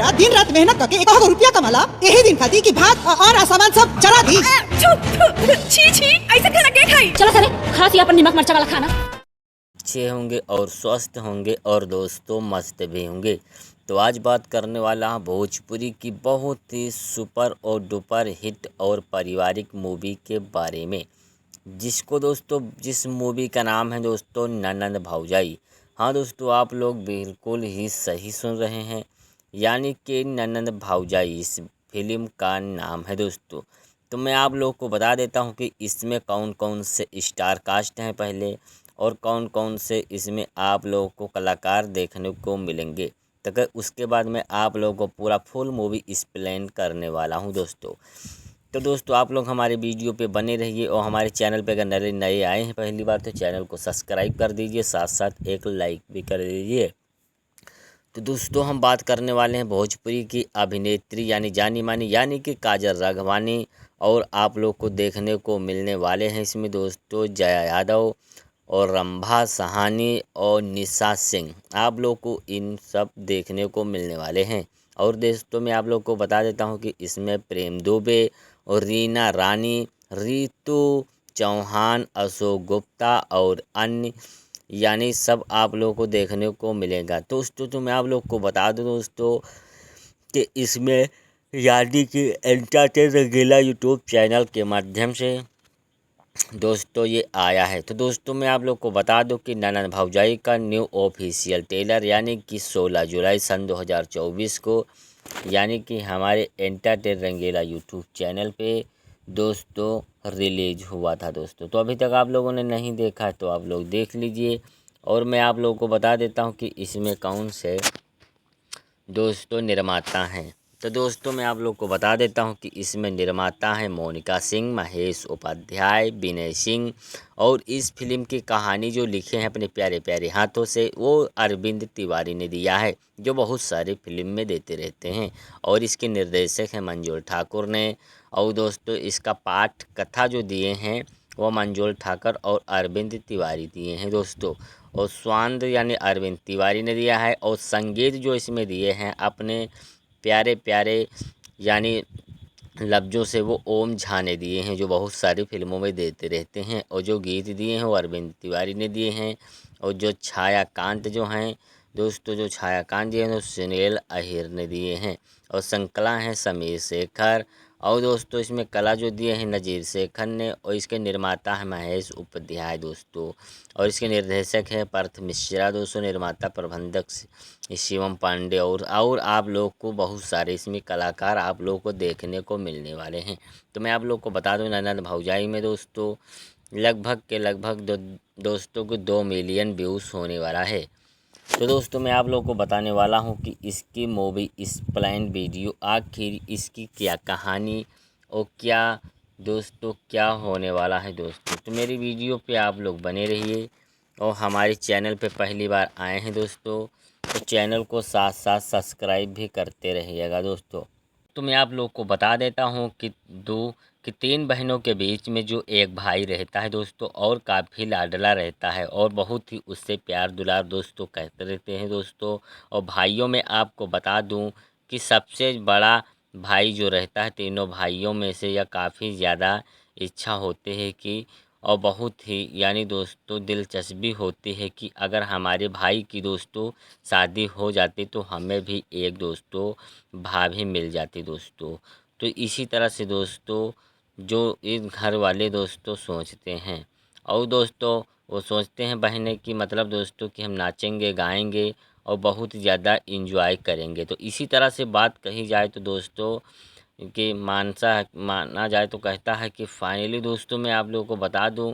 बेटा दिन रात मेहनत करके एक रुपया कमाला यही दिन खाती कि भात और सामान सब जला दी। छी छी ऐसा खाना के खाई। चलो सरे खास यहाँ पर नमक मिर्चा वाला खाना। अच्छे होंगे और स्वस्थ होंगे और दोस्तों मस्त भी होंगे। तो आज बात करने वाला हूँ भोजपुरी की बहुत ही सुपर और डुपर हिट और पारिवारिक मूवी के बारे में, जिस मूवी का नाम है दोस्तों ननंद भौजाई। हाँ दोस्तों, आप लोग बिल्कुल ही सही सुन रहे हैं, यानी कि ननंद भौजाई इस फिल्म का नाम है दोस्तों। तो मैं आप लोग को बता देता हूँ कि इसमें कौन कौन से स्टार कास्ट हैं पहले, और कौन कौन से इसमें आप लोगों को कलाकार देखने को मिलेंगे। तो उसके बाद मैं आप लोगों को पूरा फुल मूवी एक्सप्लेन करने वाला हूँ दोस्तों। तो दोस्तों आप लोग हमारे वीडियो पे बने रहिए, और हमारे चैनल पे अगर नए आए हैं पहली बार तो चैनल को सब्सक्राइब कर दीजिए, साथ साथ एक लाइक भी कर दीजिए। तो दोस्तों हम बात करने वाले हैं भोजपुरी की अभिनेत्री यानी जानी मानी यानी कि काजल राघवानी, और आप लोग को देखने को मिलने वाले हैं इसमें दोस्तों जया यादव और रंभा सहानी और निशा सिंह। आप लोग को इन सब देखने को मिलने वाले हैं। और दोस्तों मैं आप लोग को बता देता हूं कि इसमें प्रेम दुबे और रीना रानी, रितु चौहान, अशोक गुप्ता और अन्य यानी सब आप लोगों को देखने को मिलेगा। दोस्तों तो मैं आप लोग को बता दूं दोस्तों कि इसमें यानी कि एंटरटेन रंगीला यूट्यूब चैनल के माध्यम से दोस्तों ये आया है। तो दोस्तों मैं आप लोग को बता दूं कि ननंद भौजाई का न्यू ऑफिशियल ट्रेलर यानी कि 16 जुलाई सन 2024 को यानी कि हमारे एंटरटेन रंगीला यूट्यूब चैनल पे दोस्तों रिलीज हुआ था दोस्तों। तो अभी तक आप लोगों ने नहीं देखा है तो आप लोग देख लीजिए। और मैं आप लोगों को बता देता हूँ कि इसमें कौन से दोस्तों निर्माता हैं। तो दोस्तों मैं आप लोग को बता देता हूं कि इसमें निर्माता हैं मोनिका सिंह, महेश उपाध्याय, विनय सिंह, और इस फिल्म की कहानी जो लिखे हैं अपने प्यारे प्यारे हाथों से वो अरविंद तिवारी ने दिया है, जो बहुत सारी फिल्म में देते रहते हैं। और इसके निर्देशक हैं मंजूर ठाकुर ने, और दोस्तों इसका पाठ कथा जो दिए हैं वो मंजूर ठाकुर और अरविंद तिवारी दिए हैं दोस्तों। और स्वांद यानी अरविंद तिवारी ने दिया है, और संगीत जो इसमें दिए हैं अपने प्यारे प्यारे यानी लफ्ज़ों से वो ओम झा ने दिए हैं, जो बहुत सारी फिल्मों में देते रहते हैं। और जो गीत दिए हैं वो अरविंद तिवारी ने दिए हैं। और जो छायाकांत जो हैं दोस्तों, जो छायाकांत दिए हैं तो सुनील अहिर ने दिए हैं। और संकला हैं समीर शेखर, और दोस्तों इसमें कला जो दिए हैं नज़ीर शेखर ने, और इसके निर्माता है महेश उपाध्याय दोस्तों। और इसके निर्देशक है पार्थ मिश्रा दोस्तों, निर्माता प्रबंधक शिवम पांडे, और आप लोग को बहुत सारे इसमें कलाकार आप लोग को देखने को मिलने वाले हैं। तो मैं आप लोग को बता दूं ननंद भौजाई में दोस्तों लगभग दोस्तों को 2 मिलियन व्यूज़ होने वाला है। तो दोस्तों मैं आप लोगों को बताने वाला हूं कि इसकी मूवी एक्सप्लेन वीडियो आखिर इसकी क्या कहानी और क्या होने वाला है दोस्तों। तो मेरी वीडियो पे आप लोग बने रहिए, और हमारे चैनल पे पहली बार आए हैं दोस्तों तो चैनल को साथ साथ सब्सक्राइब भी करते रहिएगा दोस्तों। तो मैं आप लोग को बता देता हूँ कि 3 बहनों के बीच में जो एक भाई रहता है दोस्तों, और काफ़ी लाडला रहता है और बहुत ही उससे प्यार दुलार दोस्तों कहते रहते हैं दोस्तों। और भाइयों में आपको बता दूं कि सबसे बड़ा भाई जो रहता है तीनों भाइयों में से यह काफ़ी ज़्यादा इच्छा होती है कि, और बहुत ही यानी दोस्तों दिलचस्पी होती है कि अगर हमारे भाई की दोस्तों शादी हो जाती तो हमें भी एक दोस्तों भाभी मिल जाती दोस्तों। तो इसी तरह से दोस्तों जो इस घर वाले दोस्तों सोचते हैं, और दोस्तों वो सोचते हैं बहनें कि मतलब दोस्तों कि हम नाचेंगे गाएंगे और बहुत ज़्यादा इंजॉय करेंगे। तो इसी तरह से बात कही जाए तो दोस्तों कि माना जाए तो कहता है कि फाइनली दोस्तों मैं आप लोगों को बता दूं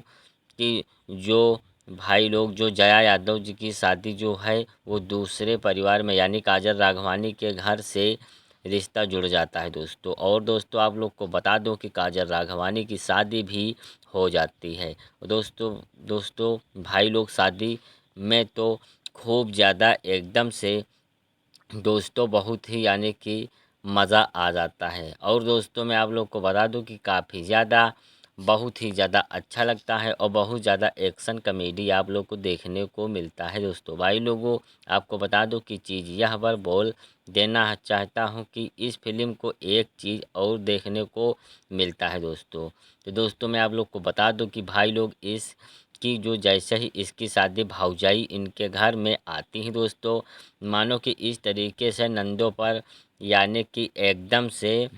कि जो भाई लोग जो जया यादव जी की शादी जो है वो दूसरे परिवार में यानी काजल राघवानी के घर से रिश्ता जुड़ जाता है दोस्तों। और दोस्तों आप लोग को बता दूं कि काजल राघवानी की शादी भी हो जाती है दोस्तों भाई लोग शादी में तो खूब ज़्यादा एकदम से दोस्तों बहुत ही यानी कि मज़ा आ जाता है। और दोस्तों मैं आप लोग को बता दूं कि काफ़ी ज़्यादा बहुत ही ज़्यादा अच्छा लगता है, और बहुत ज़्यादा एक्शन कॉमेडी आप लोग को देखने को मिलता है दोस्तों। भाई लोगों आपको बता दूं कि चीज़ यह पर बोल देना चाहता हूं कि इस फिल्म को एक चीज़ और देखने को मिलता है दोस्तों। तो दोस्तों मैं आप लोग को बता दूं कि भाई लोग इस कि जो जैसे ही इसकी शादी भौजाई इनके घर में आती है दोस्तों, मानो कि इस तरीके से नंदों पर यानी कि एकदम से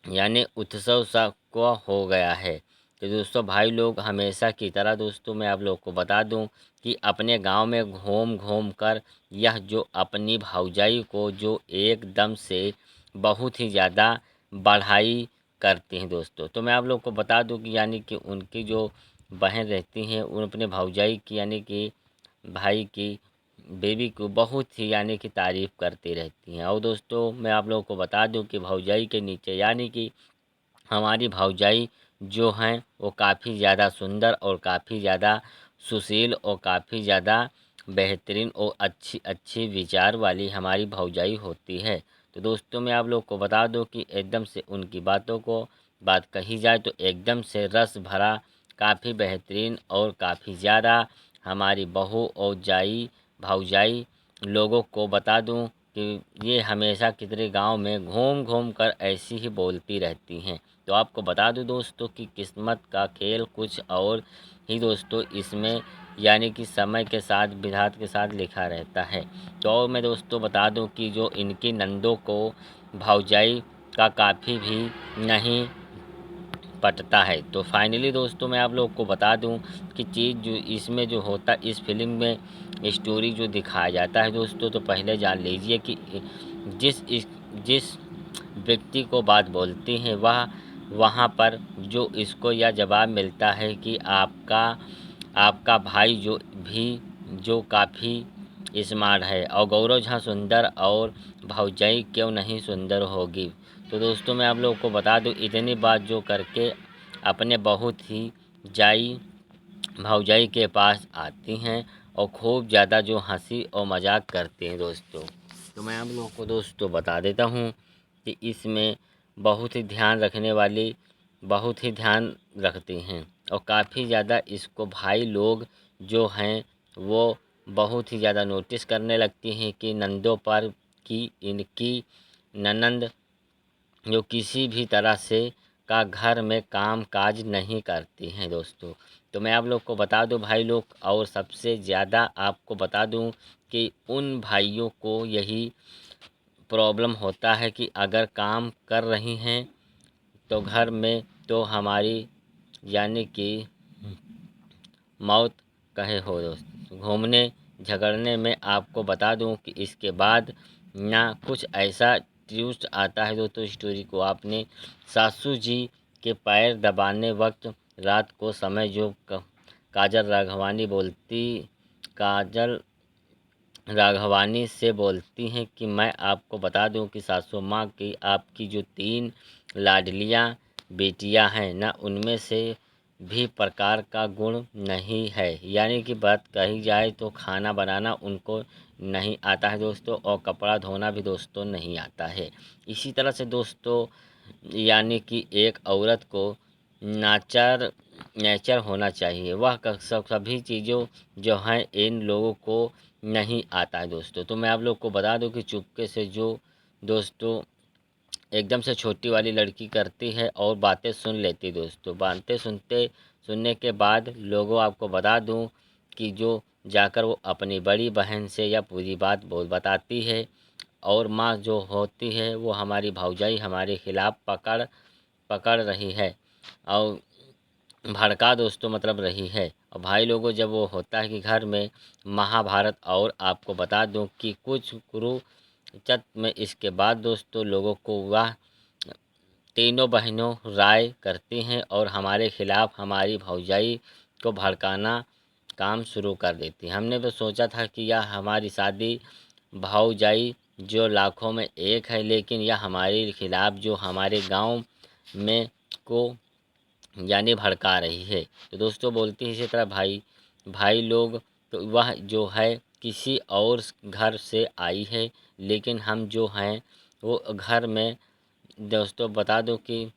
यानी उत्सव सा को हो गया है। तो दोस्तों भाई लोग हमेशा की तरह दोस्तों मैं आप लोग को बता दूं कि अपने गांव में घूम घूम कर यह जो अपनी भौजाई को जो एकदम से बहुत ही ज़्यादा बढ़ाई करती हैं दोस्तों। तो मैं आप लोग को बता दूं कि यानी कि उनकी जो बहन रहती हैं उन अपने भौजाई की यानी कि भाई की बेबी को बहुत ही यानी कि तारीफ़ करती रहती हैं। और दोस्तों मैं आप लोगों को बता दूं कि भौजाई के नीचे यानी कि हमारी भौजाई जो हैं वो काफ़ी ज़्यादा सुंदर और काफ़ी ज़्यादा सुशील और काफ़ी ज़्यादा बेहतरीन और अच्छी अच्छी विचार वाली हमारी भौजाई होती है। तो दोस्तों मैं आप लोग को बता दूं कि एकदम से उनकी बातों को बात कही जाए तो एकदम से रस भरा काफ़ी बेहतरीन और काफ़ी ज़्यादा हमारी बहू और जाई भौजाई लोगों को बता दूं कि ये हमेशा कितने गांव में घूम घूम कर ऐसी ही बोलती रहती हैं। तो आपको बता दूं दोस्तों कि किस्मत का खेल कुछ और ही दोस्तों इसमें यानी कि समय के साथ विधाता के साथ लिखा रहता है। तो और मैं दोस्तों बता दूं कि जो इनकी नंदों को भौजाई का काफ़ी भी नहीं पटता है। तो फाइनली दोस्तों मैं आप लोग को बता दूं कि चीज़ जो इसमें जो होता इस फिल्म में स्टोरी जो दिखाया जाता है दोस्तों, तो पहले जान लीजिए कि जिस व्यक्ति को बात बोलती हैं वह वहाँ पर जो इसको यह जवाब मिलता है कि आपका आपका भाई जो काफ़ी स्मार्ट है और गौरव झा सुंदर और भौजाई क्यों नहीं सुंदर होगी। तो दोस्तों मैं आप लोगों को बता दूं इतनी बात जो करके अपने बहुत ही जाई भौजाई के पास आती हैं और खूब ज़्यादा जो हंसी और मजाक करती हैं दोस्तों। तो मैं आप लोगों को दोस्तों बता देता हूँ कि इसमें बहुत ही ध्यान रखने वाली बहुत ही ध्यान रखती हैं और काफ़ी ज़्यादा इसको भाई लोग जो हैं वो बहुत ही ज़्यादा नोटिस करने लगती हैं कि नंदों पर कि इनकी ननंद जो किसी भी तरह से का घर में काम काज नहीं करती हैं दोस्तों। तो मैं आप लोग को बता दूं भाई लोग और सबसे ज़्यादा आपको बता दूं कि उन भाइयों को यही प्रॉब्लम होता है कि अगर काम कर रही हैं तो घर में तो हमारी यानी कि मौत कहे हो दोस्त। घूमने झगड़ने में आपको बता दूं कि इसके बाद ना कुछ ऐसा ट्विस्ट आता है दोस्तों स्टोरी को आपने सासू जी के पैर दबाने वक्त रात को समय जो काजल राघवानी बोलती काजल राघवानी से बोलती हैं कि मैं आपको बता दूं कि सासू माँ की आपकी जो 3 लाडलियाँ बेटियां हैं ना उनमें से भी प्रकार का गुण नहीं है। यानी कि बात कही जाए तो खाना बनाना उनको नहीं आता है दोस्तों और कपड़ा धोना भी दोस्तों नहीं आता है। इसी तरह से दोस्तों यानी कि एक औरत को नाचर नेचर होना चाहिए वह सभी चीज़ों जो हैं इन लोगों को नहीं आता है दोस्तों। तो मैं आप लोग को बता दूं कि चुपके से जो दोस्तों एकदम से छोटी वाली लड़की करती है और बातें सुन लेती दोस्तों। बातें सुनने के बाद लोगों आपको बता दूं कि जो जाकर वो अपनी बड़ी बहन से या पूरी बात बताती है और माँ जो होती है वो हमारी भौजाई हमारे खिलाफ़ पकड़ रही है और भड़का दोस्तों मतलब रही है। और भाई लोगों जब वो होता है कि घर में महाभारत और आपको बता दूं कि कुछ कुरुक्षेत्र में इसके बाद दोस्तों लोगों को वह तीनों बहनों राय करती हैं और हमारे खिलाफ़ हमारी भौजाई को भड़काना काम शुरू कर देती। हमने तो सोचा था कि यह हमारी शादी भौजाई जो लाखों में एक है लेकिन यह हमारे खिलाफ़ जो हमारे गांव में को यानी भड़का रही है। तो दोस्तों बोलती है इसी तरह भाई लोग तो वह जो है किसी और घर से आई है लेकिन हम जो हैं वो घर में दोस्तों बता दो कि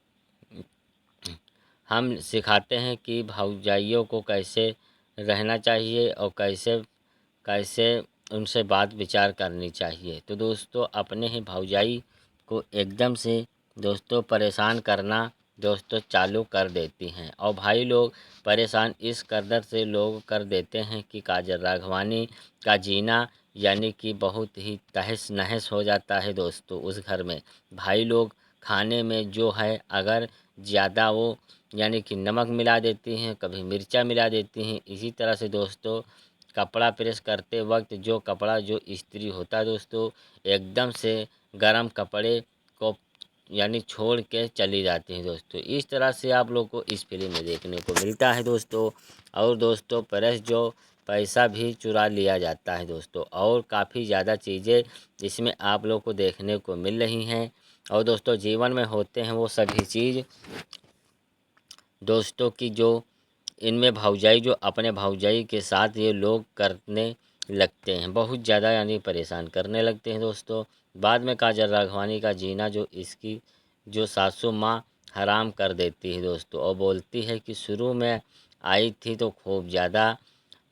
हम सिखाते हैं कि भौजाइयों को कैसे रहना चाहिए और कैसे कैसे उनसे बात विचार करनी चाहिए। तो दोस्तों अपने ही भौजाई को एकदम से दोस्तों परेशान करना दोस्तों चालू कर देती हैं और भाई लोग परेशान इस कदर से लोग कर देते हैं कि काजल राघवानी का जीना यानी कि बहुत ही तहस नहस हो जाता है दोस्तों उस घर में। भाई लोग खाने में जो है अगर ज़्यादा वो यानी कि नमक मिला देती हैं, कभी मिर्चा मिला देती हैं। इसी तरह से दोस्तों कपड़ा प्रेस करते वक्त जो कपड़ा जो इस्त्री होता है दोस्तों एकदम से गर्म कपड़े को यानी छोड़ के चली जाती हैं दोस्तों। इस तरह से आप लोग को इस फिल्म में देखने को मिलता है दोस्तों। और दोस्तों प्रेस जो पैसा भी चुरा लिया जाता है दोस्तों और काफ़ी ज़्यादा चीज़ें इसमें आप लोग को देखने को मिल रही हैं। और दोस्तों जीवन में होते हैं वो सभी चीज़ दोस्तों की जो इनमें भौजाई जो अपने भौजाई के साथ ये लोग करने लगते हैं, बहुत ज़्यादा यानी परेशान करने लगते हैं दोस्तों। बाद में काजल राघवानी का जीना जो इसकी जो सासू माँ हराम कर देती है दोस्तों और बोलती है कि शुरू में आई थी तो खूब ज़्यादा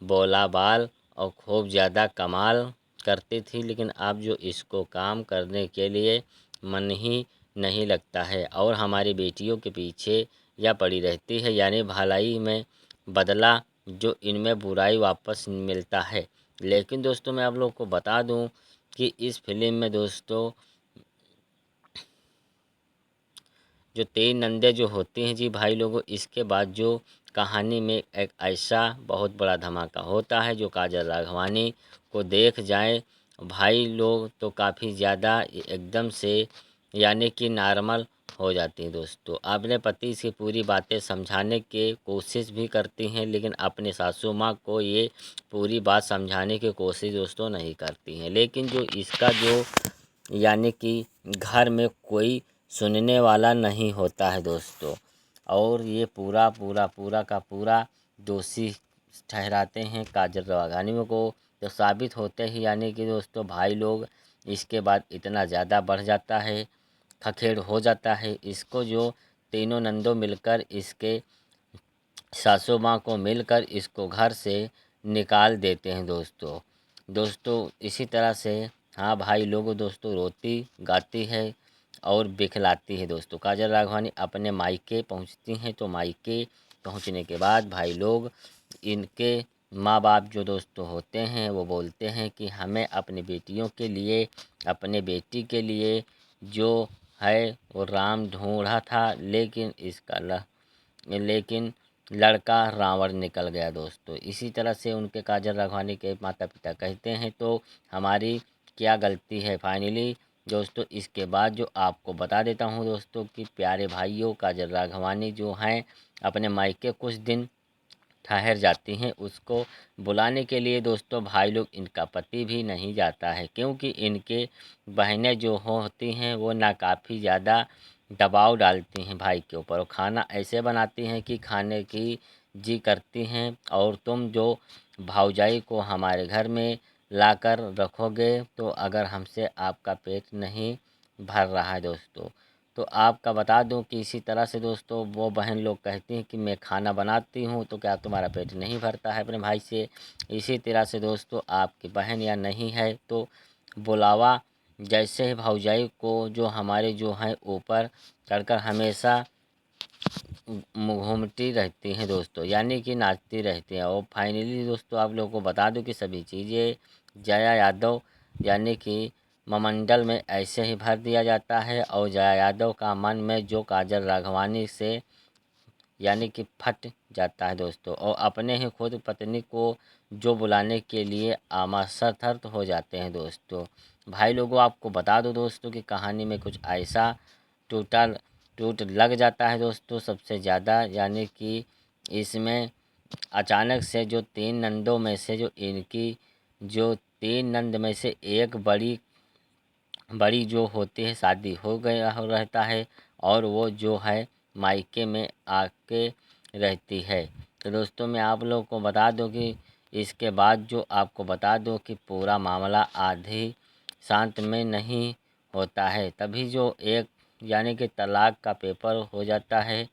बोला बाल और खूब ज़्यादा कमाल करती थी, लेकिन अब जो इसको काम करने के लिए मन ही नहीं लगता है और हमारी बेटियों के पीछे या पड़ी रहती है, यानी भलाई में बदला जो इनमें बुराई वापस मिलता है। लेकिन दोस्तों मैं आप लोग को बता दूं कि इस फिल्म में दोस्तों जो 3 नंदे जो होती हैं जी भाई लोगों, इसके बाद जो कहानी में एक ऐसा बहुत बड़ा धमाका होता है जो काजल राघवानी को देख जाए भाई लोग तो काफ़ी ज़्यादा एकदम से यानी कि नॉर्मल हो जाती हैं दोस्तों। अपने पति से पूरी बातें समझाने की कोशिश भी करती हैं, लेकिन अपने सासू माँ को ये पूरी बात समझाने की कोशिश दोस्तों नहीं करती हैं। लेकिन जो इसका जो यानी कि घर में कोई सुनने वाला नहीं होता है दोस्तों और ये पूरा का पूरा दोषी ठहराते हैं काजल राघवानी को। तो साबित होते ही यानी कि दोस्तों भाई लोग इसके बाद इतना ज़्यादा बढ़ जाता है, खखेड़ हो जाता है। इसको जो तीनों नंदों मिलकर इसके सासू माँ को मिलकर इसको घर से निकाल देते हैं दोस्तों इसी तरह से हाँ भाई लोग दोस्तों रोती गाती है और बिखलाती है दोस्तों। काजल राघवानी अपने मायके पहुंचती हैं तो मायके पहुंचने के बाद भाई लोग इनके माँ बाप जो दोस्तों होते हैं वो बोलते हैं कि हमें अपनी बेटियों के लिए अपने बेटी के लिए जो है वो राम ढूंढा था, लेकिन लड़का रावण निकल गया दोस्तों। इसी तरह से उनके काजल राघवानी के माता पिता कहते हैं तो हमारी क्या गलती है। फाइनली दोस्तों इसके बाद जो आपको बता देता हूँ दोस्तों कि प्यारे भाइयों काजल राघवानी जो हैं अपने मायके कुछ दिन ठहर जाती हैं। उसको बुलाने के लिए दोस्तों भाई लोग इनका पति भी नहीं जाता है, क्योंकि इनके बहनें जो होती हैं वो ना काफ़ी ज़्यादा दबाव डालती हैं भाई के ऊपर। और खाना ऐसे बनाती हैं कि खाने की जी करती हैं और तुम जो भौजाई को हमारे घर में लाकर रखोगे तो अगर हमसे आपका पेट नहीं भर रहा है दोस्तों तो आपका बता दूं कि इसी तरह से दोस्तों वो बहन लोग कहती हैं कि मैं खाना बनाती हूं तो क्या तुम्हारा पेट नहीं भरता है अपने भाई से। इसी तरह से दोस्तों आपकी बहन या नहीं है तो बुलावा जैसे ही भौजाई को जो हमारे जो हैं ऊपर चढ़कर हमेशा घूमती रहती हैं दोस्तों, यानी कि नाचती रहती हैं। और फाइनली दोस्तों आप लोगों को बता दूं कि सभी चीज़ें जया यादव यानी कि मंडल में ऐसे ही भर दिया जाता है और जया यादव का मन में जो काजल राघवानी से यानी कि फट जाता है दोस्तों और अपने ही खुद पत्नी को जो बुलाने के लिए आमाशर्त हो जाते हैं दोस्तों। भाई लोगों आपको बता दो दोस्तों कि कहानी में कुछ ऐसा टूट लग जाता है दोस्तों सबसे ज़्यादा, यानी कि इसमें अचानक से जो 3 नंदों में से जो इनकी जो 3 नंद में से एक बड़ी जो होती है शादी हो गया हो रहता है और वो जो है मायके में आके रहती है। तो दोस्तों मैं आप लोगों को बता दूं कि इसके बाद जो आपको बता दूं कि पूरा मामला आधी शांत में नहीं होता है, तभी जो एक यानी कि तलाक का पेपर हो जाता है।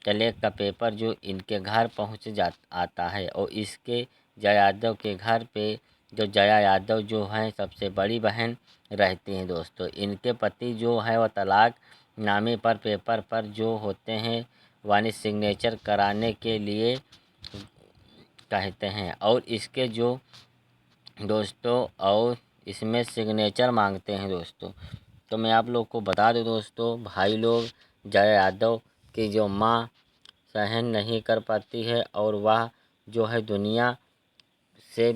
तलाक का पेपर जो इनके घर पहुंच आता है और इसके जया यादव के घर पे जो जया यादव जो हैं सबसे बड़ी बहन रहती हैं दोस्तों। इनके पति जो है वह तलाक नामे पर पेपर पर जो होते हैं वानी सिग्नेचर कराने के लिए कहते हैं और इसके जो दोस्तों और इसमें सिग्नेचर मांगते हैं दोस्तों। तो मैं आप लोग को बता दूं दोस्तों, भाई लोग जया यादव की जो माँ सहन नहीं कर पाती है और वह जो है दुनिया से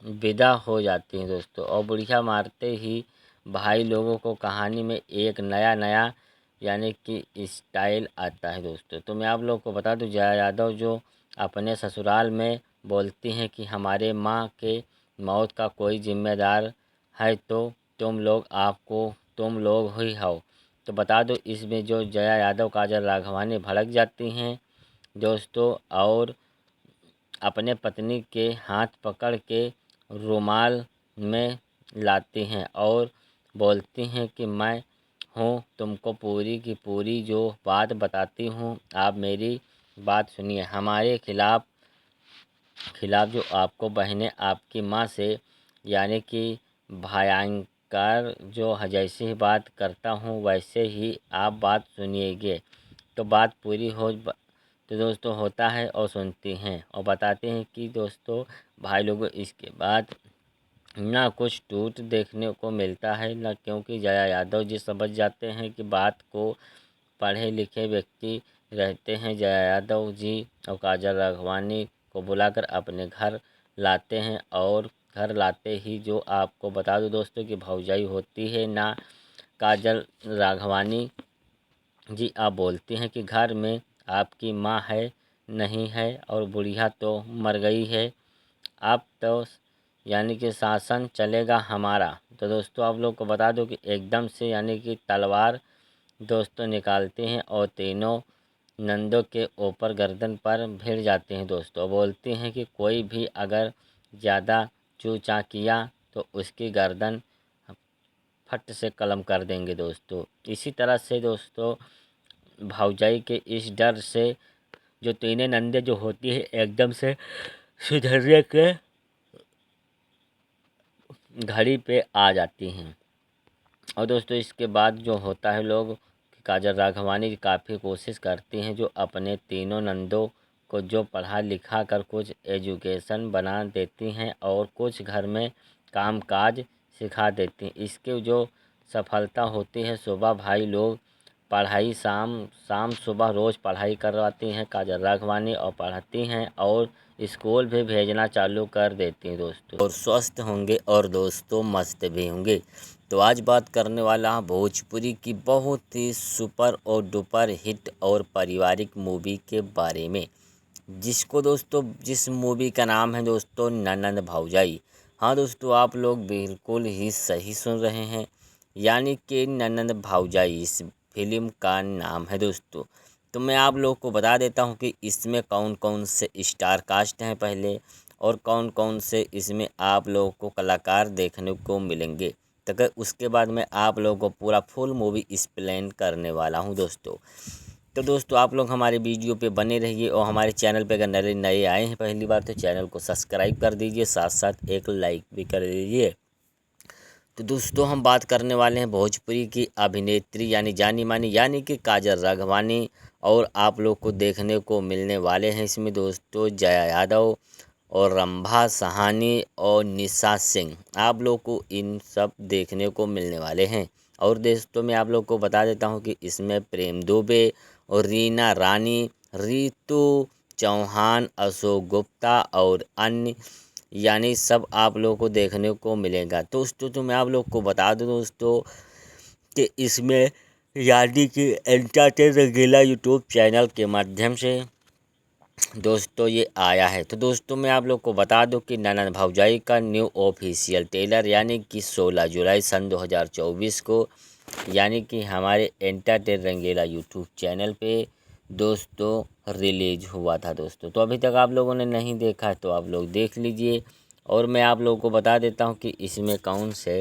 विदा हो जाती हैं दोस्तों। और बुढ़िया मारते ही भाई लोगों को कहानी में एक नया यानी कि स्टाइल आता है दोस्तों। तो मैं आप लोग को बता दूं, जया यादव जो अपने ससुराल में बोलती हैं कि हमारे माँ के मौत का कोई जिम्मेदार है तो तुम लोग ही हो। तो बता दो इसमें जो जया यादव काजल राघवानी भड़क जाती हैं दोस्तों और अपने पत्नी के हाथ पकड़ के रुमाल में लाती हैं और बोलती हैं कि मैं हूँ तुमको पूरी की पूरी जो बात बताती हूँ, आप मेरी बात सुनिए। हमारे खिलाफ जो आपको बहनें आपकी माँ से यानी कि भयंकर जो जैसी ही बात करता हूँ वैसे ही आप बात सुनिएगे। तो बात पूरी हो तो दोस्तों होता है और सुनती हैं और बताते हैं कि दोस्तों भाई लोगों इसके बाद ना कुछ टूट देखने को मिलता है ना, क्योंकि जया यादव जी समझ जाते हैं कि बात को पढ़े लिखे व्यक्ति रहते हैं। जया यादव जी और काजल राघवानी को बुलाकर अपने घर लाते हैं और घर लाते ही जो आपको बता दूं दोस्तों कि भौजाई होती है ना काजल राघवानी जी, आप बोलती हैं कि घर में आपकी माँ है नहीं है और बुढ़िया तो मर गई है, अब तो यानी कि शासन चलेगा हमारा। तो दोस्तों आप लोग को बता दो कि एकदम से यानी कि तलवार दोस्तों निकालते हैं और तीनों नंदों के ऊपर गर्दन पर भिड़ जाते हैं दोस्तों। बोलते हैं कि कोई भी अगर ज़्यादा चूचा किया तो उसकी गर्दन फट से कलम कर देंगे दोस्तों। इसी तरह से दोस्तों भौजाई के इस डर से जो तीनों नंदे जो होती है एकदम से सुधरने के घड़ी पे आ जाती हैं। और दोस्तों इसके बाद जो होता है लोग काजल राघवानी काफ़ी कोशिश करती हैं जो अपने तीनों नंदों को जो पढ़ा लिखा कर कुछ एजुकेशन बना देती हैं और कुछ घर में कामकाज सिखा देती हैं। इसके जो सफलता होती है सुबह भाई लोग पढ़ाई शाम सुबह रोज़ पढ़ाई करवाती हैं काजल राघवानी और पढ़ाती हैं और स्कूल भी भेजना चालू कर देती हैं दोस्तों। और स्वस्थ होंगे और दोस्तों मस्त भी होंगे। तो आज बात करने वाला हूँ भोजपुरी की बहुत ही सुपर और डुपर हिट और पारिवारिक मूवी के बारे में, जिस मूवी का नाम है दोस्तों ननंद भौजाई। हाँ दोस्तों आप लोग बिल्कुल ही सही सुन रहे हैं, यानी कि ननंद भौजाई इस फिल्म का नाम है दोस्तों। तो मैं आप लोग को बता देता हूँ कि इसमें कौन कौन से स्टार कास्ट हैं पहले और कौन कौन से इसमें आप लोगों को कलाकार देखने को मिलेंगे। तो उसके बाद मैं आप लोगों को पूरा फुल मूवी एक्सप्लेन करने वाला हूँ दोस्तों। तो दोस्तों आप लोग हमारे वीडियो पे बने रहिए और हमारे चैनल पे अगर नए आए हैं पहली बार तो चैनल को सब्सक्राइब कर दीजिए, साथ साथ एक लाइक भी कर दीजिए। तो दोस्तों हम बात करने वाले हैं भोजपुरी की अभिनेत्री यानी जानी मानी यानी कि काजल राघवानी, और आप लोग को देखने को मिलने वाले हैं इसमें दोस्तों जया यादव और रंभा सहानी और निशा सिंह। आप लोग को इन सब देखने को मिलने वाले हैं। और दोस्तों मैं आप लोग को बता देता हूं कि इसमें प्रेम दुबे और रीना रानी, रितु चौहान, अशोक गुप्ता और अन्य यानी सब आप लोगों को देखने को मिलेगा। दोस्तों तो मैं आप लोग को बता दूं दोस्तों कि इसमें यानी कि एंटरटेन रंगीला यूट्यूब चैनल के माध्यम से दोस्तों ये आया है। तो दोस्तों मैं आप लोग को बता दूं कि ननंद भौजाई का न्यू ऑफिशियल ट्रेलर यानी कि 16 जुलाई सन 2024 को यानी कि हमारे एंटरटेन रंगीला यूट्यूब चैनल पे दोस्तों रिलीज हुआ था दोस्तों। तो अभी तक आप लोगों ने नहीं देखा है तो आप लोग देख लीजिए। और मैं आप लोगों को बता देता हूं कि इसमें कौन से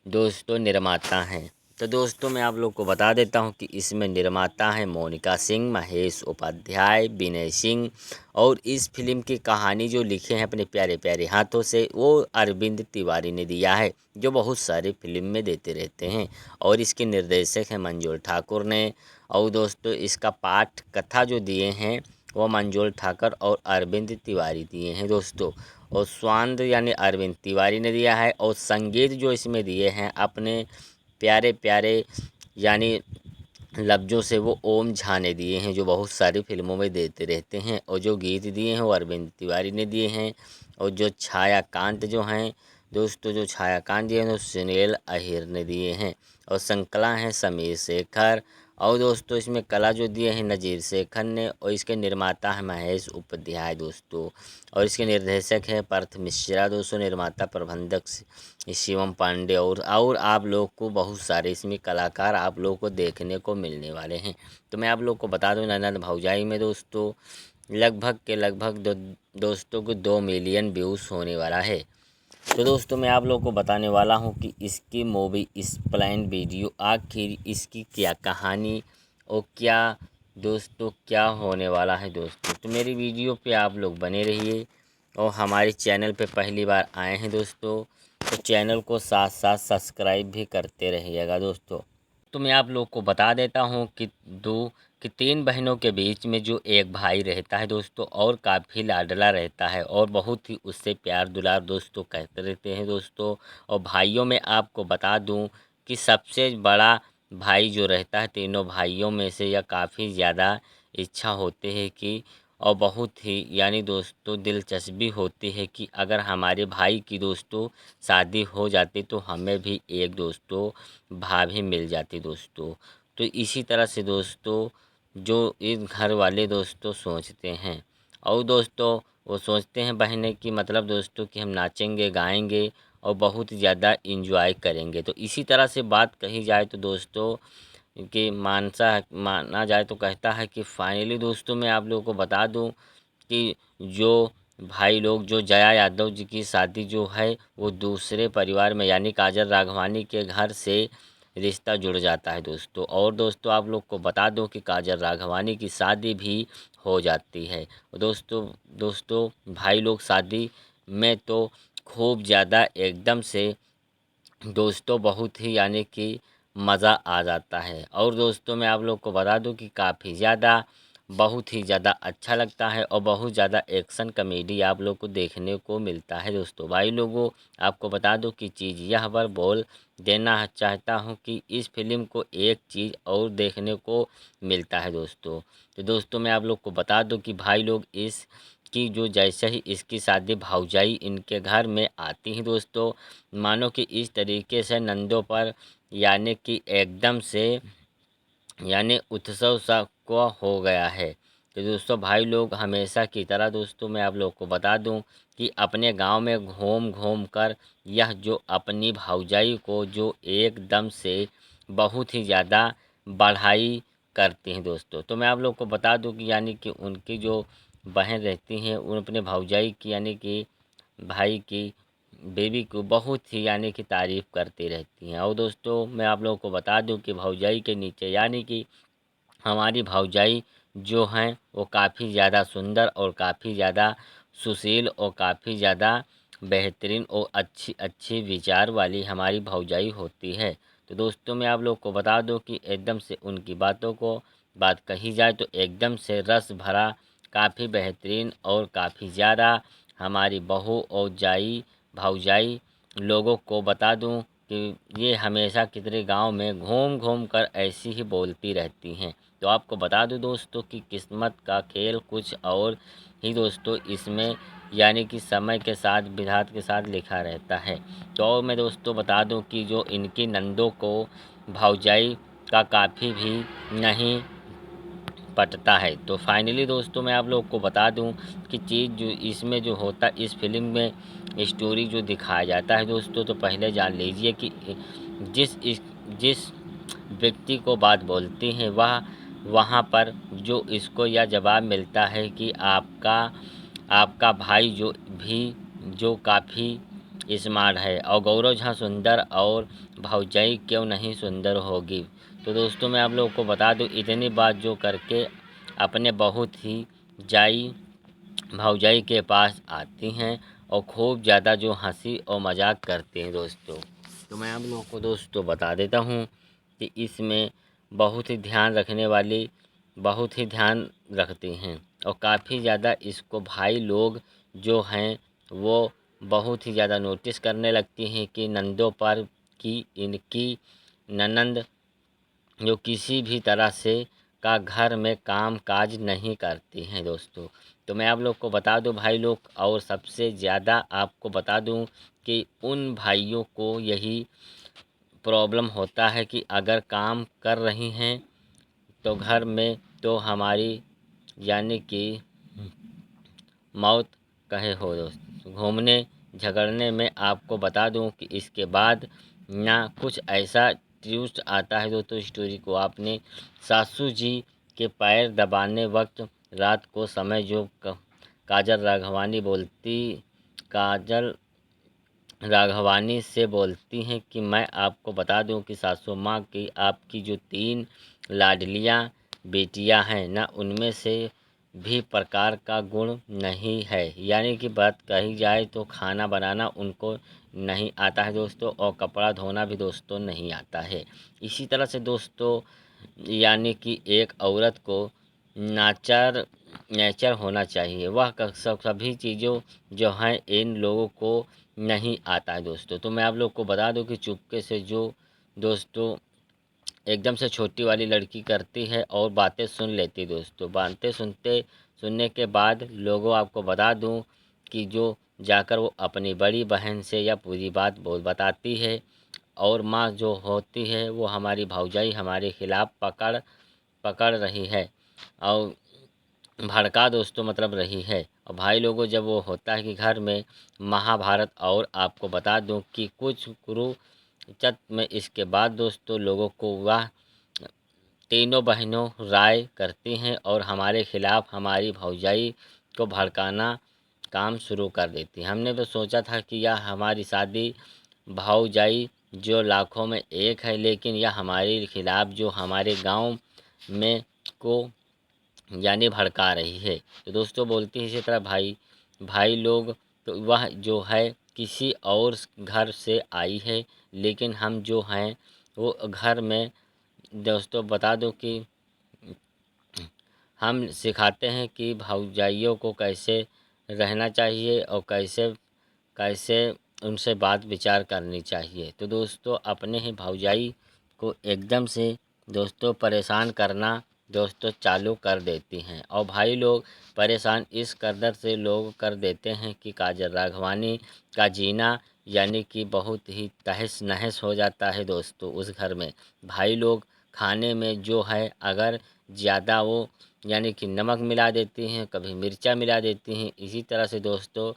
दोस्तों निर्माता हैं। तो दोस्तों मैं आप लोग को बता देता हूं कि इसमें निर्माता हैं मोनिका सिंह, महेश उपाध्याय, विनय सिंह, और इस फिल्म की कहानी जो लिखे हैं अपने प्यारे प्यारे हाथों से वो अरविंद तिवारी ने दिया है, जो बहुत सारी फिल्म में देते रहते हैं। और इसके निर्देशक हैं मंजुल ठाकुर ने। और दोस्तों इसका पाठ कथा जो दिए हैं वो मंजुल ठाकुर और अरविंद तिवारी दिए हैं दोस्तों। और स्वांद यानी अरविंद तिवारी ने दिया है। और संगीत जो इसमें दिए हैं अपने प्यारे प्यारे यानी लफ्ज़ों से वो ओम झा ने दिए हैं, जो बहुत सारी फिल्मों में देते रहते हैं। और जो गीत दिए हैं वो अरविंद तिवारी ने दिए हैं। और जो छायाकांत जो हैं दोस्तों, जो छायाकांत दिए हैं वो सुनील अहिर ने दिए हैं। और संकला हैं समीर शेखर। और दोस्तों इसमें कला जो दिए हैं नज़ीर शेखर ने। और इसके निर्माता हैं महेश उपाध्याय दोस्तों। और इसके निर्देशक हैं पार्थ मिश्रा दोस्तों। निर्माता प्रबंधक शिवम पांडे। और आप लोग को बहुत सारे इसमें कलाकार आप लोग को देखने को मिलने वाले हैं। तो मैं आप लोग को बता दूं ननद भौजाई में दोस्तों लगभग दोस्तों को 2 मिलियन व्यूज़ होने वाला है। तो दोस्तों मैं आप लोग को बताने वाला हूं कि इसकी मूवी एक्सप्लेन वीडियो आखिर इसकी क्या कहानी और क्या दोस्तों क्या होने वाला है दोस्तों। तो मेरी वीडियो पे आप लोग बने रहिए। और हमारे चैनल पे पहली बार आए हैं दोस्तों तो चैनल को साथ साथ सब्सक्राइब भी करते रहिएगा दोस्तों। तो मैं आप लोग को बता देता हूं कि 3 बहनों के बीच में जो एक भाई रहता है दोस्तों और काफ़ी लाडला रहता है और बहुत ही उससे प्यार दुलार दोस्तों कहते रहते हैं दोस्तों। और भाइयों में आपको बता दूं कि सबसे बड़ा भाई जो रहता है तीनों भाइयों में से यह काफ़ी ज़्यादा इच्छा होती है कि और बहुत ही यानी दोस्तों दिलचस्पी होती है कि अगर हमारे भाई की दोस्तों शादी हो जाती तो हमें भी एक दोस्तों भाभी मिल जाती दोस्तों। तो इसी तरह से दोस्तों जो इस घर वाले दोस्तों सोचते हैं और दोस्तों वो सोचते हैं बहनें कि मतलब दोस्तों कि हम नाचेंगे गाएंगे और बहुत ज़्यादा इंजॉय करेंगे। तो इसी तरह से बात कही जाए तो दोस्तों कि माना जाए तो कहता है कि फाइनली दोस्तों मैं आप लोगों को बता दूं कि जो भाई लोग जो जया यादव जी की शादी जो है वो दूसरे परिवार में यानी काजल राघवानी के घर से रिश्ता जुड़ जाता है दोस्तों। और दोस्तों आप लोग को बता दूं कि काजल राघवानी की शादी भी हो जाती है दोस्तों भाई लोग शादी में तो खूब ज़्यादा एकदम से दोस्तों बहुत ही यानी कि मज़ा आ जाता है। और दोस्तों मैं आप लोग को बता दूं कि काफ़ी ज़्यादा बहुत ही ज़्यादा अच्छा लगता है और बहुत ज़्यादा एक्शन कॉमेडी आप लोग को देखने को मिलता है दोस्तों। भाई लोगों आपको बता दूं कि चीज़ यह पर बोल देना चाहता हूं कि इस फिल्म को एक चीज़ और देखने को मिलता है दोस्तों। तो दोस्तों मैं आप लोग को बता दूं कि भाई लोग इस कि जो जैसे ही इसकी शादी भौजाई इनके घर में आती हैं दोस्तों मानो कि इस तरीके से नंदों पर यानी कि एकदम से यानी उत्सव सा को हो गया है। तो दोस्तों भाई लोग हमेशा की तरह दोस्तों मैं आप लोग को बता दूं कि अपने गांव में घूम घूम कर यह जो अपनी भौजाई को जो एकदम से बहुत ही ज़्यादा बढ़ाई करती हैं दोस्तों। तो मैं आप लोग को बता दूं कि यानी कि उनकी जो बहन रहती हैं उन अपने भौजाई की यानी कि भाई की बेबी को बहुत ही यानी कि तारीफ़ करती रहती हैं। और दोस्तों मैं आप लोगों को बता दूं कि भौजाई के नीचे यानी कि हमारी भौजाई जो हैं वो काफ़ी ज़्यादा सुंदर और काफ़ी ज़्यादा सुशील और काफ़ी ज़्यादा बेहतरीन और अच्छी अच्छी विचार वाली हमारी भौजाई होती है। तो दोस्तों मैं आप लोग को बता दूं कि एकदम से उनकी बातों को बात कही जाए तो एकदम से रस भरा काफ़ी बेहतरीन और काफ़ी ज़्यादा हमारी बहू और भौजाई लोगों को बता दूं कि ये हमेशा कितने गांव में घूम घूम कर ऐसी ही बोलती रहती हैं। तो आपको बता दूं दोस्तों कि किस्मत का खेल कुछ और ही दोस्तों इसमें यानी कि समय के साथ विधाता के साथ लिखा रहता है। तो और मैं दोस्तों बता दूं कि जो इनकी नंदों को भौजाई का काफ़ी भी नहीं पटता है। तो फाइनली दोस्तों मैं आप लोग को बता दूं कि चीज़ जो इसमें जो होता इस फिल्म में स्टोरी जो दिखाया जाता है दोस्तों तो पहले जान लीजिए कि जिस व्यक्ति को बात बोलती हैं वह वहाँ पर जो इसको यह जवाब मिलता है कि आपका भाई जो काफ़ी स्मार्ट है और गौरव झा सुंदर और भौजाई क्यों नहीं सुंदर होगी। तो दोस्तों मैं आप लोगों को बता दूं, इतनी बात जो करके अपने बहुत ही जाई भौजाई के पास आती हैं और खूब ज़्यादा जो हंसी और मजाक करती हैं दोस्तों। तो मैं आप लोगों को दोस्तों बता देता हूँ कि इसमें बहुत ही ध्यान रखने वाली बहुत ही ध्यान रखती हैं और काफ़ी ज़्यादा इसको भाई लोग जो हैं वो बहुत ही ज़्यादा नोटिस करने लगती हैं कि नंदों पर कि इनकी ननंद जो किसी भी तरह से का घर में काम काज नहीं करती हैं दोस्तों। तो मैं आप लोग को बता दूं भाई लोग, और सबसे ज़्यादा आपको बता दूं कि उन भाइयों को यही प्रॉब्लम होता है कि अगर काम कर रही हैं तो घर में तो हमारी यानी कि मौत कहे हो दोस्त। घूमने झगड़ने में आपको बता दूं कि इसके बाद ना कुछ ऐसा ट्विस्ट आता है दोस्तों स्टोरी को आपने सासू जी के पैर दबाने वक्त रात को समय जो काजल राघवानी से बोलती हैं कि मैं आपको बता दूं कि सासू माँ की आपकी जो 3 लाडलियाँ बेटियां हैं ना उनमें से भी प्रकार का गुण नहीं है। यानी कि बात कही जाए तो खाना बनाना उनको नहीं आता है दोस्तों और कपड़ा धोना भी दोस्तों नहीं आता है। इसी तरह से दोस्तों यानी कि एक औरत को नेचर होना चाहिए, वह सभी चीज़ों जो हैं इन लोगों को नहीं आता है दोस्तों। तो मैं आप लोग को बता दूं कि चुपके से जो दोस्तों एकदम से छोटी वाली लड़की करती है और बातें सुन लेती दोस्तों। बातें सुनने के बाद लोगों आपको बता दूं कि जो जाकर वो अपनी बड़ी बहन से या पूरी बात बताती है और माँ जो होती है वो हमारी भौजाई हमारे खिलाफ़ पकड़ रही है और भड़का दोस्तों मतलब रही है। और भाई लोगों जब वो होता है कि घर में महाभारत, और आपको बता दूं कि कुछ कुरुक्षेत्र में इसके बाद दोस्तों लोगों को वह तीनों बहनों राय करती हैं और हमारे खिलाफ़ हमारी भौजाई को भड़काना काम शुरू कर देती हैं। हमने तो सोचा था कि यह हमारी शादी भौजाई जो लाखों में एक है, लेकिन यह हमारे खिलाफ़ जो हमारे गांव में को यानी भड़का रही है। तो दोस्तों बोलती है इसी तरह भाई लोग तो वह जो है किसी और घर से आई है, लेकिन हम जो हैं वो घर में दोस्तों बता दो कि हम सिखाते हैं कि भौजाइयों को कैसे रहना चाहिए और कैसे कैसे उनसे बात विचार करनी चाहिए। तो दोस्तों अपने ही भौजाई को एकदम से दोस्तों परेशान करना दोस्तों चालू कर देती हैं और भाई लोग परेशान इस कदर से लोग कर देते हैं कि काजल राघवानी का जीना यानी कि बहुत ही तहस नहस हो जाता है दोस्तों उस घर में। भाई लोग खाने में जो है अगर ज़्यादा वो यानी कि नमक मिला देती हैं, कभी मिर्चा मिला देती हैं। इसी तरह से दोस्तों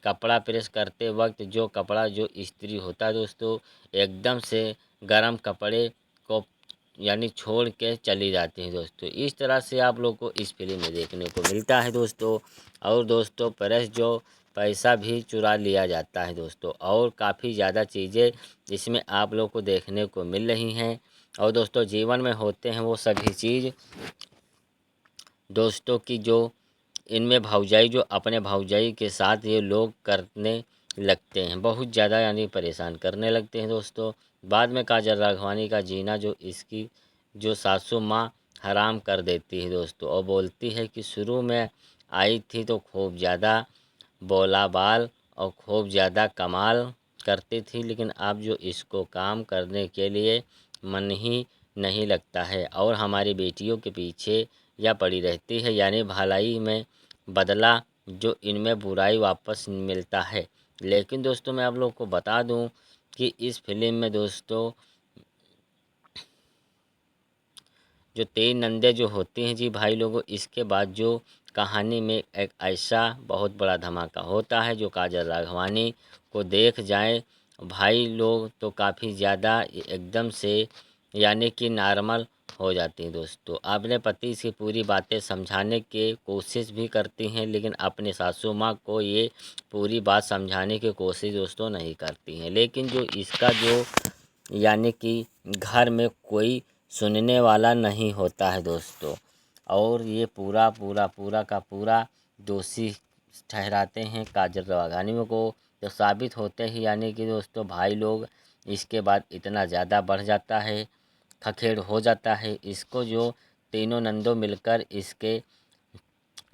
कपड़ा प्रेस करते वक्त जो कपड़ा जो इस्त्री होता है दोस्तों एकदम से गर्म कपड़े को यानी छोड़ के चली जाती हैं दोस्तों। इस तरह से आप लोग को इस फिल्म में देखने को मिलता है दोस्तों। और दोस्तों प्रेस जो पैसा भी चुरा लिया जाता है दोस्तों और काफ़ी ज़्यादा चीज़ें इसमें आप लोग को देखने को मिल रही हैं। और दोस्तों जीवन में होते हैं वो सभी चीज़ दोस्तों की जो इनमें भौजाई जो अपने भौजाई के साथ ये लोग करने लगते हैं, बहुत ज़्यादा यानी परेशान करने लगते हैं दोस्तों। बाद में काजल राघवानी का जीना जो इसकी जो सासू माँ हराम कर देती है दोस्तों और बोलती है कि शुरू में आई थी तो खूब ज़्यादा बोला बाल और खूब ज़्यादा कमाल करती थी, लेकिन अब जो इसको काम करने के लिए मन ही नहीं लगता है और हमारी बेटियों के पीछे या पड़ी रहती है, यानी भलाई में बदला जो इनमें बुराई वापस मिलता है। लेकिन दोस्तों मैं आप लोग को बता दूं कि इस फिल्म में दोस्तों जो 3 नंदे जो होती हैं जी भाई लोगों, इसके बाद जो कहानी में एक ऐसा बहुत बड़ा धमाका होता है जो काजल राघवानी को देख जाए भाई लोग तो काफ़ी ज़्यादा एकदम से यानी कि नॉर्मल हो जाती हैं दोस्तों। अपने पति से पूरी बातें समझाने की कोशिश भी करती हैं, लेकिन अपने सासू माँ को ये पूरी बात समझाने की कोशिश दोस्तों नहीं करती हैं। लेकिन जो इसका जो यानी कि घर में कोई सुनने वाला नहीं होता है दोस्तों, और ये पूरा का पूरा दोषी ठहराते हैं काजल राघवानी को। तो साबित होते ही यानी कि दोस्तों भाई लोग इसके बाद इतना ज़्यादा बढ़ जाता है, खखेड़ हो जाता है। इसको जो तीनों नंदों मिलकर इसके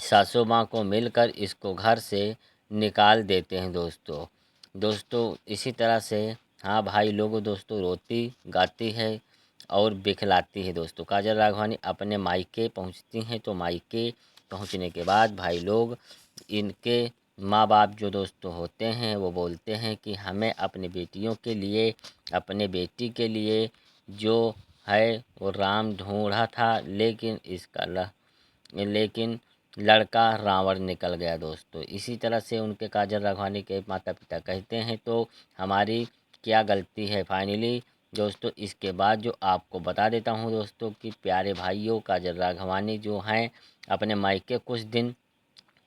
सासू माँ को मिलकर इसको घर से निकाल देते हैं दोस्तों इसी तरह से हाँ भाई लोग दोस्तों रोती गाती है और बिखलाती है दोस्तों। काजल राघवानी अपने मायके पहुँचती हैं, तो मायके पहुँचने के बाद भाई लोग इनके माँ बाप जो दोस्तों होते हैं वो बोलते हैं कि हमें अपनी बेटियों के लिए, अपने बेटी के लिए जो है वो राम ढूंढा था, लेकिन लड़का रावण निकल गया दोस्तों। इसी तरह से उनके काजल राघवानी के माता पिता कहते हैं तो हमारी क्या गलती है। फाइनली दोस्तों इसके बाद जो आपको बता देता हूँ दोस्तों कि प्यारे भाइयों, काजल राघवानी जो हैं अपने मायके कुछ दिन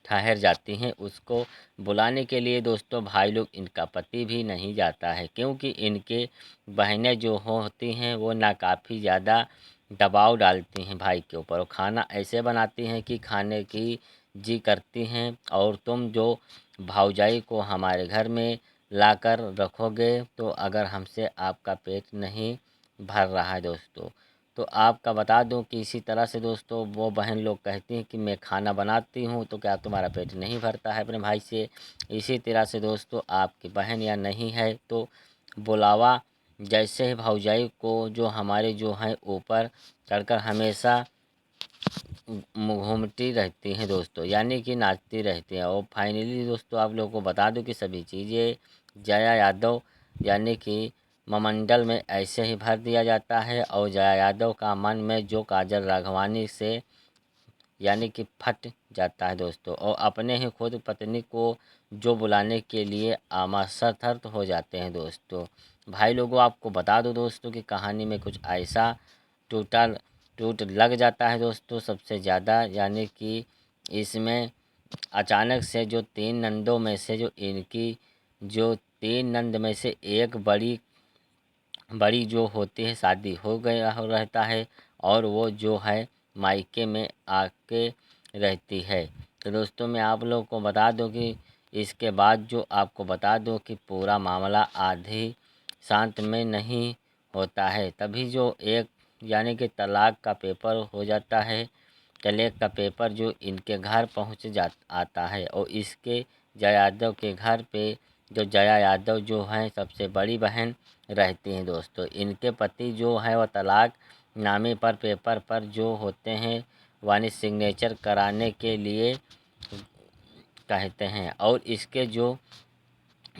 ठहर जाती हैं। उसको बुलाने के लिए दोस्तों भाई लोग, इनका पति भी नहीं जाता है, क्योंकि इनके बहनें जो होती हैं वो नाकाफ़ी ज़्यादा दबाव डालती हैं भाई के ऊपर, और खाना ऐसे बनाती हैं कि खाने की जी करती हैं। और तुम जो भाऊजाई को हमारे घर में लाकर रखोगे तो अगर हमसे आपका पेट नहीं भर रहा है दोस्तों, तो आपका बता दूं कि इसी तरह से दोस्तों वो बहन लोग कहती हैं कि मैं खाना बनाती हूं तो क्या तुम्हारा पेट नहीं भरता है अपने भाई से। इसी तरह से दोस्तों आपकी बहन या नहीं है तो बुलावा जैसे ही भौजाई को जो हमारे जो हैं ऊपर चढ़कर हमेशा घूमती रहती हैं दोस्तों, यानी कि नाचती रहती हैं। और फाइनली दोस्तों आप लोगों को बता दूं कि सभी चीज़ें जया यादव यानी कि मंडल में ऐसे ही भर दिया जाता है, और जया यादव का मन में जो काजल राघवानी से यानी कि फट जाता है दोस्तों, और अपने ही खुद पत्नी को जो बुलाने के लिए आमाशर्त हो जाते हैं दोस्तों। भाई लोगों आपको बता दो दोस्तों कि कहानी में कुछ ऐसा टूटा टूट लग जाता है दोस्तों सबसे ज़्यादा, यानी कि इसमें अचानक से जो तीन नंदों में से जो इनकी जो तीन नंद में से एक बड़ी जो होती है शादी हो गया हो रहता है, और वो जो है मायके में आके रहती है। तो दोस्तों मैं आप लोगों को बता दूं कि इसके बाद जो आपको बता दूं कि पूरा मामला आधी शांत में नहीं होता है, तभी जो एक यानी कि तलाक का पेपर हो जाता है। तलाक का पेपर जो इनके घर आता है, और इसके जया यादव के घर पे जो जया यादव जो हैं सबसे बड़ी बहन रहती हैं दोस्तों। इनके पति जो है वह तलाक नामे पर पेपर पर जो होते हैं वानी सिग्नेचर कराने के लिए कहते हैं, और इसके जो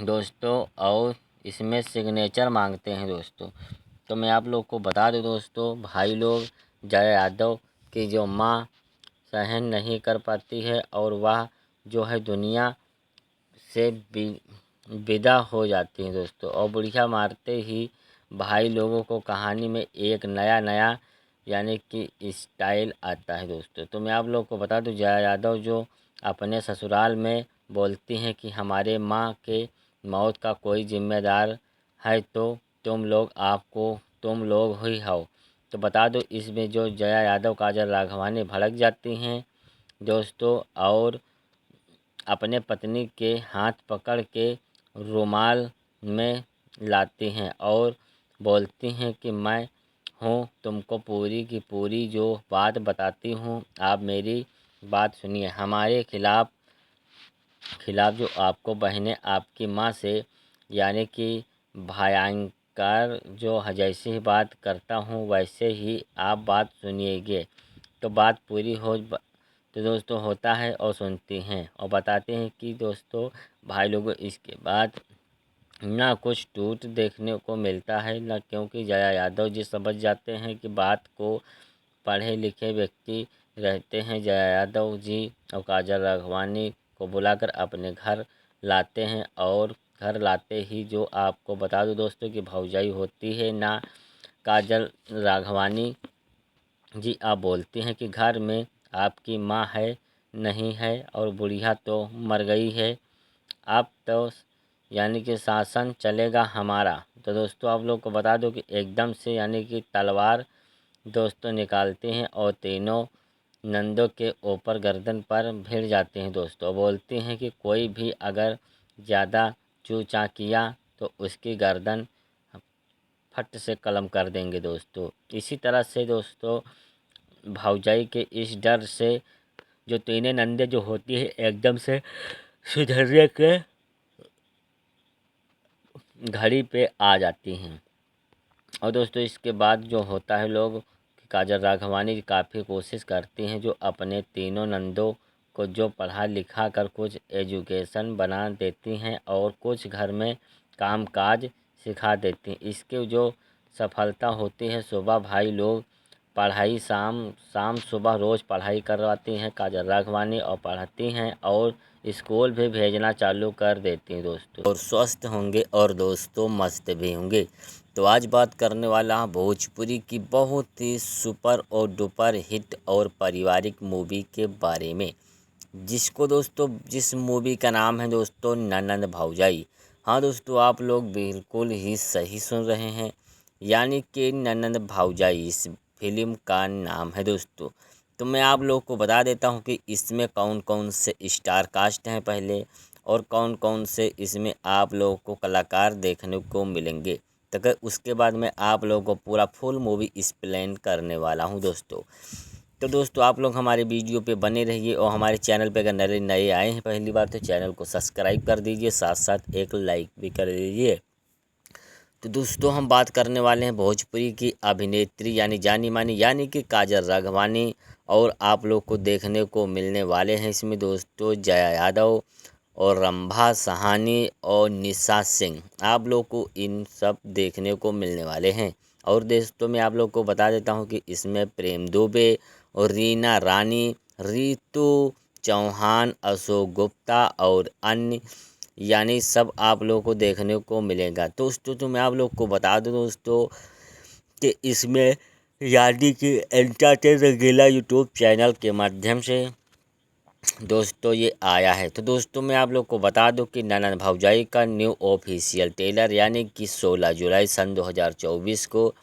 दोस्तों और इसमें सिग्नेचर मांगते हैं दोस्तों। तो मैं आप लोग को बता दूं दोस्तों भाई लोग, जया यादव की जो माँ सहन नहीं कर पाती है और वह जो है दुनिया से विदा हो जाती हैं दोस्तों। और बुढ़िया मारते ही भाई लोगों को कहानी में एक नया यानी कि स्टाइल आता है दोस्तों। तो मैं आप लोग को बता दूं जया यादव जो अपने ससुराल में बोलती हैं कि हमारे माँ के मौत का कोई जिम्मेदार है तो तुम लोग ही हो। तो बता दो इसमें जो जया यादव काजल राघवानी भड़क जाती हैं दोस्तों, और अपने पत्नी के हाथ पकड़ के रुमाल में लाती हैं और बोलती हैं कि मैं हूँ, तुमको पूरी की पूरी जो बात बताती हूँ, आप मेरी बात सुनिए। हमारे खिलाफ जो आपको बहनें आपकी माँ से यानी कि भयंकर जो जैसी ही बात करता हूँ वैसे ही आप बात सुनिएगे। तो बात पूरी हो तो दोस्तों होता है और सुनती हैं और बताते हैं कि दोस्तों भाई लोगों इसके बाद ना कुछ टूट देखने को मिलता है ना, क्योंकि जया यादव जी समझ जाते हैं कि बात को पढ़े लिखे व्यक्ति रहते हैं। जया यादव जी और काजल राघवानी को बुलाकर अपने घर लाते हैं, और घर लाते ही जो आपको बता दूं दोस्तों कि भौजाई होती है ना काजल राघवानी जी आप बोलती हैं कि घर में आपकी माँ है नहीं है और बुढ़िया तो मर गई है, अब तो यानी कि शासन चलेगा हमारा। तो दोस्तों आप लोग को बता दो कि एकदम से यानी कि तलवार दोस्तों निकालते हैं और तीनों नंदों के ऊपर गर्दन पर भिड़ जाते हैं दोस्तों। बोलते हैं कि कोई भी अगर ज़्यादा चूचा किया तो उसकी गर्दन फट से कलम कर देंगे दोस्तों। इसी तरह से दोस्तों भौजाई के इस डर से जो तीनों नंदे जो होती है एकदम से सुधरने के घड़ी पे आ जाती हैं। और दोस्तों इसके बाद जो होता है लोग काजल राघवानी काफ़ी कोशिश करती हैं जो अपने तीनों नंदों को जो पढ़ा लिखा कर कुछ एजुकेशन बना देती हैं और कुछ घर में कामकाज सिखा देती हैं। इसके जो सफलता होती है सुबह भाई लोग पढ़ाई शाम शाम सुबह रोज़ पढ़ाई करवाती हैं काजल राघवानी और पढ़ाती हैं और स्कूल भी भेजना चालू कर देती हैं दोस्तों। और स्वस्थ होंगे और दोस्तों मस्त भी होंगे। तो आज बात करने वाला हूँ भोजपुरी की बहुत ही सुपर और डुपर हिट और पारिवारिक मूवी के बारे में, जिस मूवी का नाम है दोस्तों ननंद भौजाई। हाँ दोस्तों आप लोग बिल्कुल ही सही सुन रहे हैं, यानी कि ननंद भौजाई इस फिल्म का नाम है दोस्तों। तो मैं आप लोग को बता देता हूँ कि इसमें कौन कौन से स्टार कास्ट हैं पहले और कौन कौन से इसमें आप लोगों को कलाकार देखने को मिलेंगे। तो उसके बाद मैं आप लोगों को पूरा फुल मूवी एक्सप्लेन करने वाला हूँ दोस्तों। तो दोस्तों आप लोग हमारे वीडियो पे बने रहिए और हमारे चैनल पे अगर नए आए हैं पहली बार तो चैनल को सब्सक्राइब कर दीजिए, साथ साथ एक लाइक भी कर दीजिए। तो दोस्तों हम बात करने वाले हैं भोजपुरी की अभिनेत्री यानी जानी मानी यानी कि काजल राघवानी, और आप लोग को देखने को मिलने वाले हैं इसमें दोस्तों जया यादव और रंभा सहानी और निशा सिंह। आप लोग को इन सब देखने को मिलने वाले हैं। और दोस्तों मैं आप लोग को बता देता हूं कि इसमें प्रेम दुबे और रीना रानी, रितु चौहान, अशोक गुप्ता और अन्य यानी सब आप लोगों को देखने को मिलेगा। दोस्तों तो मैं आप लोग को बता दूं दोस्तों कि इसमें यानी कि एंटरटेन रंगीला यूट्यूब चैनल के माध्यम से दोस्तों ये आया है। तो दोस्तों मैं आप लोग को बता दूं कि ननंद भौजाई का न्यू ऑफिशियल ट्रेलर यानी कि 16 जुलाई सन 2024 को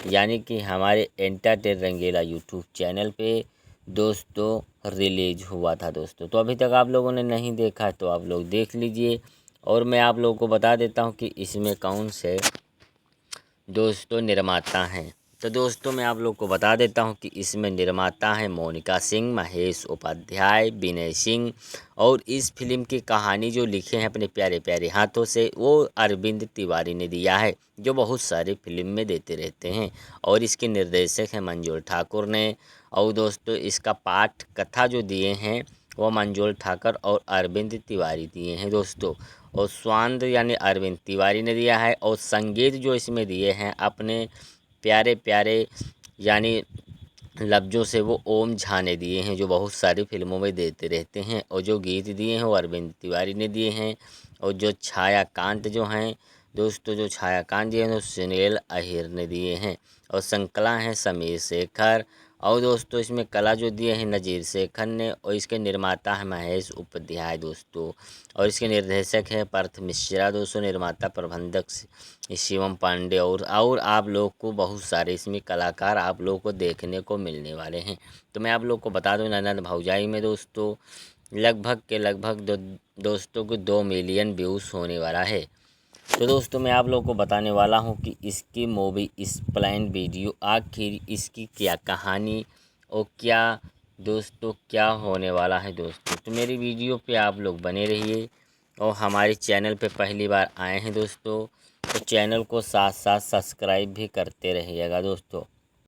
यानी कि हमारे एंटरटेन रंगीला यूट्यूब चैनल पे दोस्तों रिलीज हुआ था दोस्तों। तो अभी तक आप लोगों ने नहीं देखा तो आप लोग देख लीजिए। और मैं आप लोगों को बता देता हूँ कि इसमें कौन से दोस्तों निर्माता हैं। तो दोस्तों मैं आप लोग को बता देता हूं कि इसमें निर्माता हैं मोनिका सिंह, महेश उपाध्याय, विनय सिंह, और इस फिल्म की कहानी जो लिखे हैं अपने प्यारे प्यारे हाथों से वो अरविंद तिवारी ने दिया है, जो बहुत सारे फिल्म में देते रहते हैं। और इसके निर्देशक हैं मंजूर ठाकुर ने। और दोस्तों इसका पाठ कथा जो दिए हैं वो मंजूर ठाकुर और अरविंद तिवारी दिए हैं दोस्तों। और स्वांद यानी अरविंद तिवारी ने दिया है। और संगीत जो इसमें दिए हैं अपने प्यारे प्यारे यानी लफ्ज़ों से वो ओम झा ने दिए हैं, जो बहुत सारी फिल्मों में देते रहते हैं। और जो गीत दिए हैं वो अरविंद तिवारी ने दिए हैं। और जो छायाकांत जो हैं दोस्तों, जो छायाकांत जी हैं वो सुनील अहिर ने दिए हैं। और संकला हैं समीर शेखर। और दोस्तों इसमें कला जो दिए हैं नज़ीर शेखर ने। और इसके निर्माता हैं महेश उपाध्याय दोस्तों। और इसके निर्देशक हैं पार्थ मिश्रा दोस्तों। निर्माता प्रबंधक शिवम पांडे। और आप लोग को बहुत सारे इसमें कलाकार आप लोग को देखने को मिलने वाले हैं। तो मैं आप लोग को बता दूं ननंद भौजाई में दोस्तों लगभग दोस्तों को 2 मिलियन व्यूज़ होने वाला है। तो दोस्तों मैं आप लोगों को बताने वाला हूं कि इसकी मूवी एक्सप्लेन वीडियो आखिर इसकी क्या कहानी और क्या दोस्तों क्या होने वाला है दोस्तों। तो मेरी वीडियो पे आप लोग बने रहिए और हमारे चैनल पे पहली बार आए हैं दोस्तों तो चैनल को साथ साथ सब्सक्राइब भी करते रहिएगा दोस्तों।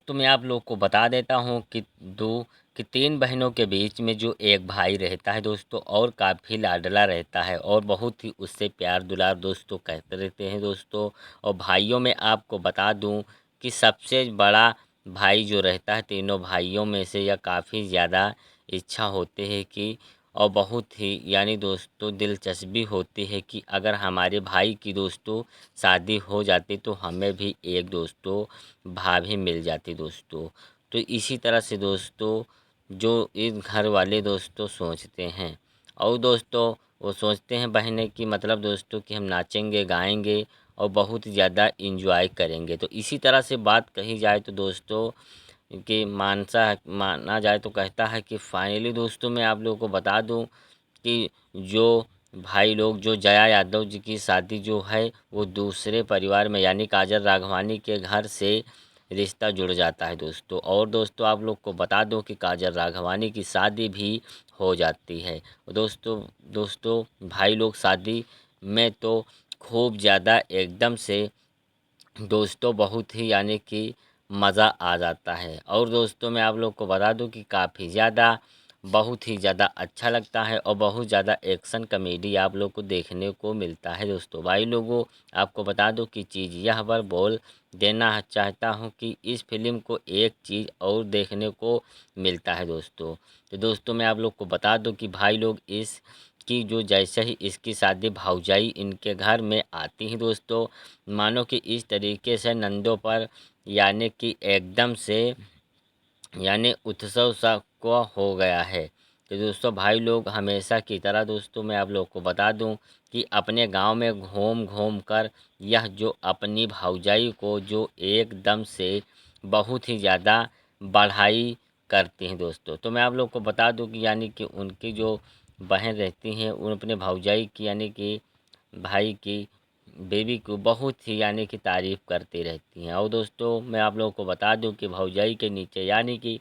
तो मैं आप लोग को बता देता हूँ कि 3 बहनों के बीच में जो एक भाई रहता है दोस्तों और काफ़ी लाडला रहता है और बहुत ही उससे प्यार दुलार दोस्तों कहते रहते हैं दोस्तों। और भाइयों में आपको बता दूं कि सबसे बड़ा भाई जो रहता है तीनों भाइयों में से यह काफ़ी ज़्यादा इच्छा होती है कि और बहुत ही यानी दोस्तों दिलचस्पी होती है कि अगर हमारे भाई की दोस्तों शादी हो जाती तो हमें भी एक दोस्तों भाभी मिल जाती दोस्तों। तो इसी तरह से दोस्तों जो इस घर वाले दोस्तों सोचते हैं, और दोस्तों वो सोचते हैं बहनें कि मतलब दोस्तों कि हम नाचेंगे गाएंगे और बहुत ज़्यादा इंजॉय करेंगे। तो इसी तरह से बात कही जाए तो दोस्तों कि माना जाए तो कहता है कि फाइनली दोस्तों मैं आप लोगों को बता दूं कि जो भाई लोग जो जया यादव जी की शादी जो है वो दूसरे परिवार में यानी काजल राघवानी के घर से रिश्ता जुड़ जाता है दोस्तों। और दोस्तों आप लोग को बता दूं कि काजल राघवानी की शादी भी हो जाती है। दोस्तों दोस्तों भाई लोग शादी में तो खूब ज़्यादा एकदम से दोस्तों बहुत ही यानी कि मज़ा आ जाता है। और दोस्तों मैं आप लोग को बता दूं कि काफ़ी ज़्यादा बहुत ही ज़्यादा अच्छा लगता है और बहुत ज़्यादा एक्शन कॉमेडी आप लोग को देखने को मिलता है दोस्तों। भाई लोगों आपको बता दूं कि चीज़ यह पर बोल देना चाहता हूं कि इस फिल्म को एक चीज़ और देखने को मिलता है दोस्तों। तो दोस्तों मैं आप लोग को बता दूं कि भाई लोग इस कि जो जैसे ही इसकी शादी भौजाई इनके घर में आती है दोस्तों, मानो कि इस तरीके से नंदों पर यानी कि एकदम से यानी उत्सव सा को हो गया है। तो दोस्तों भाई लोग हमेशा की तरह दोस्तों मैं आप लोग को बता दूं कि अपने गांव में घूम घूम कर यह जो अपनी भौजाई को जो एकदम से बहुत ही ज़्यादा बढ़ाई करती हैं दोस्तों। तो मैं आप लोग को बता दूं कि यानी कि उनकी जो बहन रहती हैं उन अपने भौजाई की यानी कि भाई की बेबी को बहुत ही यानी कि तारीफ़ करती रहती हैं। और दोस्तों मैं आप लोगों को बता दूं कि भौजाई के नीचे यानी कि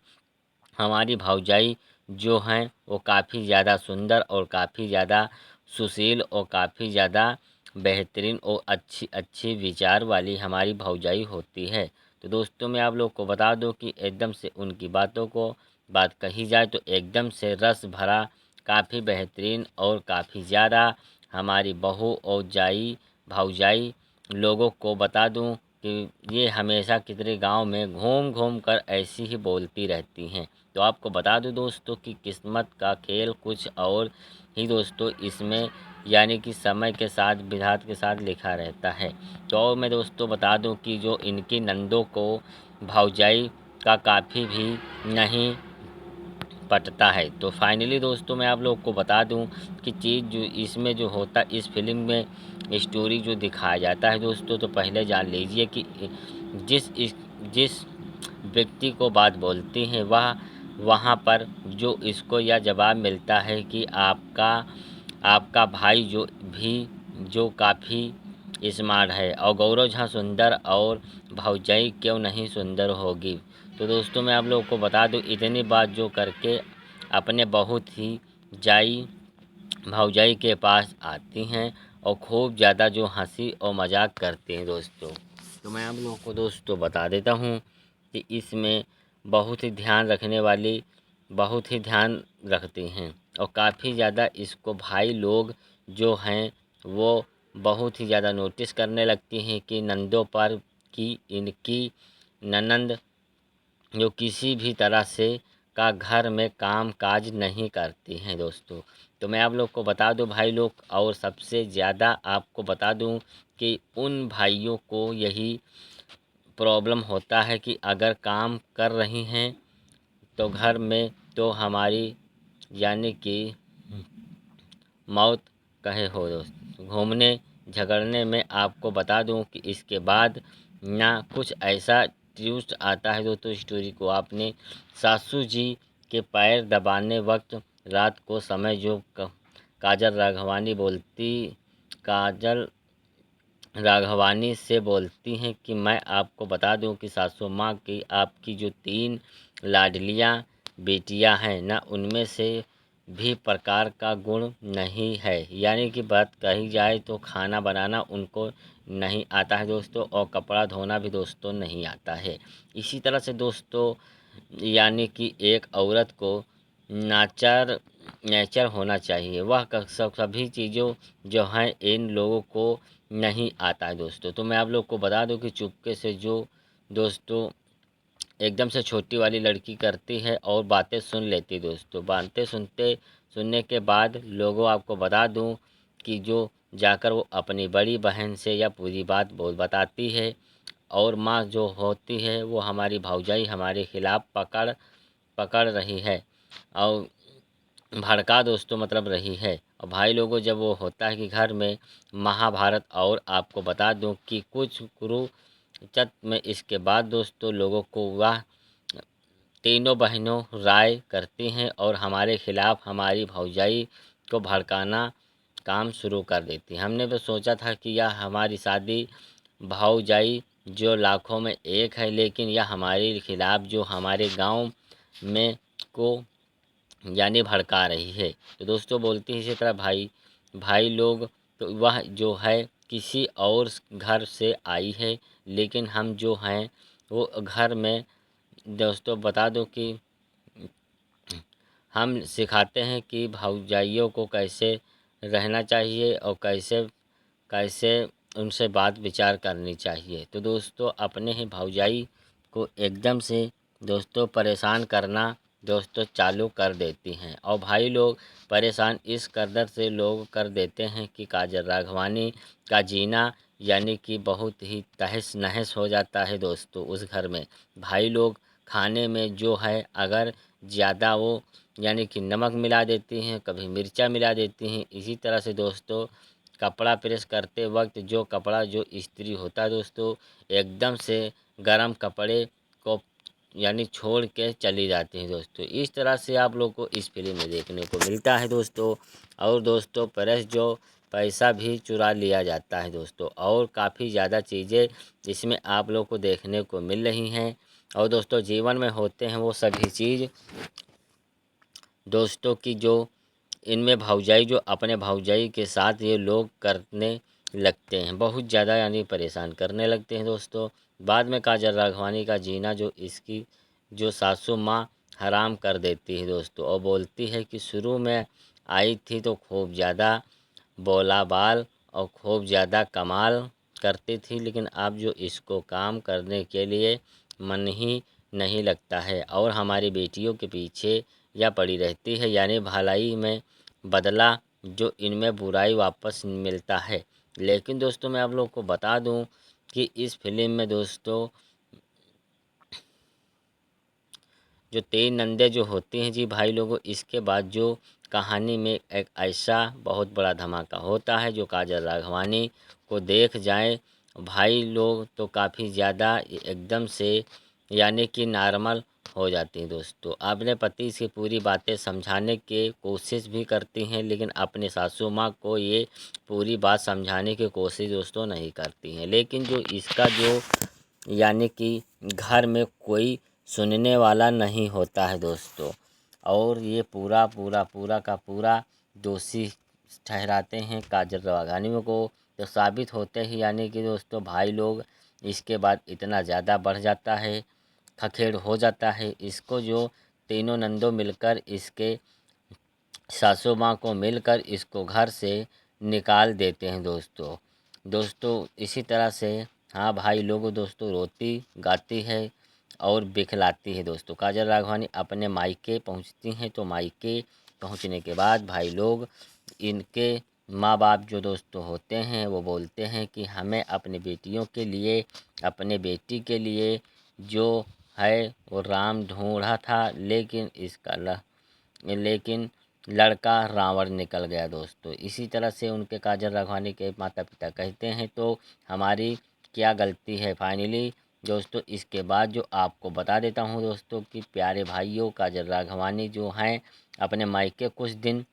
हमारी भौजाई जो हैं वो काफ़ी ज़्यादा सुंदर और काफ़ी ज़्यादा सुशील और काफ़ी ज़्यादा बेहतरीन और अच्छी अच्छी विचार वाली हमारी भौजाई होती है। तो दोस्तों मैं आप लोग को बता दूं कि एकदम से उनकी बातों को बात कही जाए तो एकदम से रस भरा काफ़ी बेहतरीन और काफ़ी ज़्यादा हमारी बहू और भौजाई लोगों को बता दूं कि ये हमेशा कितने गांव में घूम घूम कर ऐसी ही बोलती रहती हैं। तो आपको बता दूं दोस्तों कि किस्मत का खेल कुछ और ही दोस्तों इसमें यानी कि समय के साथ विधाता के साथ लिखा रहता है। तो और मैं दोस्तों बता दूं कि जो इनकी नंदों को भौजाई का काफ़ी भी नहीं पटता है। तो फाइनली दोस्तों मैं आप लोग को बता दूं कि चीज़ जो इसमें जो होता इस फिल्म में स्टोरी जो दिखाया जाता है दोस्तों, तो पहले जान लीजिए कि जिस व्यक्ति को बात बोलती हैं वह वहाँ पर जो इसको यह जवाब मिलता है कि आपका भाई जो काफ़ी स्मार्ट है और गौरव झा सुंदर और भौजाई क्यों नहीं सुंदर होगी। तो दोस्तों मैं आप लोगों को बता दूं इतनी बात जो करके अपने बहुत ही जाई भौजाई के पास आती हैं और खूब ज़्यादा जो हंसी और मजाक करते हैं दोस्तों। तो मैं आप लोगों को दोस्तों बता देता हूँ कि इसमें बहुत ही ध्यान रखने वाली बहुत ही ध्यान रखती हैं और काफ़ी ज़्यादा इसको भाई लोग जो हैं वो बहुत ही ज़्यादा नोटिस करने लगती हैं कि नंदों पर कि इनकी ननंद जो किसी भी तरह से का घर में काम काज नहीं करती हैं दोस्तों। तो मैं आप लोग को बता दूं भाई लोग और सबसे ज़्यादा आपको बता दूं कि उन भाइयों को यही प्रॉब्लम होता है कि अगर काम कर रही हैं तो घर में तो हमारी यानी कि मौत कहे हो दोस्त। घूमने झगड़ने में आपको बता दूं कि इसके बाद ना कुछ ऐसा ट्विस्ट आता है दोस्तों स्टोरी को आपने सासू जी के पैर दबाने वक्त रात को समय जो काजल राघवानी से बोलती हैं कि मैं आपको बता दूं कि सासू माँ की आपकी जो 3 लाडलियाँ बेटियां हैं ना उनमें से भी प्रकार का गुण नहीं है। यानी कि बात कही जाए तो खाना बनाना उनको नहीं आता है दोस्तों और कपड़ा धोना भी दोस्तों नहीं आता है। इसी तरह से दोस्तों यानी कि एक औरत को नेचर होना चाहिए वह सभी चीज़ों जो हैं इन लोगों को नहीं आता है दोस्तों। तो मैं आप लोग को बता दूं कि चुपके से जो दोस्तों एकदम से छोटी वाली लड़की करती है और बातें सुन लेती दोस्तों। बातें सुनने के बाद लोगों आपको बता दूं कि जो जाकर वो अपनी बड़ी बहन से या पूरी बात बताती है और माँ जो होती है वो हमारी भौजाई हमारे खिलाफ़ पकड़ रही है और भड़का दोस्तों मतलब रही है। और भाई लोगों, जब वो होता है कि घर में महाभारत, और आपको बता दूं कि कुछ कुरुक्षेत्र में इसके बाद दोस्तों लोगों को वह तीनों बहनों राय करती हैं और हमारे खिलाफ़ हमारी भौजाई को भड़काना काम शुरू कर देती हैं। हमने तो सोचा था कि यह हमारी शादी भौजाई जो लाखों में एक है, लेकिन यह हमारे खिलाफ़ जो हमारे गांव में को यानी भड़का रही है। तो दोस्तों बोलती है इसी तरह भाई लोग, तो वह जो है किसी और घर से आई है, लेकिन हम जो हैं वो घर में दोस्तों बता दो कि हम सिखाते हैं कि भौजाइयों को कैसे रहना चाहिए और कैसे कैसे उनसे बात विचार करनी चाहिए। तो दोस्तों अपने ही भौजाई को एकदम से दोस्तों परेशान करना दोस्तों चालू कर देती हैं। और भाई लोग परेशान इस कदर से लोग कर देते हैं कि काजल राघवानी का जीना यानी कि बहुत ही तहस नहस हो जाता है दोस्तों उस घर में। भाई लोग खाने में जो है अगर ज़्यादा वो यानी कि नमक मिला देती हैं, कभी मिर्चा मिला देती हैं। इसी तरह से दोस्तों कपड़ा प्रेस करते वक्त जो कपड़ा जो इस्त्री होता है दोस्तों एकदम से गर्म कपड़े को यानी छोड़ के चली जाती हैं दोस्तों। इस तरह से आप लोग को इस फिल्म में देखने को मिलता है दोस्तों। और दोस्तों प्रेस जो पैसा भी चुरा लिया जाता है दोस्तों, और काफ़ी ज़्यादा चीज़ें इसमें आप लोग को देखने को मिल रही हैं। और दोस्तों जीवन में होते हैं वो सभी चीज़ दोस्तों की जो इनमें भौजाई जो अपने भौजाई के साथ ये लोग करने लगते हैं, बहुत ज़्यादा यानी परेशान करने लगते हैं दोस्तों। बाद में काजल राघवानी का जीना जो इसकी जो सासू माँ हराम कर देती है दोस्तों, और बोलती है कि शुरू में आई थी तो खूब ज़्यादा बोला बाल और खूब ज़्यादा कमाल करती थी, लेकिन अब जो इसको काम करने के लिए मन ही नहीं लगता है और हमारी बेटियों के पीछे या पड़ी रहती है, यानी भलाई में बदला जो इनमें बुराई वापस मिलता है। लेकिन दोस्तों मैं आप लोग को बता दूं कि इस फिल्म में दोस्तों जो तीन नंदे जो होती हैं जी भाई लोगों, इसके बाद जो कहानी में एक ऐसा बहुत बड़ा धमाका होता है जो काजल राघवानी को देख जाए भाई लोग तो काफ़ी ज़्यादा एकदम से यानी कि नॉर्मल हो जाती हैं दोस्तों। अपने पति से पूरी बातें समझाने की कोशिश भी करती हैं, लेकिन अपने सासू माँ को ये पूरी बात समझाने की कोशिश दोस्तों नहीं करती हैं। लेकिन जो इसका जो यानी कि घर में कोई सुनने वाला नहीं होता है दोस्तों, और ये पूरा का पूरा दोषी ठहराते हैं काजल राघवानी को। तो साबित होते ही यानी कि दोस्तों भाई लोग इसके बाद इतना ज़्यादा बढ़ जाता है, खखेड़ हो जाता है। इसको जो तीनों नंदों मिलकर इसके सासू माँ को मिलकर इसको घर से निकाल देते हैं दोस्तों इसी तरह से हाँ भाई लोग दोस्तों रोती गाती है और बिखलाती है दोस्तों। काजल राघवानी अपने मायके पहुंचती हैं, तो मायके पहुंचने के बाद भाई लोग इनके माँ बाप जो दोस्तों होते हैं वो बोलते हैं कि हमें अपनी बेटियों के लिए अपने बेटी के लिए जो है वो राम ढूंढा था, लेकिन लड़का रावण निकल गया दोस्तों। इसी तरह से उनके काजल राघवानी के माता पिता कहते हैं तो हमारी क्या गलती है। फाइनली दोस्तों इसके बाद जो आपको बता देता हूँ दोस्तों कि प्यारे भाइयों काजल राघवानी जो हैं अपने मायके कुछ दिन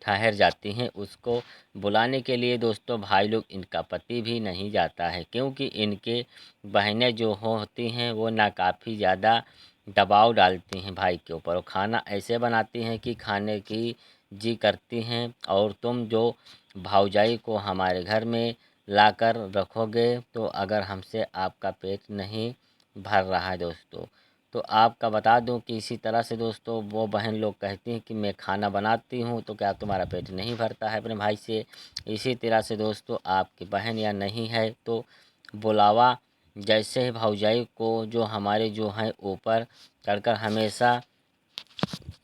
ठहर जाती हैं। उसको बुलाने के लिए दोस्तों भाई लोग इनका पति भी नहीं जाता है, क्योंकि इनके बहनें जो होती हैं वो ना काफ़ी ज़्यादा दबाव डालती हैं भाई के ऊपर, और खाना ऐसे बनाती हैं कि खाने की जी करती हैं, और तुम जो भौजाई को हमारे घर में लाकर रखोगे तो अगर हमसे आपका पेट नहीं भर रहा है दोस्तों। तो आपका बता दूं कि इसी तरह से दोस्तों वो बहन लोग कहती हैं कि मैं खाना बनाती हूं तो क्या तुम्हारा पेट नहीं भरता है अपने भाई से। इसी तरह से दोस्तों आपकी बहन या नहीं है तो बुलावा जैसे ही भौजाई को जो हमारे जो हैं ऊपर चढ़कर हमेशा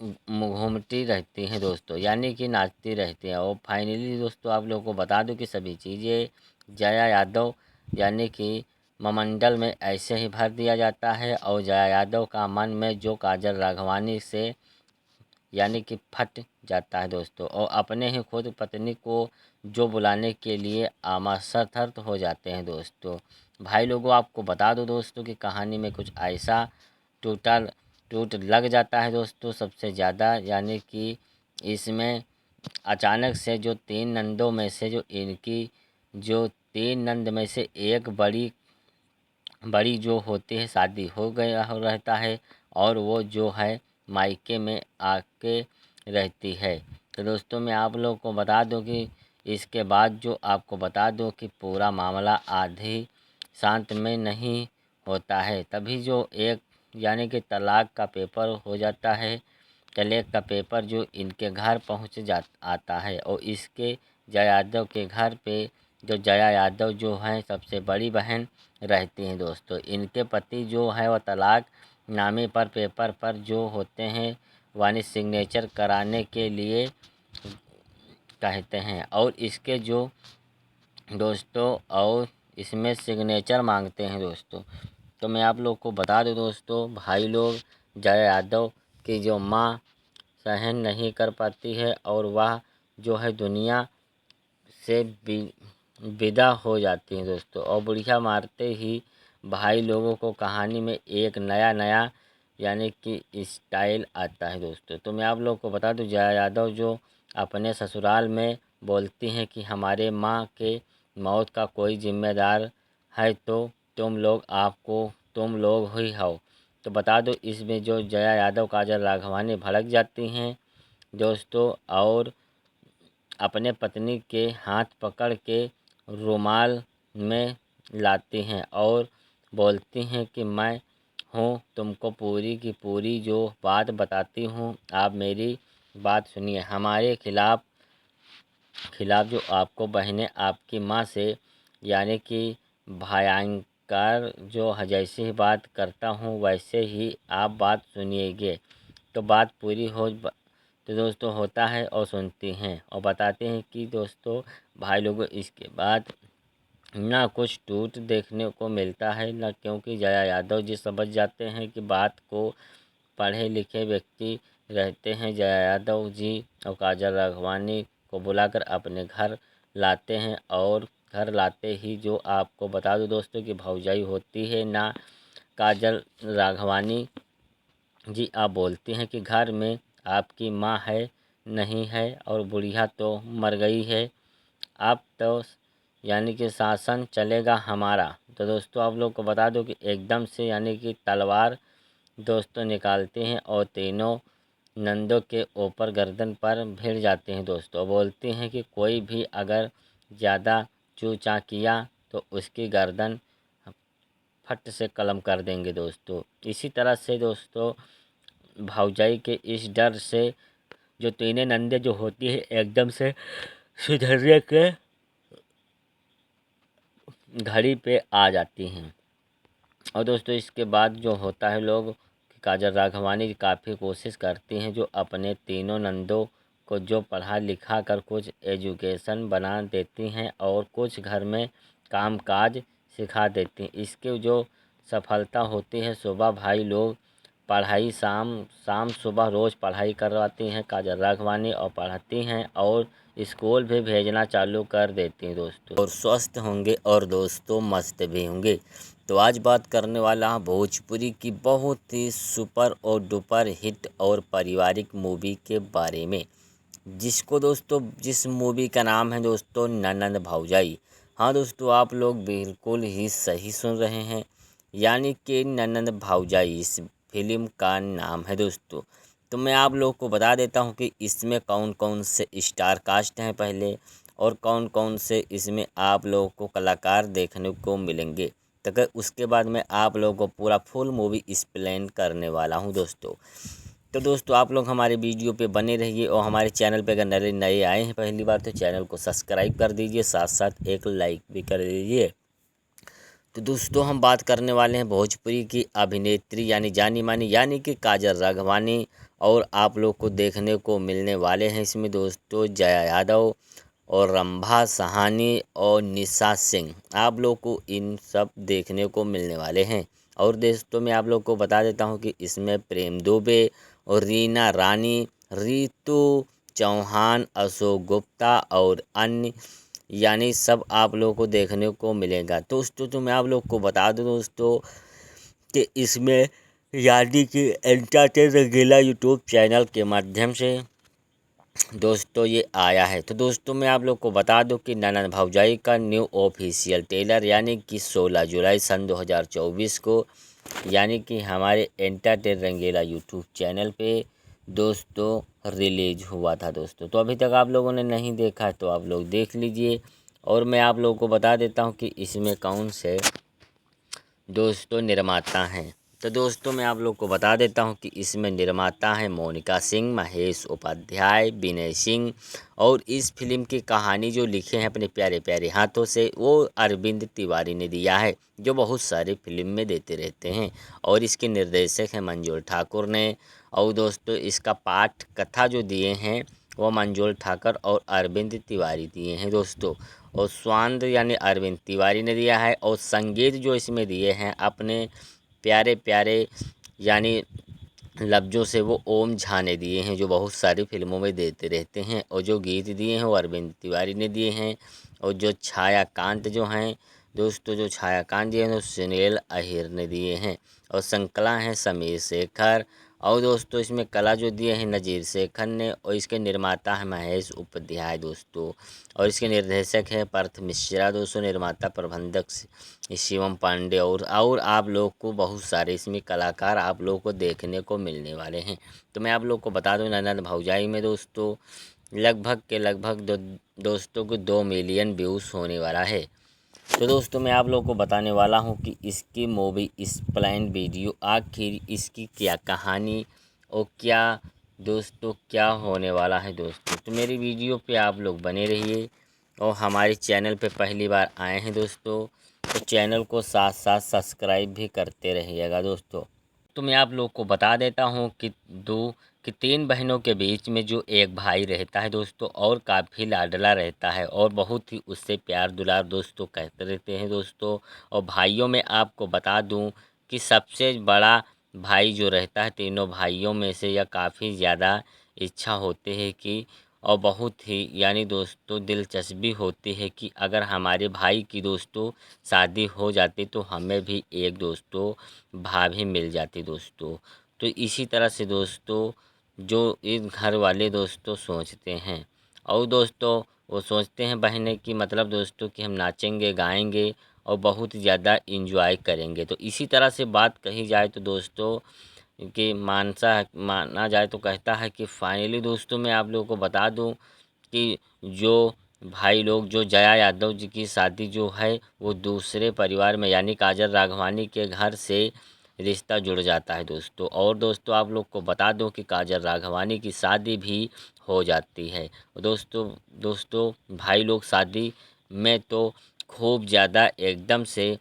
घूमती रहती हैं दोस्तों, यानी कि नाचती रहती हैं। और फाइनली दोस्तों आप लोगों को बता दूं कि सभी चीज़ें जया यादव यानी कि मंडल में ऐसे ही भर दिया जाता है और जया यादव का मन में जो काजल राघवानी से यानी कि फट जाता है दोस्तों, और अपने ही खुद पत्नी को जो बुलाने के लिए आमाशर्त हो जाते हैं दोस्तों। भाई लोगों, आपको बता दो दोस्तों कि कहानी में कुछ ऐसा टूट लग जाता है दोस्तों सबसे ज़्यादा, यानी कि इसमें अचानक से जो 3 नंदों में से जो इनकी जो 3 नंद में से एक बड़ी जो होती है शादी हो गया हो रहता है, और वो जो है मायके में आके रहती है। तो दोस्तों मैं आप लोगों को बता दूं कि इसके बाद जो आपको बता दूं कि पूरा मामला आधी शांत में नहीं होता है, तभी जो एक यानी कि तलाक का पेपर हो जाता है। तलाक का पेपर जो इनके घर आता है, और इसके जया यादव के घर पे जो जया यादव जो है सबसे बड़ी बहन रहती हैं दोस्तों। इनके पति जो है वह तलाक नामे पर पेपर पर जो होते हैं वानी सिग्नेचर कराने के लिए कहते हैं, और इसके जो दोस्तों और इसमें सिग्नेचर मांगते हैं दोस्तों। तो मैं आप लोग को बता दूं दोस्तों, भाई लोग, जया यादव की जो माँ सहन नहीं कर पाती है और वह जो है दुनिया से विदा हो जाती हैं दोस्तों, और बुढ़िया मारते ही भाई लोगों को कहानी में एक नया यानी कि स्टाइल आता है दोस्तों। तो मैं आप लोग को बता दूं, जया यादव जो अपने ससुराल में बोलती हैं कि हमारे माँ के मौत का कोई जिम्मेदार है तो तुम लोग ही हो। तो बता दो इसमें जो जया यादव काजल राघवानी भड़क जाती हैं दोस्तों, और अपने पत्नी के हाथ पकड़ के रुमाल में लाती हैं और बोलती हैं कि मैं हूँ, तुमको पूरी की पूरी जो बात बताती हूँ, आप मेरी बात सुनिए। हमारे खिलाफ जो आपको बहनें आपकी माँ से यानी कि भयंकर जो जैसी ही बात करता हूँ वैसे ही आप बात सुनिएगे। तो बात पूरी हो तो दोस्तों होता है और सुनती हैं और बताते हैं कि दोस्तों भाई लोगों इसके बाद ना कुछ टूट देखने को मिलता है ना, क्योंकि जया यादव जी समझ जाते हैं कि बात को पढ़े लिखे व्यक्ति रहते हैं। जया यादव जी और काजल राघवानी को बुलाकर अपने घर लाते हैं, और घर लाते ही जो आपको बता दूं दोस्तों कि भौजाई होती है ना काजल राघवानी जी, आप बोलती हैं कि घर में आपकी माँ है नहीं है और बुढ़िया तो मर गई है, अब तो यानी कि शासन चलेगा हमारा। तो दोस्तों आप लोग को बता दो कि एकदम से यानी कि तलवार दोस्तों निकालते हैं और तीनों नंदों के ऊपर गर्दन पर भिड़ जाते हैं दोस्तों। बोलते हैं कि कोई भी अगर ज़्यादा चूचा किया तो उसकी गर्दन फट से कलम कर देंगे दोस्तों। इसी तरह से दोस्तों भौजाई के इस डर से जो तीनों नंदे जो होती है एकदम से सुधरने के घड़ी पे आ जाती हैं। और दोस्तों इसके बाद जो होता है लोग काजल राघवानी काफ़ी कोशिश करती हैं जो अपने तीनों नंदों को जो पढ़ा लिखा कर कुछ एजुकेशन बना देती हैं और कुछ घर में कामकाज सिखा देती हैं। इसके जो सफलता होती है सुबह भाई लोग पढ़ाई शाम सुबह रोज़ पढ़ाई करवाती हैं काजल राघवानी और पढ़ाती हैं और स्कूल भी भेजना चालू कर देती हैं दोस्तों, और स्वस्थ होंगे और दोस्तों मस्त भी होंगे। तो आज बात करने वाला हूँ भोजपुरी की बहुत ही सुपर और डुपर हिट और पारिवारिक मूवी के बारे में, जिस मूवी का नाम है दोस्तों ननंद भौजाई। हाँ दोस्तों आप लोग बिल्कुल ही सही सुन रहे हैं, यानी कि ननंद भौजाई इस फिल्म का नाम है दोस्तों। तो मैं आप लोग को बता देता हूँ कि इसमें कौन कौन से स्टार कास्ट हैं पहले, और कौन कौन से इसमें आप लोगों को कलाकार देखने को मिलेंगे। तो उसके बाद मैं आप लोगों को पूरा फुल मूवी एक्सप्लेन करने वाला हूं दोस्तों। तो दोस्तों आप लोग हमारे वीडियो पे बने रहिए, और हमारे चैनल पे अगर नए आए हैं पहली बार तो चैनल को सब्सक्राइब कर दीजिए, साथ साथ एक लाइक भी कर दीजिए। तो दोस्तों हम बात करने वाले हैं भोजपुरी की अभिनेत्री यानी जानी मानी यानी कि काजल राघवानी, और आप लोग को देखने को मिलने वाले हैं इसमें दोस्तों जया यादव और रंभा सहानी और निशा सिंह, आप लोग को इन सब देखने को मिलने वाले हैं। और दोस्तों मैं आप लोग को बता देता हूं कि इसमें प्रेम दुबे और रीना रानी, रितु चौहान, अशोक गुप्ता और अन्य यानी सब आप लोगों को देखने को मिलेगा। दोस्तों तो मैं आप लोग को बता दूं दोस्तों कि इसमें यानी कि एंटरटेन रंगीला यूट्यूब चैनल के माध्यम से दोस्तों ये आया है। तो दोस्तों मैं आप लोग को बता दूं कि ननद भौजाई का न्यू ऑफिशियल ट्रेलर यानी कि 16 जुलाई सन 2024 को यानी कि हमारे एंटरटेन रंगीला यूट्यूब चैनल पे दोस्तों रिलीज हुआ था दोस्तों। तो अभी तक आप लोगों ने नहीं देखा है तो आप लोग देख लीजिए। और मैं आप लोगों को बता देता हूँ कि इसमें कौन से दोस्तों निर्माता हैं। तो दोस्तों मैं आप लोग को बता देता हूं कि इसमें निर्माता हैं मोनिका सिंह, महेश उपाध्याय, विनय सिंह और इस फिल्म की कहानी जो लिखे हैं अपने प्यारे प्यारे हाथों से वो अरविंद तिवारी ने दिया है, जो बहुत सारी फिल्म में देते रहते हैं। और इसके निर्देशक हैं मंजूर ठाकुर ने। और दोस्तों इसका पाठ कथा जो दिए हैं वो मंजूर ठाकुर और अरविंद तिवारी दिए हैं दोस्तों। और स्वांद यानी अरविंद तिवारी ने दिया है। और संगीत जो इसमें दिए हैं अपने प्यारे प्यारे यानी लफ्ज़ों से वो ओम झा ने दिए हैं, जो बहुत सारी फिल्मों में देते रहते हैं। और जो गीत दिए हैं वो अरविंद तिवारी ने दिए हैं। और जो छायाकांत जो हैं दोस्तों, जो छायाकांत दिए हैं वो सुनील अहिर ने दिए हैं। और संकला हैं समीर शेखर। और दोस्तों इसमें कला जो दिए हैं नज़ीर शेखर ने। और इसके निर्माता है महेश उपाध्याय दोस्तों। और इसके निर्देशक है पार्थ मिश्रा दोस्तों। निर्माता प्रबंधक शिवम पांडे। और आप लोग को बहुत सारे इसमें कलाकार आप लोग को देखने को मिलने वाले हैं। तो मैं आप लोग को बता दूं ननद भौजाई में दोस्तों लगभग दोस्तों को 2 मिलियन व्यूज़ होने वाला है। तो दोस्तों मैं आप लोगों को बताने वाला हूं कि इसकी मूवी एक्सप्लेन वीडियो आखिर इसकी क्या कहानी और क्या दोस्तों क्या होने वाला है दोस्तों। तो मेरी वीडियो पे आप लोग बने रहिए। और हमारे चैनल पे पहली बार आए हैं दोस्तों तो चैनल को साथ साथ सब्सक्राइब भी करते रहिएगा दोस्तों। तो मैं आप लोग को बता देता हूँ कि 3 बहनों के बीच में जो एक भाई रहता है दोस्तों और काफ़ी लाडला रहता है और बहुत ही उससे प्यार दुलार दोस्तों कहते रहते हैं दोस्तों। और भाइयों में आपको बता दूं कि सबसे बड़ा भाई जो रहता है तीनों भाइयों में से यह काफ़ी ज़्यादा इच्छा होती है कि और बहुत ही यानी दोस्तों दिलचस्पी होती है कि अगर हमारे भाई की दोस्तों शादी हो जाती तो हमें भी एक दोस्तों भाभी मिल जाती दोस्तों। तो इसी तरह से दोस्तों जो इस घर वाले दोस्तों सोचते हैं। और दोस्तों वो सोचते हैं बहनें कि मतलब दोस्तों कि हम नाचेंगे गाएंगे और बहुत ज़्यादा इंजॉय करेंगे। तो इसी तरह से बात कही जाए तो दोस्तों कि माना जाए तो कहता है कि फाइनली दोस्तों मैं आप लोगों को बता दूं कि जो भाई लोग जो जया यादव जी की शादी जो है वो दूसरे परिवार में यानी काजल राघवानी के घर से रिश्ता जुड़ जाता है दोस्तों। और दोस्तों आप लोग को बता दूं कि काजल राघवानी की शादी भी हो जाती है दोस्तों भाई लोग शादी में तो खूब ज़्यादा एकदम से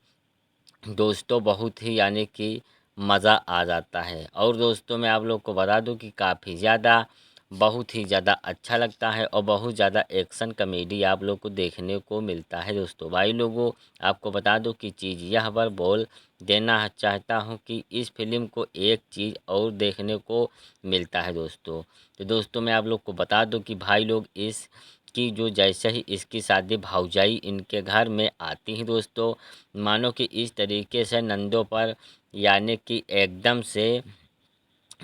दोस्तों बहुत ही यानी कि मज़ा आ जाता है। और दोस्तों मैं आप लोग को बता दूं कि काफ़ी ज़्यादा बहुत ही ज़्यादा अच्छा लगता है और बहुत ज़्यादा एक्शन कॉमेडी आप लोग को देखने को मिलता है दोस्तों। भाई लोगों आपको बता दूं कि चीज़ यह पर बोल देना चाहता हूं कि इस फिल्म को एक चीज़ और देखने को मिलता है दोस्तों। तो दोस्तों मैं आप लोग को बता दूं कि भाई लोग इस कि जो जैसे ही इसकी शादी भौजाई इनके घर में आती है दोस्तों मानो कि इस तरीके से नंदों पर यानी कि एकदम से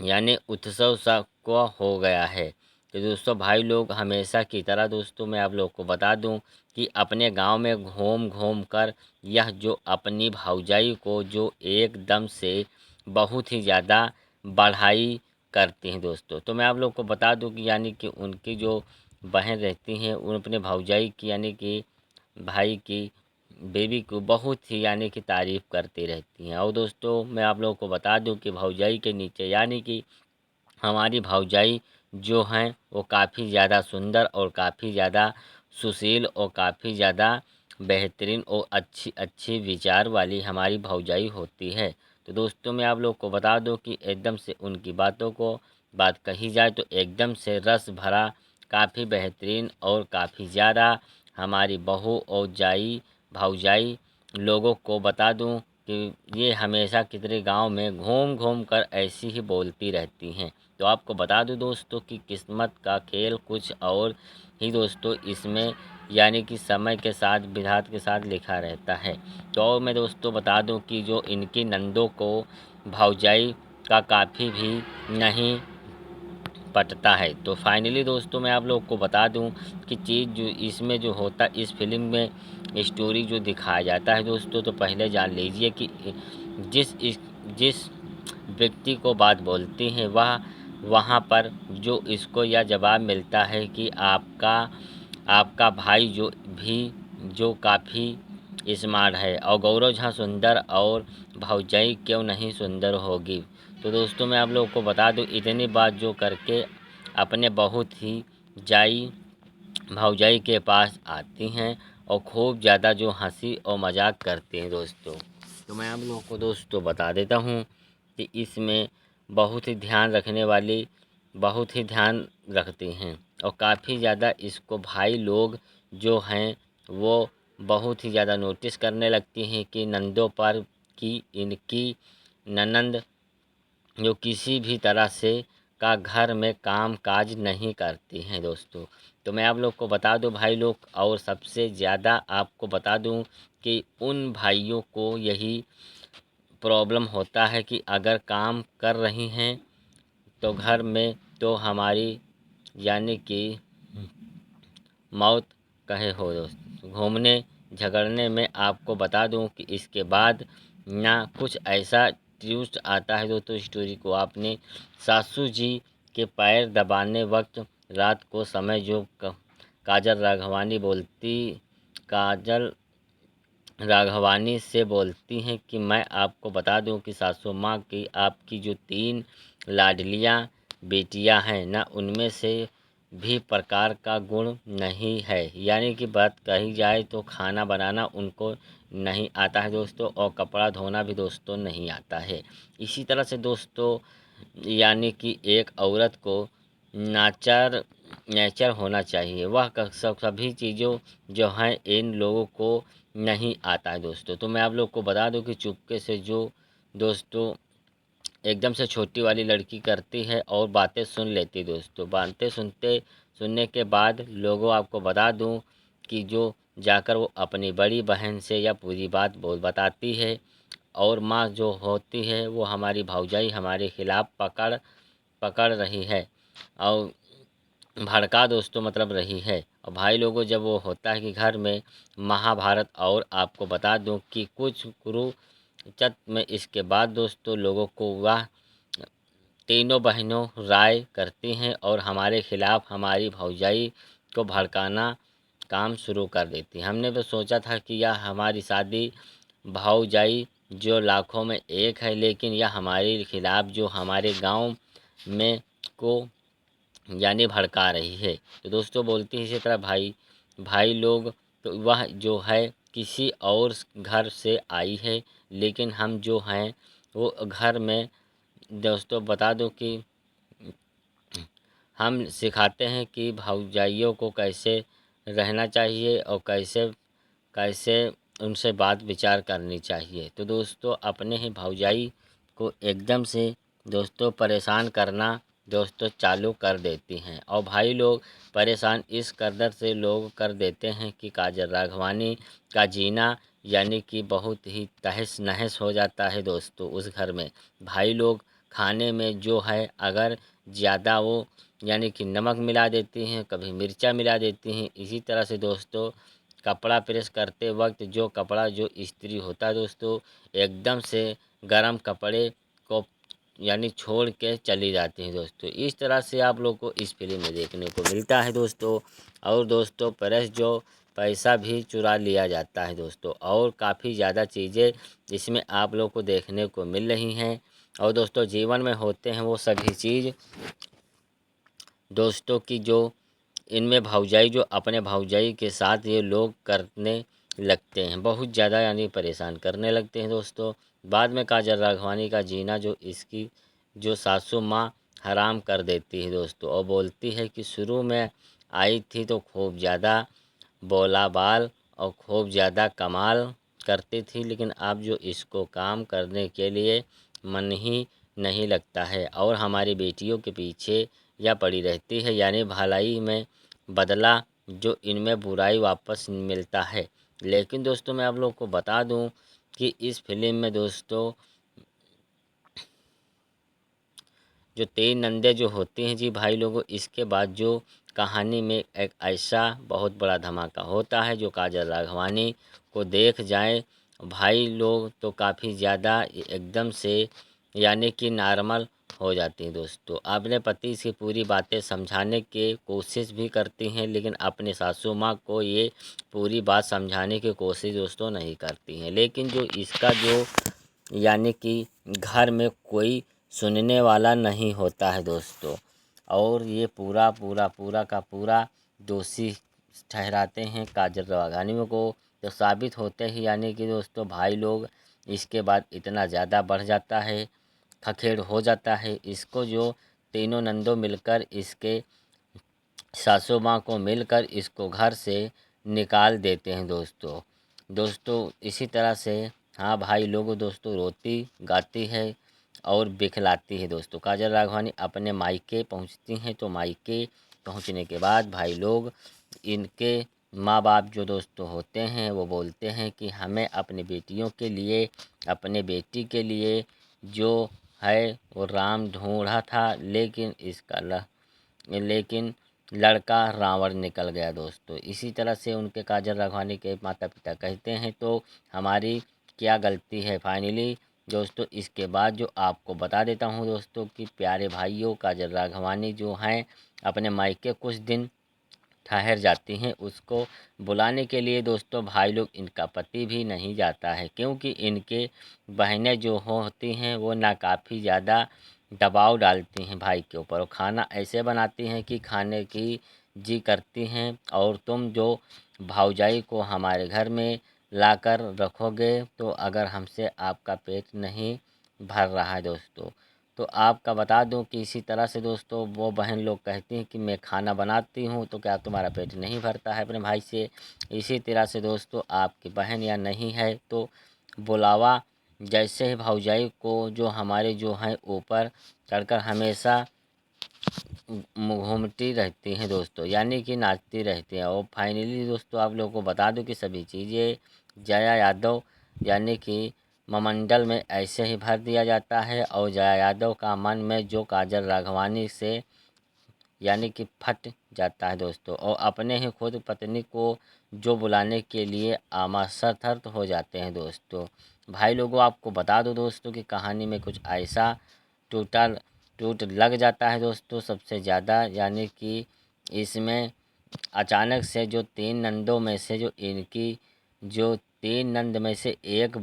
यानी उत्सव सा को हो गया है। तो दोस्तों भाई लोग हमेशा की तरह दोस्तों मैं आप लोग को बता दूं कि अपने गांव में घूम घूम कर यह जो अपनी भौजाई को जो एकदम से बहुत ही ज़्यादा बढ़ाई करती हैं दोस्तों। तो मैं आप लोग को बता दूं कि यानी कि उनकी जो बहन रहती हैं उन अपने भौजाई की यानी कि भाई की बेबी को बहुत ही यानी कि तारीफ़ करती रहती हैं। और दोस्तों मैं आप लोगों को बता दूं कि भौजाई के नीचे यानी कि हमारी भौजाई जो हैं वो काफ़ी ज़्यादा सुंदर और काफ़ी ज़्यादा सुशील और काफ़ी ज़्यादा बेहतरीन और अच्छी अच्छी विचार वाली हमारी भौजाई होती है। तो दोस्तों मैं आप लोग को बता दूं कि एकदम से उनकी बातों को बात कही जाए तो एकदम से रस भरा काफ़ी बेहतरीन और काफ़ी ज़्यादा हमारी बहू और भाऊजाई लोगों को बता दूं कि ये हमेशा कितने गांव में घूम घूम कर ऐसी ही बोलती रहती हैं। तो आपको बता दूं दोस्तों कि किस्मत का खेल कुछ और ही दोस्तों इसमें यानी कि समय के साथ विधाता के साथ लिखा रहता है। तो और मैं दोस्तों बता दूं कि जो इनकी नंदों को भाऊजाई का काफ़ी भी नहीं पटता है। तो फाइनली दोस्तों मैं आप लोग को बता दूं कि चीज़ जो इसमें जो होता है इस फिल्म में स्टोरी जो दिखाया जाता है दोस्तों, तो पहले जान लीजिए कि जिस व्यक्ति को बात बोलती हैं वह वहाँ पर जो इसको यह जवाब मिलता है कि आपका भाई जो काफ़ी स्मार्ट है और गौरव झा सुंदर और भौजाई क्यों नहीं सुंदर होगी। तो दोस्तों मैं आप लोगों को बता दूं इतनी बात जो करके अपने बहुत ही भौजाई के पास आती हैं और खूब ज़्यादा जो हंसी और मजाक करती हैं दोस्तों। तो मैं आप लोगों को दोस्तों बता देता हूँ कि इसमें बहुत ही ध्यान रखती हैं और काफ़ी ज़्यादा इसको भाई लोग जो हैं वो बहुत ही ज़्यादा नोटिस करने लगती हैं कि नंदों पर कि इनकी ननंद जो किसी भी तरह से का घर में काम काज नहीं करती हैं दोस्तों। तो मैं आप लोग को बता दूं भाई लोग और सबसे ज़्यादा आपको बता दूं कि उन भाइयों को यही प्रॉब्लम होता है कि अगर काम कर रही हैं तो घर में तो हमारी यानी कि मौत कहे हो दोस्तों। घूमने झगड़ने में आपको बता दूं कि इसके बाद ना कुछ ऐसा ट्विस्ट आता है दोस्तों स्टोरी को आपने सासू जी के पैर दबाने वक्त रात को समय जो काजल राघवानी से बोलती हैं कि मैं आपको बता दूं कि सासू माँ की आपकी जो 3 लाडलियाँ बेटियां हैं ना उनमें से भी प्रकार का गुण नहीं है। यानी कि बात कही जाए तो खाना बनाना उनको नहीं आता है दोस्तों और कपड़ा धोना भी दोस्तों नहीं आता है। इसी तरह से दोस्तों यानी कि एक औरत को नेचर होना चाहिए। वह सभी चीज़ों जो हैं इन लोगों को नहीं आता है दोस्तों। तो मैं आप लोग को बता दूं कि चुपके से जो दोस्तों एकदम से छोटी वाली लड़की करती है और बातें सुन लेती दोस्तों। बातें सुनने के बाद लोगों आपको बता दूं कि जो जाकर वो अपनी बड़ी बहन से या पूरी बात बताती है और माँ जो होती है वो हमारी भौजाई हमारे खिलाफ पकड़ रही है और भड़का दोस्तों मतलब रही है। और भाई लोगों जब वो होता है कि घर में महाभारत और आपको बता दूं कि कुछ कुरुक्षेत्र में इसके बाद दोस्तों लोगों को वह तीनों बहनों राय करती हैं और हमारे खिलाफ हमारी भौजाई को भड़काना काम शुरू कर देती। हमने तो सोचा था कि यह हमारी शादी भौजाई जो लाखों में एक है, लेकिन यह हमारे खिलाफ जो हमारे गांव में को यानी भड़का रही है। तो दोस्तों बोलती है इसी तरह भाई लोग तो वह जो है किसी और घर से आई है, लेकिन हम जो हैं वो घर में दोस्तों बता दो कि हम सिखाते हैं कि भौजाइयों को कैसे रहना चाहिए और कैसे उनसे बात विचार करनी चाहिए। तो दोस्तों अपने ही भौजाई को एकदम से दोस्तों परेशान करना दोस्तों चालू कर देती हैं और भाई लोग परेशान इस कदर से लोग कर देते हैं कि काजल राघवानी का जीना यानी कि बहुत ही तहस नहस हो जाता है दोस्तों उस घर में। भाई लोग खाने में जो है अगर ज़्यादा वो यानी कि नमक मिला देती हैं, कभी मिर्चा मिला देती हैं। इसी तरह से दोस्तों कपड़ा प्रेस करते वक्त जो इस्त्री होता है दोस्तों एकदम से गर्म कपड़े को यानी छोड़ के चली जाती हैं दोस्तों। इस तरह से आप लोग को इस फिल्म में देखने को मिलता है दोस्तों। और दोस्तों पैसा भी चुरा लिया जाता है दोस्तों और काफ़ी ज़्यादा चीज़ें इसमें आप लोग को देखने को मिल रही हैं। और दोस्तों जीवन में होते हैं वो सभी चीज़ दोस्तों की जो इनमें भौजाई जो अपने भौजाई के साथ ये लोग करने लगते हैं, बहुत ज़्यादा यानी परेशान करने लगते हैं दोस्तों। बाद में काजल राघवानी का जीना जो इसकी जो सासू माँ हराम कर देती है दोस्तों और बोलती है कि शुरू में आई थी तो खूब ज़्यादा बोला बाल और खूब ज़्यादा कमाल करती थी, लेकिन अब जो इसको काम करने के लिए मन ही नहीं लगता है और हमारी बेटियों के पीछे या पड़ी रहती है, यानी भलाई में बदला जो इनमें बुराई वापस मिलता है। लेकिन दोस्तों मैं आप लोग को बता दूं कि इस फिल्म में दोस्तों जो 3 नंदे जो होती हैं जी भाई लोगों, इसके बाद जो कहानी में एक ऐसा बहुत बड़ा धमाका होता है जो काजल राघवानी को देख जाए भाई लोग तो काफ़ी ज़्यादा एकदम से यानी कि नॉर्मल हो जाती हैं दोस्तों। अपने पति से पूरी बातें समझाने की कोशिश भी करती हैं, लेकिन अपने सासू माँ को ये पूरी बात समझाने की कोशिश दोस्तों नहीं करती हैं। लेकिन जो इसका जो यानी कि घर में कोई सुनने वाला नहीं होता है दोस्तों, और ये पूरा का पूरा दोषी ठहराते हैं काजल राघवानी को। तो साबित होते ही यानी कि दोस्तों भाई लोग इसके बाद इतना ज़्यादा बढ़ जाता है, खखेड़ हो जाता है। इसको जो तीनों नंदों मिलकर इसके सासू माँ को मिलकर इसको घर से निकाल देते हैं दोस्तों। इसी तरह से हाँ भाई लोग दोस्तों रोती गाती है और बिखलाती है दोस्तों। काजल राघवानी अपने मायके पहुंचती हैं, तो मायके पहुंचने के बाद भाई लोग इनके माँ बाप जो दोस्तों होते हैं वो बोलते हैं कि हमें अपनी बेटियों के लिए, अपने बेटी के लिए जो है वो राम ढूंढा था, लेकिन लड़का रावण निकल गया दोस्तों। इसी तरह से उनके काजल राघवानी के माता पिता कहते हैं तो हमारी क्या गलती है। फाइनली दोस्तों इसके बाद जो आपको बता देता हूँ दोस्तों कि प्यारे भाइयों, काजल राघवानी जो हैं अपने मायके कुछ दिन ठहर जाती हैं। उसको बुलाने के लिए दोस्तों भाई लोग इनका पति भी नहीं जाता है, क्योंकि इनके बहनें जो होती हैं वो ना काफ़ी ज़्यादा दबाव डालती हैं भाई के ऊपर। और खाना ऐसे बनाती हैं कि खाने की जी करती हैं, और तुम जो भाऊजाई को हमारे घर में लाकर रखोगे तो अगर हमसे आपका पेट नहीं भर रहा है दोस्तों। तो आपका बता दूं कि इसी तरह से दोस्तों वो बहन लोग कहती हैं कि मैं खाना बनाती हूं तो क्या तुम्हारा पेट नहीं भरता है अपने भाई से। इसी तरह से दोस्तों आपकी बहन या नहीं है तो बुलावा जैसे ही भौजाई को जो हमारे जो हैं ऊपर चढ़कर हमेशा घूमती रहती हैं दोस्तों, यानी कि नाचती रहती हैं। और फाइनली दोस्तों आप लोगों को बता दूं कि सभी चीज़ें जया यादव यानी कि मंडल में ऐसे ही भर दिया जाता है, और जया यादव का मन में जो काजल राघवानी से यानी कि फट जाता है दोस्तों, और अपने ही खुद पत्नी को जो बुलाने के लिए आमाशर्त हो जाते हैं दोस्तों। भाई लोगों आपको बता दो दोस्तों कि कहानी में कुछ ऐसा टूटा टूट लग जाता है दोस्तों सबसे ज़्यादा, यानी कि इसमें अचानक से जो 3 नंदों में से जो इनकी जो 3 नंद में से एक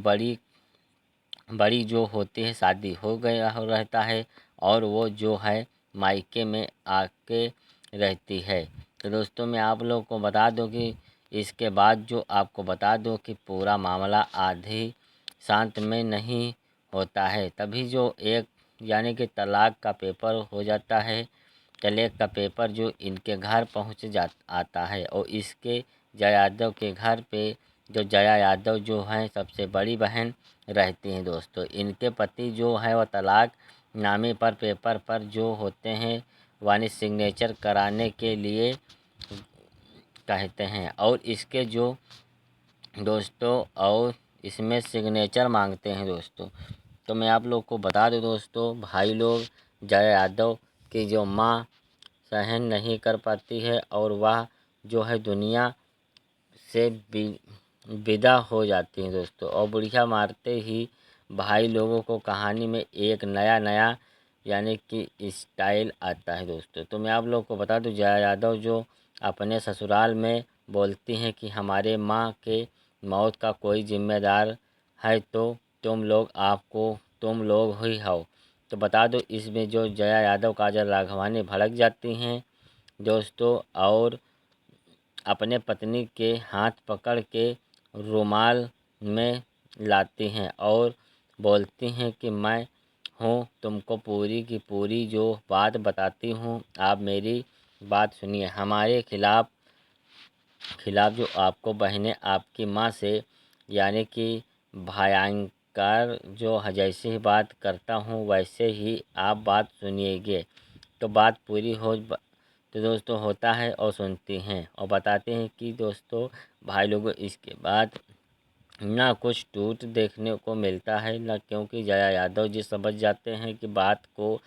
बड़ी जो होती है शादी हो गया हो रहता है, और वो जो है मायके में आके रहती है। तो दोस्तों मैं आप लोगों को बता दूं कि इसके बाद जो आपको बता दूं कि पूरा मामला आधी शांत में नहीं होता है, तभी जो एक यानी कि तलाक का पेपर हो जाता है। तलाक का पेपर जो इनके घर आता है, और इसके जया यादव के घर पे जो जया यादव जो हैं सबसे बड़ी बहन रहती हैं दोस्तों। इनके पति जो है वह तलाक नामे पर पेपर पर जो होते हैं वानी सिग्नेचर कराने के लिए कहते हैं, और इसके जो दोस्तों और इसमें सिग्नेचर मांगते हैं दोस्तों। तो मैं आप लोग को बता दूं दोस्तों भाई लोग जया यादव की जो माँ सहन नहीं कर पाती है, और वह जो है दुनिया से विदा हो जाती हैं दोस्तों। और बुढ़िया मारते ही भाई लोगों को कहानी में एक नया यानी कि स्टाइल आता है दोस्तों। तो मैं आप लोग को बता दूं जया यादव जो अपने ससुराल में बोलती हैं कि हमारे माँ के मौत का कोई जिम्मेदार है तो तुम लोग ही हो। तो बता दो इसमें जो जया यादव काजल राघवानी भड़क जाती हैं दोस्तों, और अपने पत्नी के हाथ पकड़ के रुमाल में लाती हैं और बोलती हैं कि मैं हूँ तुमको पूरी की पूरी जो बात बताती हूँ, आप मेरी बात सुनिए। हमारे खिलाफ जो आपको बहनें आपकी माँ से यानी कि भयंकर जो जैसे ही बात करता हूँ वैसे ही आप बात सुनिएगे। तो बात पूरी हो तो दोस्तों होता है और सुनती हैं और बताते हैं कि दोस्तों भाई लोगों इसके बाद ना कुछ टूट देखने को मिलता है ना, क्योंकि जया यादव जी समझ जाते हैं कि बात को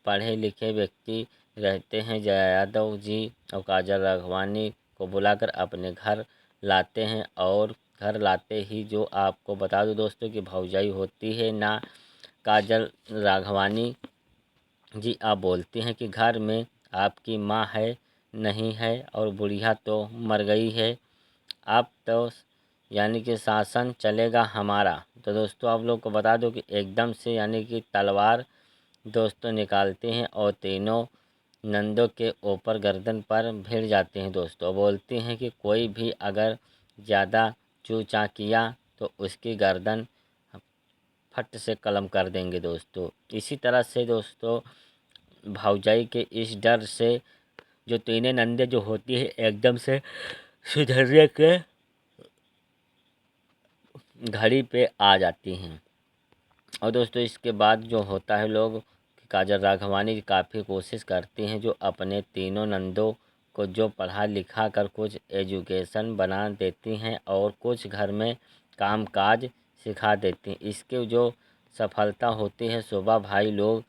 पढ़े लिखे व्यक्ति रहते हैं। जया यादव जी और काजल राघवानी को बुलाकर अपने घर लाते हैं और घर लाते ही जो आपको बता दूं दोस्तों कि भौजाई होती है ना काजल राघवानी जी, आप बोलती हैं कि घर में आपकी माँ है नहीं है और बुढ़िया तो मर गई है, अब तो यानी कि शासन चलेगा हमारा। तो दोस्तों आप लोग को बता दो कि एकदम से यानी कि तलवार दोस्तों निकालते हैं और तीनों नंदों के ऊपर गर्दन पर भिड़ जाते हैं दोस्तों। बोलते हैं कि कोई भी अगर ज़्यादा चू चा किया तो उसकी गर्दन फट से कलम कर देंगे दोस्तों। इसी तरह से दोस्तों भौजाई के इस डर से जो तीनों नंदे जो होती है एकदम से सुधरने के घड़ी पे आ जाती हैं। और दोस्तों इसके बाद जो होता है लोग काजल राघवानी काफ़ी कोशिश करती हैं जो अपने तीनों नंदों को जो पढ़ा लिखा कर कुछ एजुकेशन बना देती हैं और कुछ घर में कामकाज सिखा देती हैं। इसके जो सफलता होती है सुबह भाई लोग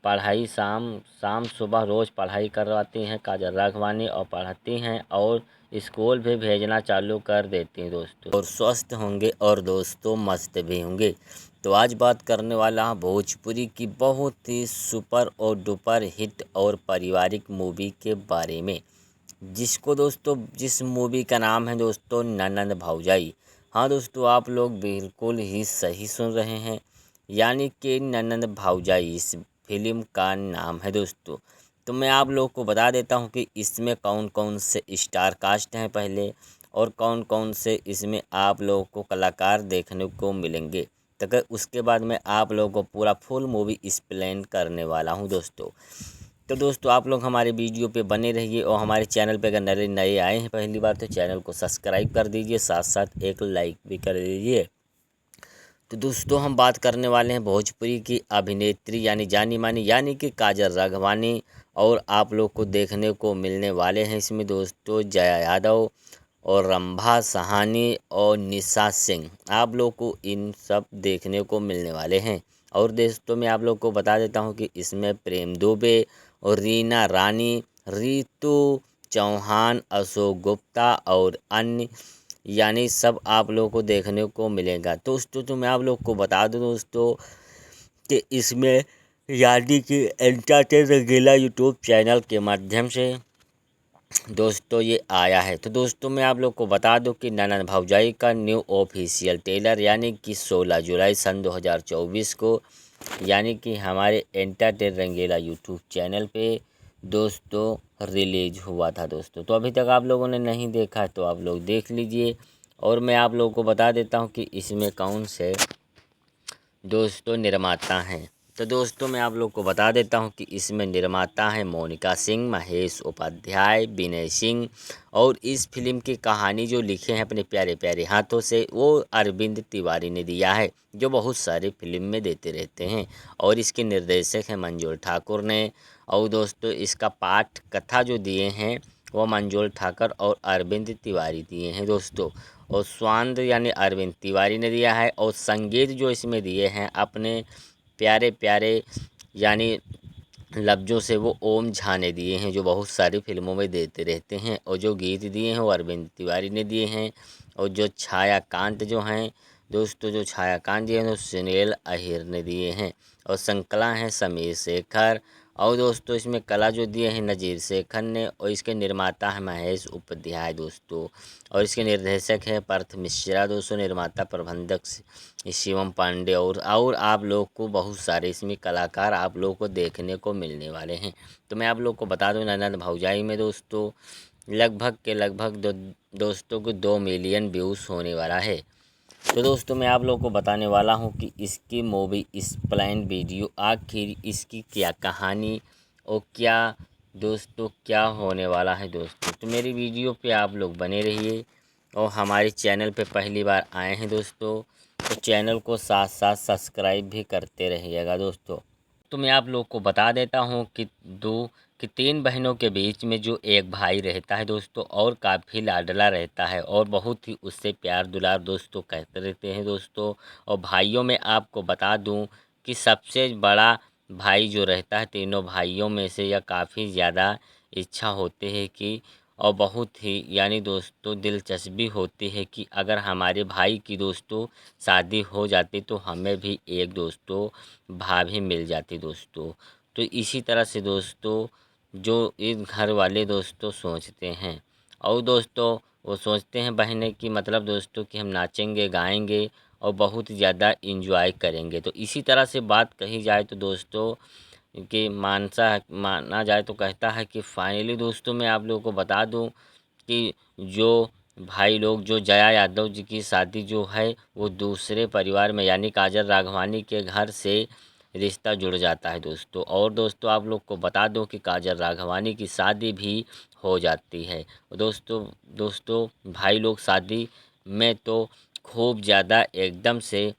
पढ़ाई शाम सुबह रोज़ पढ़ाई करवाती हैं काजल राघवानी और पढ़ाती हैं और स्कूल भी भेजना चालू कर देती हैं दोस्तों। और स्वस्थ होंगे और दोस्तों मस्त भी होंगे। तो आज बात करने वाला हूँ भोजपुरी की बहुत ही सुपर और डुपर हिट और पारिवारिक मूवी के बारे में, जिस मूवी का नाम है दोस्तों ननंद भौजाई। हाँ दोस्तों आप लोग बिल्कुल ही सही सुन रहे हैं, यानी कि ननंद भौजाई इस फिल्म का नाम है दोस्तों। तो मैं आप लोग को बता देता हूँ कि इसमें कौन कौन से स्टार कास्ट हैं पहले और कौन कौन से इसमें आप लोगों को कलाकार देखने को मिलेंगे। तो उसके बाद मैं आप लोगों को पूरा फुल मूवी एक्सप्लेन करने वाला हूं दोस्तों। तो दोस्तों आप लोग हमारे वीडियो पे बने रहिए और हमारे चैनल पे अगर नए आए हैं पहली बार तो चैनल को सब्सक्राइब कर दीजिए, साथ साथ एक लाइक भी कर दीजिए। तो दोस्तों हम बात करने वाले हैं भोजपुरी की अभिनेत्री यानी जानी मानी यानी कि काजल राघवानी, और आप लोग को देखने को मिलने वाले हैं इसमें दोस्तों जया यादव और रंभा सहानी और निशा सिंह। आप लोग को इन सब देखने को मिलने वाले हैं। और दोस्तों मैं आप लोग को बता देता हूं कि इसमें प्रेम दुबे और रीना रानी, रितु चौहान, अशोक गुप्ता और अन्य यानी सब आप लोग को देखने को मिलेगा। दोस्तों तो मैं आप लोग को बता दूं दोस्तों कि इसमें यानी कि एंटरटेन रंगीला यूट्यूब चैनल के माध्यम से दोस्तों ये आया है। तो दोस्तों मैं आप लोग को बता दूं कि ननंद भौजाई का न्यू ऑफिशियल ट्रेलर यानी कि 16 जुलाई सन 2024 को यानी कि हमारे एंटरटेन रंगीला यूट्यूब चैनल पे दोस्तों रिलीज हुआ था दोस्तों। तो अभी तक आप लोगों ने नहीं देखा तो आप लोग देख लीजिए। और मैं आप लोगों को बता देता हूँ कि इसमें कौन से दोस्तों निर्माता हैं। तो दोस्तों मैं आप लोग को बता देता हूं कि इसमें निर्माता हैं मोनिका सिंह, महेश उपाध्याय, विनय सिंह, और इस फिल्म की कहानी जो लिखे हैं अपने प्यारे प्यारे हाथों से वो अरविंद तिवारी ने दिया है, जो बहुत सारे फिल्म में देते रहते हैं। और इसके निर्देशक हैं मंजुल ठाकुर ने। और दोस्तों इसका पाठ कथा जो दिए हैं वो मंजुल ठाकुर और अरविंद तिवारी दिए हैं दोस्तों। और स्वांद यानी अरविंद तिवारी ने दिया है। और संगीत जो इसमें दिए हैं अपने प्यारे प्यारे यानी लफ्ज़ों से वो ओम झा ने दिए हैं, जो बहुत सारी फिल्मों में देते रहते हैं। और जो गीत दिए हैं वो अरविंद तिवारी ने दिए हैं। और जो छायाकांत जो हैं दोस्तों, जो छायाकांत दिए हैं तो सुनील अहिर ने दिए हैं। और संकला हैं समीर शेखर। और दोस्तों इसमें कला जो दिए हैं नज़ीर शेखर ने। और इसके निर्माता है महेश उपाध्याय दोस्तों। और इसके निर्देशक हैं पार्थ मिश्रा दोस्तों, निर्माता प्रबंधक शिवम पांडे। और आप लोग को बहुत सारे इसमें कलाकार आप लोग को देखने को मिलने वाले हैं। तो मैं आप लोग को बता दूं ननंद भौजाई में दोस्तों लगभग दोस्तों को 2 मिलियन व्यूज़ होने वाला है। तो दोस्तों मैं आप लोगों को बताने वाला हूं कि इसकी मूवी एक्सप्लेन वीडियो आखिर इसकी क्या कहानी और क्या दोस्तों क्या होने वाला है दोस्तों। तो मेरी वीडियो पे आप लोग बने रहिए और हमारे चैनल पे पहली बार आए हैं दोस्तों तो चैनल को साथ साथ सब्सक्राइब भी करते रहिएगा दोस्तों। तो मैं आप लोग को बता देता हूँ कि तीन बहनों के बीच में जो एक भाई रहता है दोस्तों और काफ़ी लाडला रहता है और बहुत ही उससे प्यार दुलार दोस्तों कहते रहते हैं दोस्तों। और भाइयों में आपको बता दूँ कि सबसे बड़ा भाई जो रहता है तीनों भाइयों में से यह काफ़ी ज़्यादा इच्छा होती है कि और बहुत ही यानी दोस्तों दिलचस्पी होती है कि अगर हमारे भाई की दोस्तों शादी हो जाती तो हमें भी एक दोस्तों भाभी मिल जाती दोस्तों। तो इसी तरह से दोस्तों जो इस घर वाले दोस्तों सोचते हैं और दोस्तों वो सोचते हैं बहनें कि मतलब दोस्तों कि हम नाचेंगे गाएंगे और बहुत ज़्यादा इंजॉय करेंगे। तो इसी तरह से बात कही जाए तो दोस्तों कि माना जाए तो कहता है कि फाइनली दोस्तों मैं आप लोगों को बता दूं कि जो भाई लोग जो जया यादव जी की शादी जो है वो दूसरे परिवार में यानी काजल राघवानी के घर से रिश्ता जुड़ जाता है दोस्तों। और दोस्तों आप लोग को बता दूं कि काजल राघवानी की शादी भी हो जाती है दोस्तों। दोस्तों भाई लोग शादी में तो खूब ज़्यादा एकदम से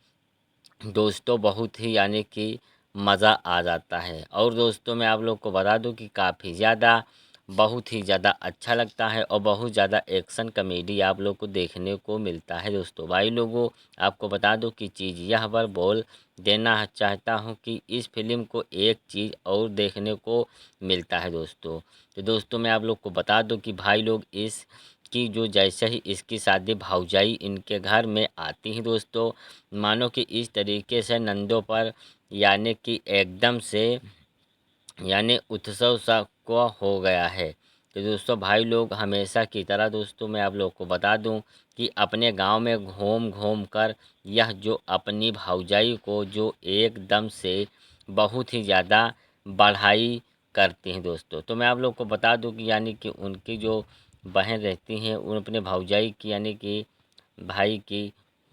दोस्तों बहुत ही यानी कि मज़ा आ जाता है। और दोस्तों मैं आप लोग को बता दूं कि काफ़ी ज़्यादा बहुत ही ज़्यादा अच्छा लगता है और बहुत ज़्यादा एक्शन कॉमेडी आप लोग को देखने को मिलता है दोस्तों। भाई लोगों आपको बता दूं कि चीज़ यह पर बोल देना चाहता हूं कि इस फिल्म को एक चीज़ और देखने को मिलता है दोस्तों। तो दोस्तों मैं आप लोग को बता दूं कि भाई लोग इस कि जो जैसे ही इसकी शादी भौजाई इनके घर में आती हैं दोस्तों मानो कि इस तरीके से नंदों पर यानी कि एकदम से यानी उत्सव सा को हो गया है। तो दोस्तों भाई लोग हमेशा की तरह दोस्तों मैं आप लोग को बता दूं कि अपने गांव में घूम घूम कर यह जो अपनी भौजाई को जो एकदम से बहुत ही ज़्यादा बढ़ाई करती हैं दोस्तों। तो मैं आप लोग को बता दूं कि यानी कि उनकी जो बहन रहती हैं उन अपने भौजाई की यानी कि भाई की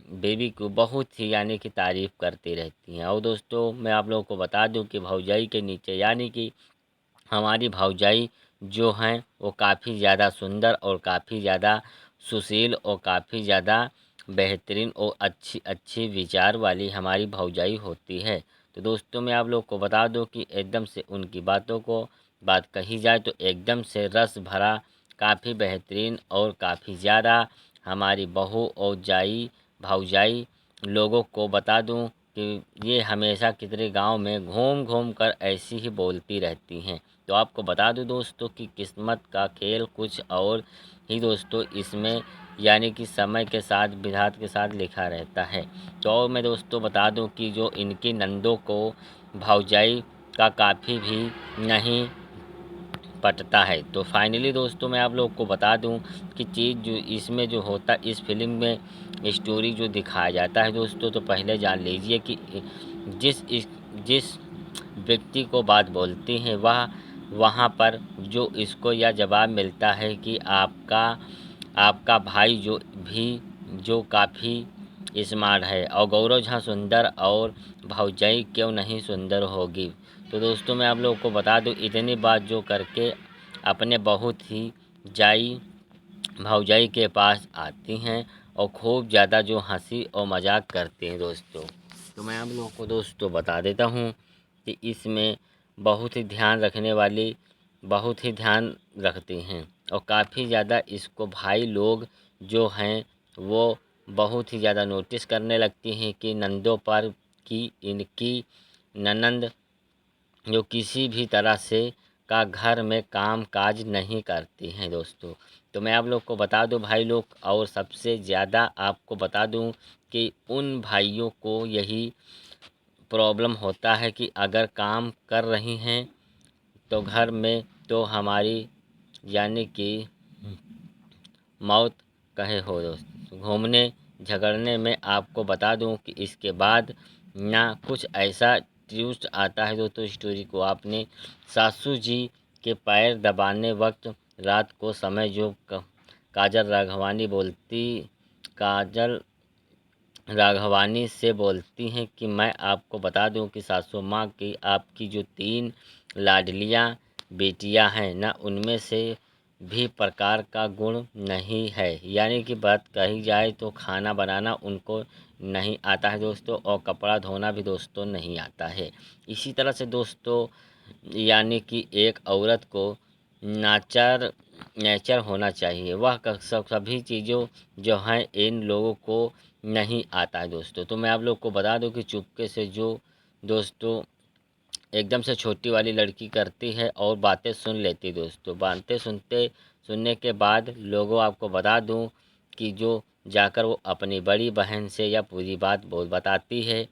बेबी को बहुत ही यानी कि तारीफ़ करती रहती हैं। और दोस्तों मैं आप लोगों को बता दूं कि भौजाई के नीचे यानी कि हमारी भौजाई जो हैं वो काफ़ी ज़्यादा सुंदर और काफ़ी ज़्यादा सुशील और काफ़ी ज़्यादा बेहतरीन और अच्छी अच्छी विचार वाली हमारी भौजाई होती है। तो दोस्तों मैं आप लोग को बता दूं कि एकदम से उनकी बातों को बात कही जाए तो एकदम से रस भरा काफ़ी बेहतरीन और काफ़ी ज़्यादा हमारी बहू और भौजाई लोगों को बता दूं कि ये हमेशा कितने गांव में घूम घूम कर ऐसी ही बोलती रहती हैं। तो आपको बता दूं दोस्तों कि किस्मत का खेल कुछ और ही दोस्तों इसमें यानी कि समय के साथ विधाता के साथ लिखा रहता है। तो और मैं दोस्तों बता दूं कि जो इनकी नंदों को भौजाई का काफ़ी भी नहीं पटता है। तो फाइनली दोस्तों मैं आप लोग को बता दूं कि चीज़ जो इसमें जो होता इस फिल्म में स्टोरी जो दिखाया जाता है दोस्तों तो पहले जान लीजिए कि जिस व्यक्ति को बात बोलती हैं वह वहाँ पर जो इसको यह जवाब मिलता है कि आपका भाई जो काफ़ी स्मार्ट है और गौरव झा सुंदर और भौजाई क्यों नहीं सुंदर होगी। तो दोस्तों मैं आप लोगों को बता दूं इतनी बात जो करके अपने बहुत ही जाई भौजाई के पास आती हैं और खूब ज़्यादा जो हंसी और मजाक करती हैं दोस्तों। तो मैं आप लोगों को दोस्तों बता देता हूँ कि इसमें बहुत ही ध्यान रखने वाली बहुत ही ध्यान रखती हैं और काफ़ी ज़्यादा इसको भाई लोग जो हैं वो बहुत ही ज़्यादा नोटिस करने लगती हैं कि नंदों पर कि इनकी ननंद जो किसी भी तरह से का घर में काम काज नहीं करती हैं दोस्तों। तो मैं आप लोग को बता दूं भाई लोग और सबसे ज़्यादा आपको बता दूं कि उन भाइयों को यही प्रॉब्लम होता है कि अगर काम कर रही हैं तो घर में तो हमारी यानी कि मौत कहे हो दोस्त। घूमने झगड़ने में आपको बता दूं कि इसके बाद ना कुछ ऐसा ट्विस्ट आता है दोस्तों स्टोरी को आपने सासू जी के पैर दबाने वक्त रात को समय जो काजल राघवानी बोलती काजल राघवानी से बोलती हैं कि मैं आपको बता दूं कि सासू माँ की आपकी जो तीन लाडलियाँ बेटियां हैं न उनमें से भी प्रकार का गुण नहीं है। यानी कि बात कही जाए तो खाना बनाना उनको नहीं आता है दोस्तों, और कपड़ा धोना भी दोस्तों नहीं आता है। इसी तरह से दोस्तों यानी कि एक औरत को नेचर होना चाहिए, वह सभी चीज़ों जो हैं इन लोगों को नहीं आता है दोस्तों। तो मैं आप लोग को बता दूं कि चुपके से जो दोस्तों एकदम से छोटी वाली लड़की करती है और बातें सुन लेती है दोस्तों। बातें सुनने के बाद लोगों आपको बता दूं कि जो जाकर वो अपनी बड़ी बहन से या पूरी बात बताती है,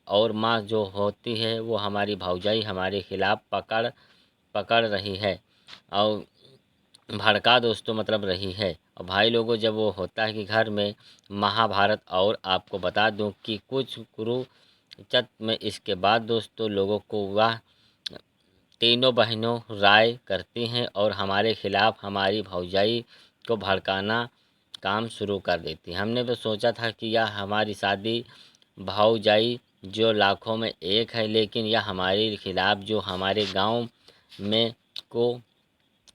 और माँ जो होती है वो हमारी भौजाई हमारे खिलाफ़ पकड़ रही है और भड़का दोस्तों मतलब रही है। और भाई लोगों जब वो होता है कि घर में महाभारत, और आपको बता दूं कि कुछ कुरुक्षेत्र में इसके बाद दोस्तों लोगों को वह तीनों बहनों राय करती हैं और हमारे खिलाफ़ हमारी भौजाई को भड़काना काम शुरू कर देती। हमने तो सोचा था कि यह हमारी शादी भौजाई जो लाखों में एक है, लेकिन यह हमारे खिलाफ़ जो हमारे गांव में को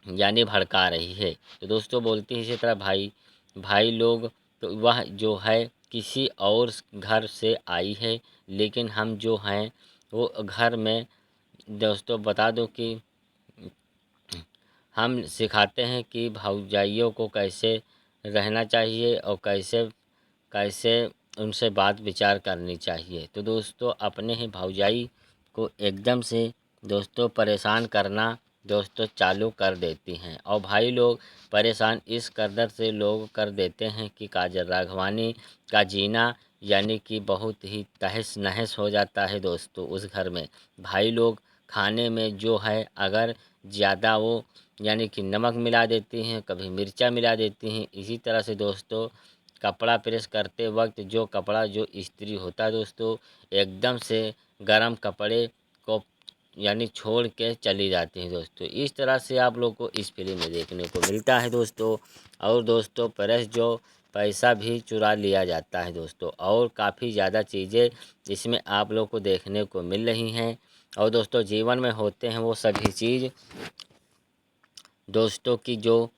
यानी भड़का रही है। तो दोस्तों बोलती है इसी तरह भाई लोग, तो वह जो है किसी और घर से आई है, लेकिन हम जो हैं वो घर में दोस्तों बता दो कि हम सिखाते हैं कि भौजाइयों को कैसे रहना चाहिए और कैसे कैसे उनसे बात विचार करनी चाहिए। तो दोस्तों अपने ही भौजाई को एकदम से दोस्तों परेशान करना दोस्तों चालू कर देती हैं, और भाई लोग परेशान इस कदर से लोग कर देते हैं कि काजल राघवानी का जीना यानी कि बहुत ही तहस नहस हो जाता है दोस्तों उस घर में। भाई लोग खाने में जो है अगर ज़्यादा वो यानी कि नमक मिला देती हैं, कभी मिर्चा मिला देती हैं। इसी तरह से दोस्तों कपड़ा प्रेस करते वक्त जो कपड़ा जो इस्त्री होता है दोस्तों एकदम से गर्म कपड़े को यानी छोड़ के चली जाती हैं दोस्तों। इस तरह से आप लोग को इस फिल्म में देखने को मिलता है दोस्तों। और दोस्तों प्रेस जो पैसा भी चुरा लिया जाता है दोस्तों, और काफ़ी ज़्यादा चीज़ें इसमें आप लोग को देखने को मिल रही हैं। और दोस्तों जीवन में होते हैं वो सभी चीज़ दोस्तों की जो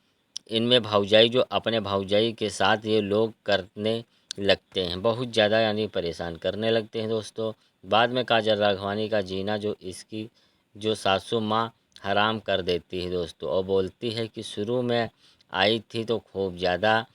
इनमें भौजाई जो अपने भौजाई के साथ ये लोग करने लगते हैं, बहुत ज़्यादा यानी परेशान करने लगते हैं दोस्तों। बाद में काजल राघवानी का जीना जो इसकी जो सासू माँ हराम कर देती है दोस्तों, और बोलती है कि शुरू में आई थी तो खूब ज़्यादा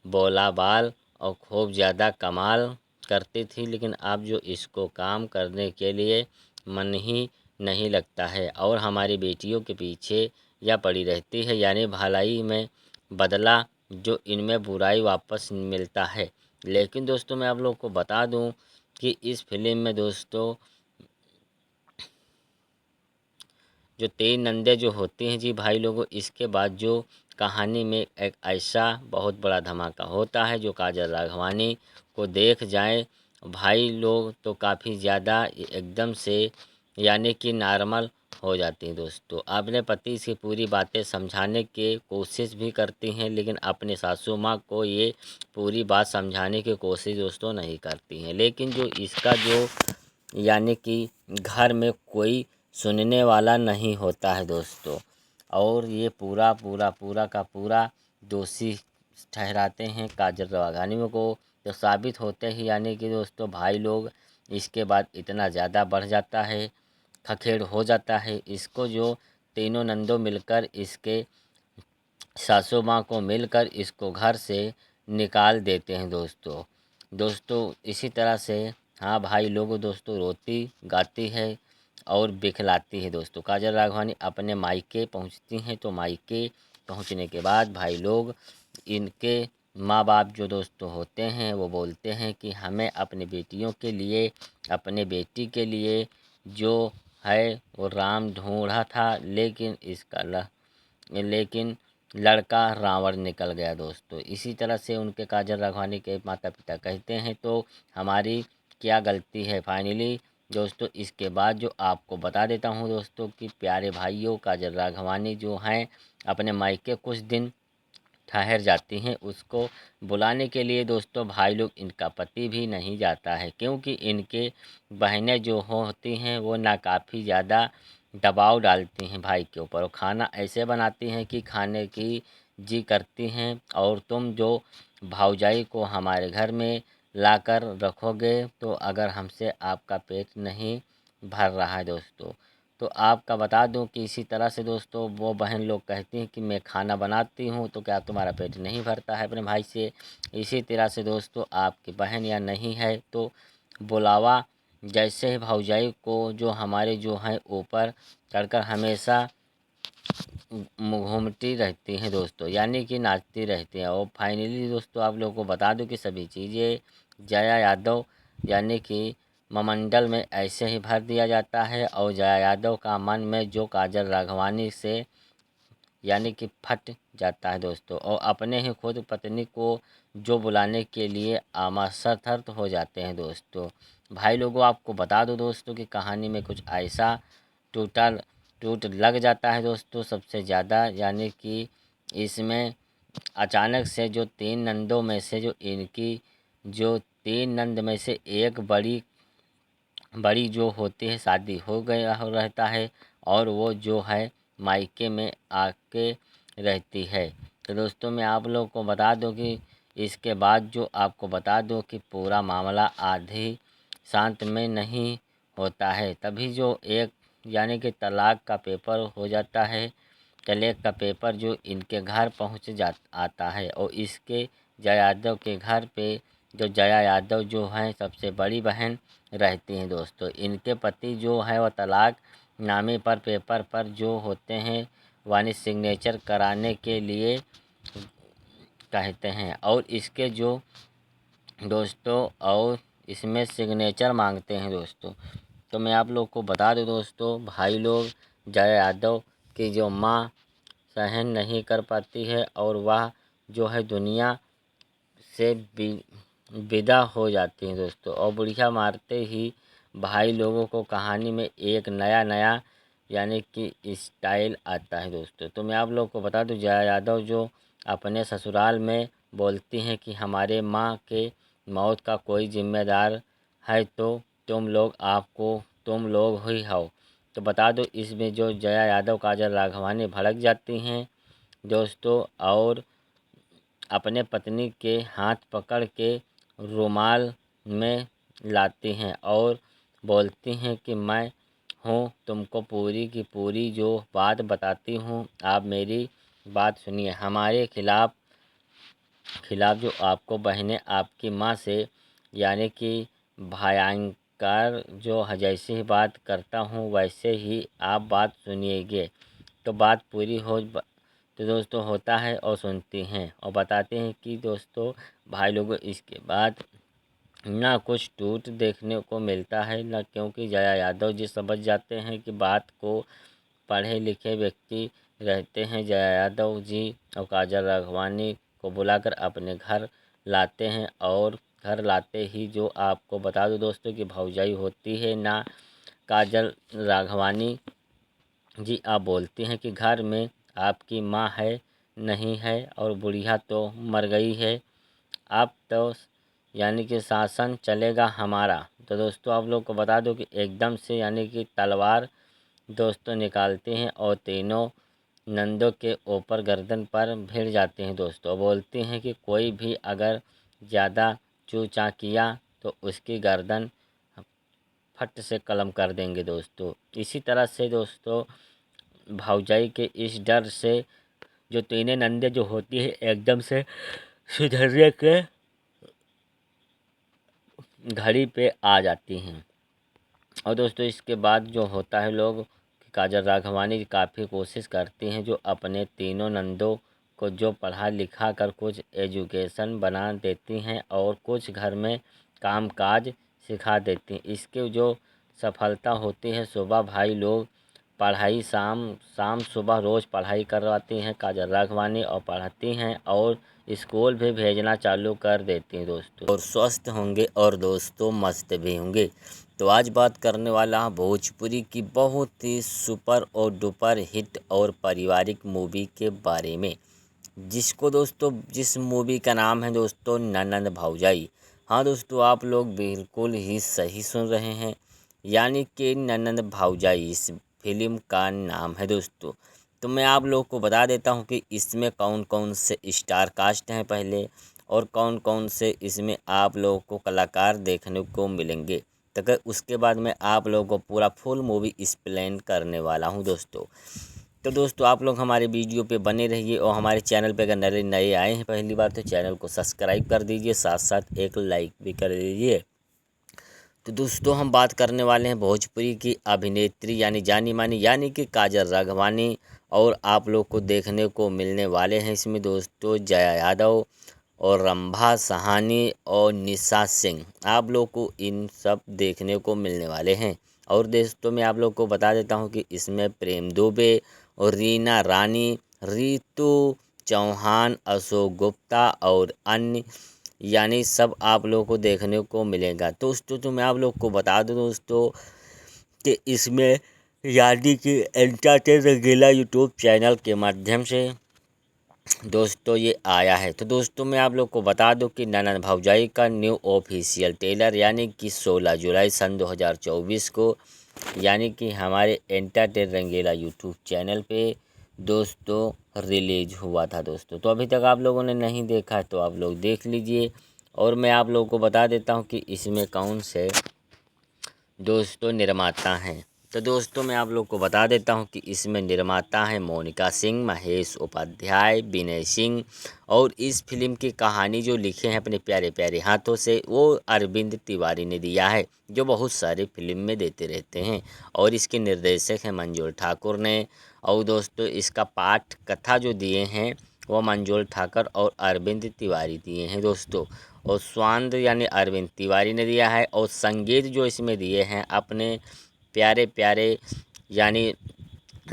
बोला बाल और खूब ज़्यादा कमाल करती थी, लेकिन अब जो इसको काम करने के लिए मन ही नहीं लगता है और हमारी बेटियों के पीछे या पड़ी रहती है, यानी भलाई में बदला जो इनमें बुराई वापस मिलता है। लेकिन दोस्तों मैं आप लोग को बता दूं कि इस फिल्म में दोस्तों जो तीन नंदे जो होती हैं जी भाई लोगों, इसके बाद जो कहानी में एक ऐसा बहुत बड़ा धमाका होता है जो काजल राघवानी को देख जाए भाई लोग तो काफ़ी ज़्यादा एकदम से यानी कि नॉर्मल हो जाती हैं दोस्तों। अपने पति से पूरी बातें समझाने की कोशिश भी करती हैं, लेकिन अपने सासू माँ को ये पूरी बात समझाने की कोशिश दोस्तों नहीं करती हैं। लेकिन जो इसका जो यानी कि घर में कोई सुनने वाला नहीं होता है दोस्तों, और ये पूरा का पूरा दोषी ठहराते हैं काजल राघवानी को। तो साबित होते ही यानी कि दोस्तों भाई लोग इसके बाद इतना ज़्यादा बढ़ जाता है, खखेड़ हो जाता है इसको, जो तीनों नंदों मिलकर इसके सासू माँ को मिलकर इसको घर से निकाल देते हैं दोस्तों इसी तरह से हाँ भाई लोग दोस्तों रोती गाती है और बिखलाती है दोस्तों। काजल राघवानी अपने मायके पहुंचती हैं, तो मायके पहुंचने के बाद भाई लोग इनके माँ बाप जो दोस्तों होते हैं वो बोलते हैं कि हमें अपने बेटियों के लिए अपने बेटी के लिए जो है वो राम ढूंढा था, लेकिन लड़का रावण निकल गया दोस्तों। इसी तरह से उनके काजल राघवानी के माता पिता कहते हैं तो हमारी क्या गलती है। फाइनली दोस्तों इसके बाद जो आपको बता देता हूँ दोस्तों कि प्यारे भाइयों काजल राघवानी जो हैं अपने मायके कुछ दिन ठहर जाती हैं, उसको बुलाने के लिए दोस्तों भाई लोग इनका पति भी नहीं जाता है, क्योंकि इनके बहनें जो होती हैं वो ना काफ़ी ज़्यादा दबाव डालती हैं भाई के ऊपर और खाना ऐसे बनाती हैं कि खाने की जी करती हैं। और तुम जो भौजाई को हमारे घर में लाकर रखोगे तो अगर हमसे आपका पेट नहीं भर रहा है दोस्तों, तो आपका बता दूं कि इसी तरह से दोस्तों वो बहन लोग कहती हैं कि मैं खाना बनाती हूं तो क्या तुम्हारा पेट नहीं भरता है अपने भाई से। इसी तरह से दोस्तों आपकी बहन या नहीं है तो बुलावा जैसे ही भौजाई को जो हमारे जो हैं ऊपर चढ़कर हमेशा घूमती रहती हैं दोस्तों, यानी कि नाचती रहती हैं। और फाइनली दोस्तों आप लोगों को बता दूं कि सभी चीज़ें जया यादव यानी कि मंडल में ऐसे ही भर दिया जाता है। और जया यादव का मन में जो काजल राघवानी से यानी कि फट जाता है दोस्तों, और अपने ही खुद पत्नी को जो बुलाने के लिए आमाशर्त हो जाते हैं दोस्तों। भाई लोगों आपको बता दो दोस्तों कि कहानी में कुछ ऐसा टूट लग जाता है दोस्तों सबसे ज़्यादा, यानी कि इसमें अचानक से जो 3 नंदों में से जो इनकी जो 3 नंद में से एक बड़ी जो होती है शादी हो गया हो रहता है और वो जो है मायके में आके रहती है। तो दोस्तों मैं आप लोगों को बता दूं कि इसके बाद जो आपको बता दूं कि पूरा मामला आधी शांत में नहीं होता है, तभी जो एक यानी कि तलाक का पेपर हो जाता है। तलाक का पेपर जो इनके घर आता है और इसके जया यादव के घर पे जो जया यादव जो हैं सबसे बड़ी बहन रहती हैं दोस्तों। इनके पति जो है वो तलाक नामे पर पेपर पर जो होते हैं वानी सिग्नेचर कराने के लिए कहते हैं और इसके जो दोस्तों और इसमें सिग्नेचर मांगते हैं दोस्तों। तो मैं आप लोग को बता दूं दोस्तों भाई लोग जया यादव की जो माँ सहन नहीं कर पाती है और वह जो है दुनिया से विदा हो जाती हैं दोस्तों। और बुढ़िया मारते ही भाई लोगों को कहानी में एक नया यानी कि स्टाइल आता है दोस्तों। तो मैं आप लोग को बता दूं जया यादव जो अपने ससुराल में बोलती हैं कि हमारे माँ के मौत का कोई जिम्मेदार है तो तुम लोग ही हो। तो बता दो इसमें जो जया यादव काजल राघवानी भड़क जाती हैं दोस्तों और अपने पत्नी के हाथ पकड़ के रुमाल में लाती हैं और बोलती हैं कि मैं हूँ तुमको पूरी की पूरी जो बात बताती हूँ, आप मेरी बात सुनिए। हमारे खिलाफ जो आपको बहनें आपकी माँ से यानी कि भयंकर जो जैसी ही बात करता हूँ वैसे ही आप बात सुनिएगे। तो बात पूरी हो तो दोस्तों होता है और सुनती हैं और बताते हैं कि दोस्तों भाई लोगों इसके बाद ना कुछ टूट देखने को मिलता है ना, क्योंकि जया यादव जी समझ जाते हैं कि बात को पढ़े लिखे व्यक्ति रहते हैं। जया यादव जी और काजल राघवानी को बुलाकर अपने घर लाते हैं और घर लाते ही जो आपको बता दो दोस्तों कि भौजाई होती है ना काजल राघवानी जी, आप बोलती हैं कि घर में आपकी माँ है नहीं है और बुढ़िया तो मर गई है, अब तो यानी कि शासन चलेगा हमारा। तो दोस्तों आप लोग को बता दो कि एकदम से यानी कि तलवार दोस्तों निकालते हैं और तीनों नंदों के ऊपर गर्दन पर भिड़ जाते हैं दोस्तों। बोलते हैं कि कोई भी अगर ज़्यादा चूचा किया तो उसकी गर्दन फट से कलम कर देंगे दोस्तों। इसी तरह से दोस्तों भौजाई के इस डर से जो तीनों नंदे जो होती है एकदम से सुधरने के घड़ी पे आ जाती हैं। और दोस्तों इसके बाद जो होता है लोग काजल राघवानी काफ़ी कोशिश करती हैं जो अपने तीनों नंदों को जो पढ़ा लिखा कर कुछ एजुकेशन बना देती हैं और कुछ घर में कामकाज सिखा देती हैं। इसके जो सफलता होती है सुबह भाई लोग पढ़ाई शाम सुबह रोज़ पढ़ाई करवाती हैं काजल राघवानी और पढ़ाती हैं और स्कूल भी भेजना चालू कर देती हैं दोस्तों। और स्वस्थ होंगे और दोस्तों मस्त भी होंगे। तो आज बात करने वाला हूँ भोजपुरी की बहुत ही सुपर और डुपर हिट और पारिवारिक मूवी के बारे में, जिस मूवी का नाम है दोस्तों ननंद भौजाई। हाँ दोस्तों आप लोग बिल्कुल ही सही सुन रहे हैं, यानी कि ननंद भौजाई। इस फिल्म का नाम है दोस्तों। तो मैं आप लोग को बता देता हूं कि इसमें कौन कौन से स्टार कास्ट हैं पहले, और कौन कौन से इसमें आप लोगों को कलाकार देखने को मिलेंगे। तो उसके बाद मैं आप लोगों को पूरा फुल मूवी एक्सप्लेन करने वाला हूं दोस्तों। तो दोस्तों आप लोग हमारे वीडियो पे बने रहिए, और हमारे चैनल पे अगर नए नए आए हैं पहली बार तो चैनल को सब्सक्राइब कर दीजिए, साथ साथ एक लाइक भी कर दीजिए। तो दोस्तों हम बात करने वाले हैं भोजपुरी की अभिनेत्री यानी जानी मानी यानी कि काजल राघवानी, और आप लोग को देखने को मिलने वाले हैं इसमें दोस्तों जया यादव और रंभा सहानी और निशा सिंह। आप लोग को इन सब देखने को मिलने वाले हैं। और दोस्तों मैं आप लोग को बता देता हूं कि इसमें प्रेम दुबे और रीना रानी, रितु चौहान, अशोक गुप्ता और अन्य यानी सब आप लोगों को देखने को मिलेगा। दोस्तों तो मैं आप लोग को बता दूं दोस्तों कि इसमें यानी कि एंटरटेन रंगीला यूट्यूब चैनल के माध्यम से दोस्तों ये आया है। तो दोस्तों मैं आप लोग को बता दूं कि ननद भौजाई का न्यू ऑफिशियल ट्रेलर यानी कि 16 जुलाई सन 2024 को यानी कि हमारे एंटरटेन रंगीला यूट्यूब चैनल पे दोस्तों रिलीज हुआ था दोस्तों। तो अभी तक आप लोगों ने नहीं देखा तो आप लोग देख लीजिए। और मैं आप लोगों को बता देता हूं कि इसमें कौन से दोस्तों निर्माता हैं। तो दोस्तों मैं आप लोग को बता देता हूं कि इसमें निर्माता हैं मोनिका सिंह, महेश उपाध्याय, विनय सिंह, और इस फिल्म की कहानी जो लिखे हैं अपने प्यारे प्यारे हाथों से वो अरविंद तिवारी ने दिया है, जो बहुत सारे फिल्म में देते रहते हैं। और इसके निर्देशक हैं मंजूर ठाकुर ने। और दोस्तों इसका पाठ कथा जो दिए हैं वो मंजूर ठाकुर और अरविंद तिवारी दिए हैं दोस्तों। और स्वांद यानी अरविंद तिवारी ने दिया है। और संगीत जो इसमें दिए हैं अपने प्यारे प्यारे यानी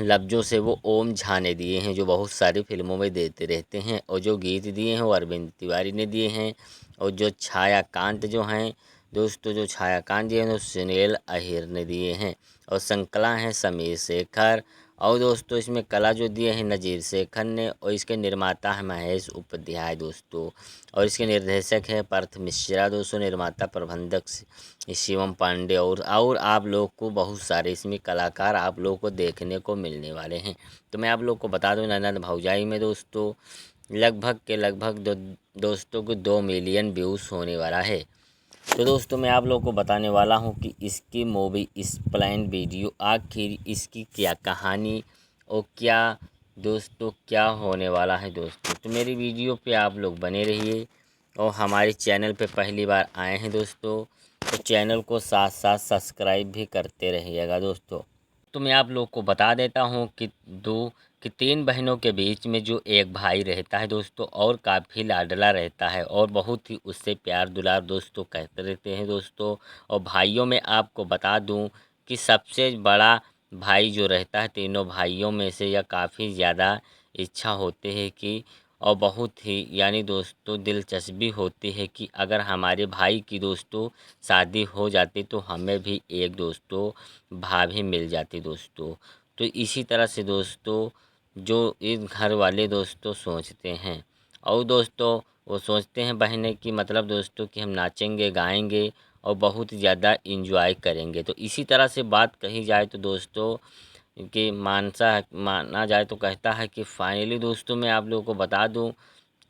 लफ्ज़ों से वो ओम झा ने दिए हैं, जो बहुत सारी फिल्मों में देते रहते हैं। और जो गीत दिए हैं वो अरविंद तिवारी ने दिए हैं। और जो छायाकांत जो हैं दोस्तों, जो छायाकांत जी हैं वो सुनील अहिर ने दिए हैं। और संकला हैं समीर शेखर। और दोस्तों इसमें कला जो दिए हैं नज़ीर शेखर ने। और इसके निर्माता है महेश उपाध्याय दोस्तों। और इसके निर्देशक है पार्थ मिश्रा दोस्तों। निर्माता प्रबंधक शिवम पांडे। और आप लोग को बहुत सारे इसमें कलाकार आप लोग को देखने को मिलने वाले हैं। तो मैं आप लोग को बता दूं ननद भौजाई में दोस्तों लगभग दोस्तों को 2 मिलियन व्यूज़ होने वाला है। तो दोस्तों मैं आप लोगों को बताने वाला हूं कि इसकी मूवी एक्सप्लेन वीडियो आखिर इसकी क्या कहानी और क्या दोस्तों क्या होने वाला है दोस्तों। तो मेरी वीडियो पे आप लोग बने रहिए, और हमारे चैनल पे पहली बार आए हैं दोस्तों तो चैनल को साथ साथ सब्सक्राइब भी करते रहिएगा दोस्तों। तो मैं आप लोग को बता देता हूँ कि 3 बहनों के बीच में जो एक भाई रहता है दोस्तों, और काफ़ी लाडला रहता है और बहुत ही उससे प्यार दुलार दोस्तों कहते रहते हैं दोस्तों। और भाइयों में आपको बता दूं कि सबसे बड़ा भाई जो रहता है तीनों भाइयों में से यह काफ़ी ज़्यादा इच्छा होती है कि और बहुत ही यानी दोस्तों दिलचस्पी होती है कि अगर हमारे भाई की दोस्तों शादी हो जाती तो हमें भी एक दोस्तों भाभी मिल जाती दोस्तों। तो इसी तरह से दोस्तों जो इस घर वाले दोस्तों सोचते हैं, और दोस्तों वो सोचते हैं बहनें कि मतलब दोस्तों कि हम नाचेंगे गाएंगे और बहुत ज़्यादा इंजॉय करेंगे। तो इसी तरह से बात कही जाए तो दोस्तों कि माना जाए तो कहता है कि फाइनली दोस्तों मैं आप लोगों को बता दूं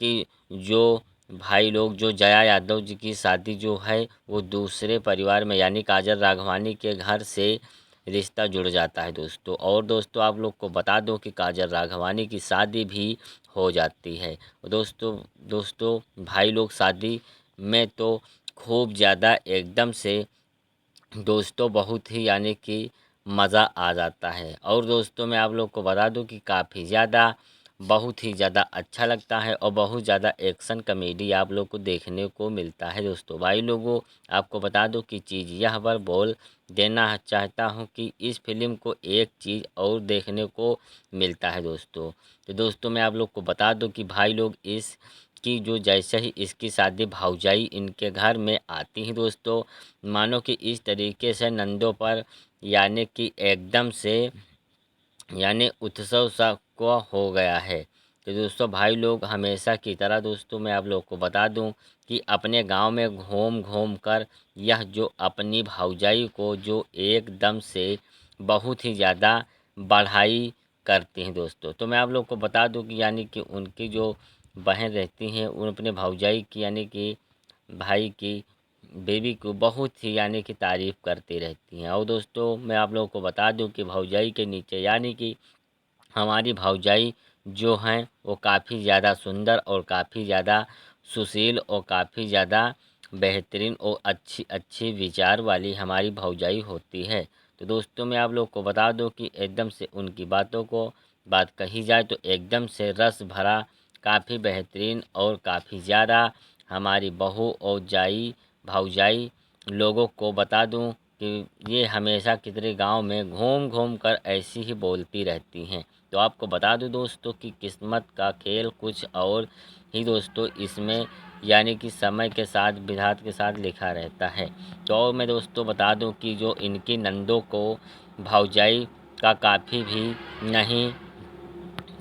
कि जो भाई लोग जो जया यादव जी की शादी जो है वो दूसरे परिवार में यानी काजल राघवानी के घर से रिश्ता जुड़ जाता है दोस्तों। और दोस्तों आप लोग को बता दूं कि काजल राघवानी की शादी भी हो जाती है दोस्तों भाई लोग शादी में तो खूब ज़्यादा एकदम से दोस्तों बहुत ही यानी कि मज़ा आ जाता है। और दोस्तों मैं आप लोग को बता दूं कि काफ़ी ज़्यादा बहुत ही ज़्यादा अच्छा लगता है और बहुत ज़्यादा एक्शन कॉमेडी आप लोग को देखने को मिलता है दोस्तों। भाई लोगों आपको बता दूं कि चीज़ यह पर बोल देना चाहता हूं कि इस फिल्म को एक चीज़ और देखने को मिलता है दोस्तों। तो दोस्तों मैं आप लोग को बता दूं कि भाई लोग इस कि जो जैसे ही इसकी शादी भौजाई इनके घर में आती हैं दोस्तों, मानो कि इस तरीके से नंदों पर यानी कि एकदम से यानी उत्सव सा को हो गया है। तो दोस्तों भाई लोग हमेशा की तरह दोस्तों मैं आप लोग को बता दूं कि अपने गांव में घूम घूम कर यह जो अपनी भौजाई को जो एकदम से बहुत ही ज़्यादा बढ़ाई करती हैं दोस्तों। तो मैं आप लोग को बता दूं कि यानी कि उनकी जो बहन रहती हैं उन अपने भौजाई की यानी कि भाई की बेबी को बहुत ही यानी कि तारीफ़ करती रहती हैं। और दोस्तों मैं आप लोगों को बता दूं कि भौजाई के नीचे यानी कि हमारी भौजाई जो हैं वो काफ़ी ज़्यादा सुंदर और काफ़ी ज़्यादा सुशील और काफ़ी ज़्यादा बेहतरीन और अच्छी अच्छी विचार वाली हमारी भौजाई होती है। तो दोस्तों मैं आप लोग को बता दूं कि एकदम से उनकी बातों को बात कही जाए तो एकदम से रस भरा काफ़ी बेहतरीन और काफ़ी ज़्यादा हमारी बहू और भौजाई लोगों को बता दूं कि ये हमेशा कितने गांव में घूम घूम कर ऐसी ही बोलती रहती हैं। तो आपको बता दूं दोस्तों कि किस्मत का खेल कुछ और ही दोस्तों इसमें यानी कि समय के साथ विधाता के साथ लिखा रहता है। तो और मैं दोस्तों बता दूं कि जो इनकी नंदों को भौजाई का काफ़ी भी नहीं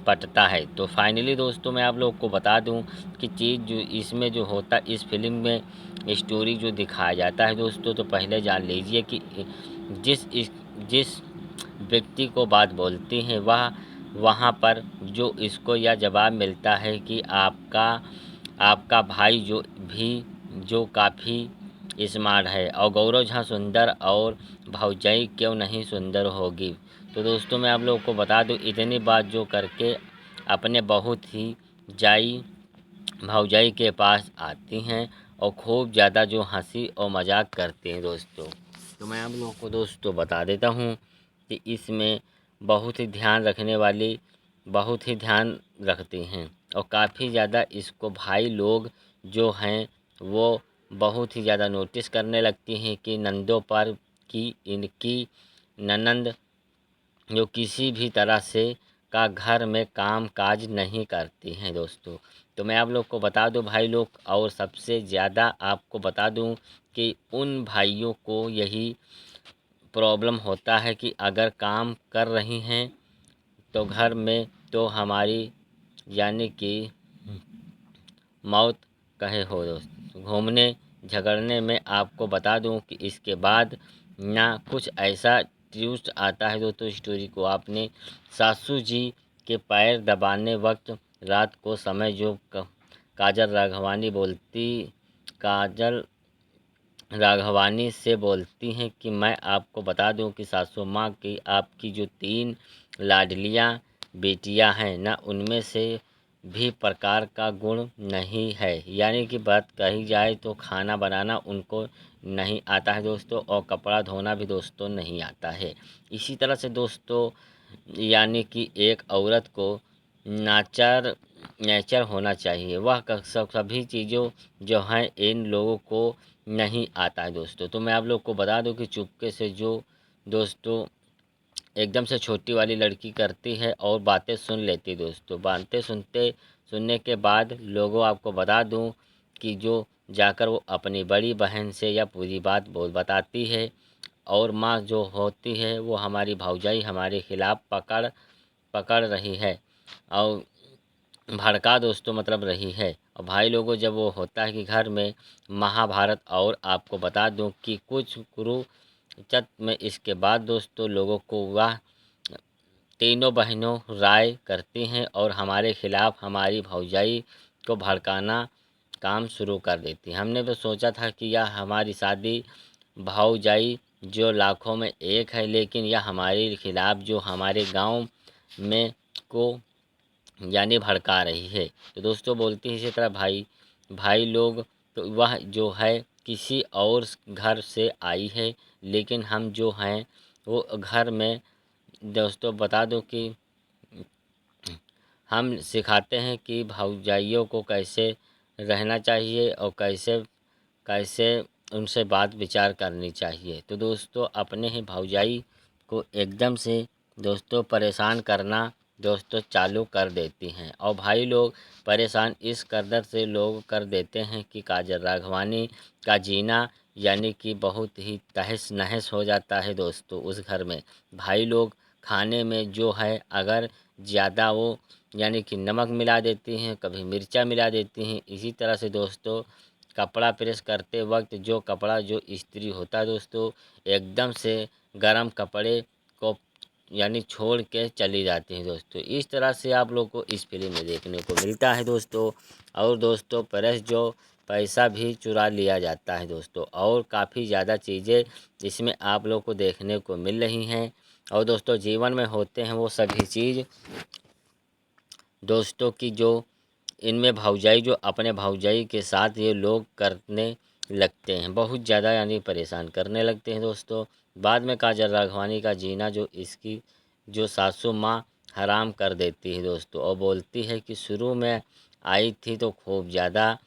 पटता है। तो फाइनली दोस्तों मैं आप लोग को बता दूं कि चीज़ जो इसमें जो होता इस फिल्म में स्टोरी जो दिखाया जाता है दोस्तों, तो पहले जान लीजिए कि जिस व्यक्ति को बात बोलती हैं वह वहाँ पर जो इसको यह जवाब मिलता है कि आपका भाई जो काफ़ी स्मार्ट है और गौरव झा सुंदर और भौजाई क्यों नहीं सुंदर होगी। तो दोस्तों मैं आप लोगों को बता दूं इतनी बात जो करके अपने बहुत ही जाई भौजाई के पास आती हैं और खूब ज़्यादा जो हंसी और मजाक करते हैं दोस्तों। तो मैं आप लोगों को दोस्तों बता देता हूँ कि इसमें बहुत ही ध्यान रखने वाली बहुत ही ध्यान रखती हैं और काफ़ी ज़्यादा इसको भाई लोग जो हैं वो बहुत ही ज़्यादा नोटिस करने लगती हैं कि नंदों पर कि इनकी ननंद जो किसी भी तरह से का घर में काम काज नहीं करती हैं दोस्तों। तो मैं आप लोग को बता दूं भाई लोग और सबसे ज़्यादा आपको बता दूं कि उन भाइयों को यही प्रॉब्लम होता है कि अगर काम कर रही हैं तो घर में तो हमारी यानी कि मौत कहे हो दोस्त। घूमने झगड़ने में आपको बता दूं कि इसके बाद ना कुछ ऐसा ट्विस्ट आता है दोस्तों स्टोरी को आपने सासू जी के पैर दबाने वक्त रात को समय जो काजल राघवानी से बोलती हैं कि मैं आपको बता दूं कि सासू माँ की आपकी जो 3 लाडलियाँ बेटियां हैं ना उनमें से भी प्रकार का गुण नहीं है। यानी कि बात कही जाए तो खाना बनाना उनको नहीं आता है दोस्तों और कपड़ा धोना भी दोस्तों नहीं आता है। इसी तरह से दोस्तों यानी कि एक औरत को नेचर होना चाहिए वह सभी चीज़ों जो हैं इन लोगों को नहीं आता है दोस्तों। तो मैं आप लोग को बता दूं कि चुपके से जो दोस्तों एकदम से छोटी वाली लड़की करती है और बातें सुन लेती दोस्तों। बातें सुनने के बाद लोगों आपको बता दूं कि जो जाकर वो अपनी बड़ी बहन से या पूरी बात बताती है और माँ जो होती है वो हमारी भौजाई हमारे खिलाफ़ पकड़ रही है और भड़का दोस्तों मतलब रही है। और भाई लोगों जब वो होता है कि घर में महाभारत और आपको बता दूं कि कुछ कुरुक्षेत्र में इसके बाद दोस्तों लोगों को वह तीनों बहनों राय करती हैं और हमारे खिलाफ़ हमारी भौजाई को भड़काना काम शुरू कर देती हैं। हमने तो सोचा था कि यह हमारी शादी भौजाई जो लाखों में एक है लेकिन यह हमारे खिलाफ़ जो हमारे गांव में को यानी भड़का रही है। तो दोस्तों बोलती है इसी तरह भाई लोग तो वह जो है किसी और घर से आई है लेकिन हम जो हैं वो घर में दोस्तों बता दो कि हम सिखाते हैं कि भौजाइयों को कैसे रहना चाहिए और कैसे कैसे उनसे बात विचार करनी चाहिए। तो दोस्तों अपने ही भौजाई को एकदम से दोस्तों परेशान करना दोस्तों चालू कर देती हैं और भाई लोग परेशान इस कदर से लोग कर देते हैं कि काजल राघवानी का जीना यानी कि बहुत ही तहस नहस हो जाता है दोस्तों उस घर में। भाई लोग खाने में जो है अगर ज़्यादा वो यानी कि नमक मिला देती हैं कभी मिर्चा मिला देती हैं। इसी तरह से दोस्तों कपड़ा प्रेस करते वक्त जो कपड़ा जो इस्त्री होता है दोस्तों एकदम से गर्म कपड़े को यानी छोड़ के चली जाती हैं दोस्तों। इस तरह से आप लोग को इस फिल्म में देखने को मिलता है दोस्तों। और दोस्तों प्रेस जो पैसा भी चुरा लिया जाता है दोस्तों, और काफ़ी ज़्यादा चीज़ें इसमें आप लोग को देखने को मिल रही हैं। और दोस्तों जीवन में होते हैं वो सभी चीज़ दोस्तों की जो इनमें भौजाई जो अपने भौजाई के साथ ये लोग करने लगते हैं, बहुत ज़्यादा यानी परेशान करने लगते हैं दोस्तों। बाद में काजल राघवानी का जीना जो इसकी जो सासू माँ हराम कर देती है दोस्तों, और बोलती है कि शुरू में आई थी तो खूब ज़्यादा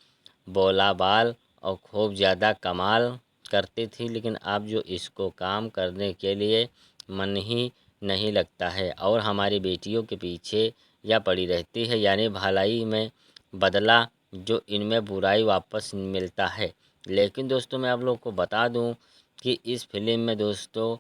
बोला बाल और खूब ज़्यादा कमाल करती थी, लेकिन अब जो इसको काम करने के लिए मन ही नहीं लगता है और हमारी बेटियों के पीछे या पड़ी रहती है, यानी भलाई में बदला जो इनमें बुराई वापस मिलता है। लेकिन दोस्तों मैं आप लोग को बता दूं कि इस फिल्म में दोस्तों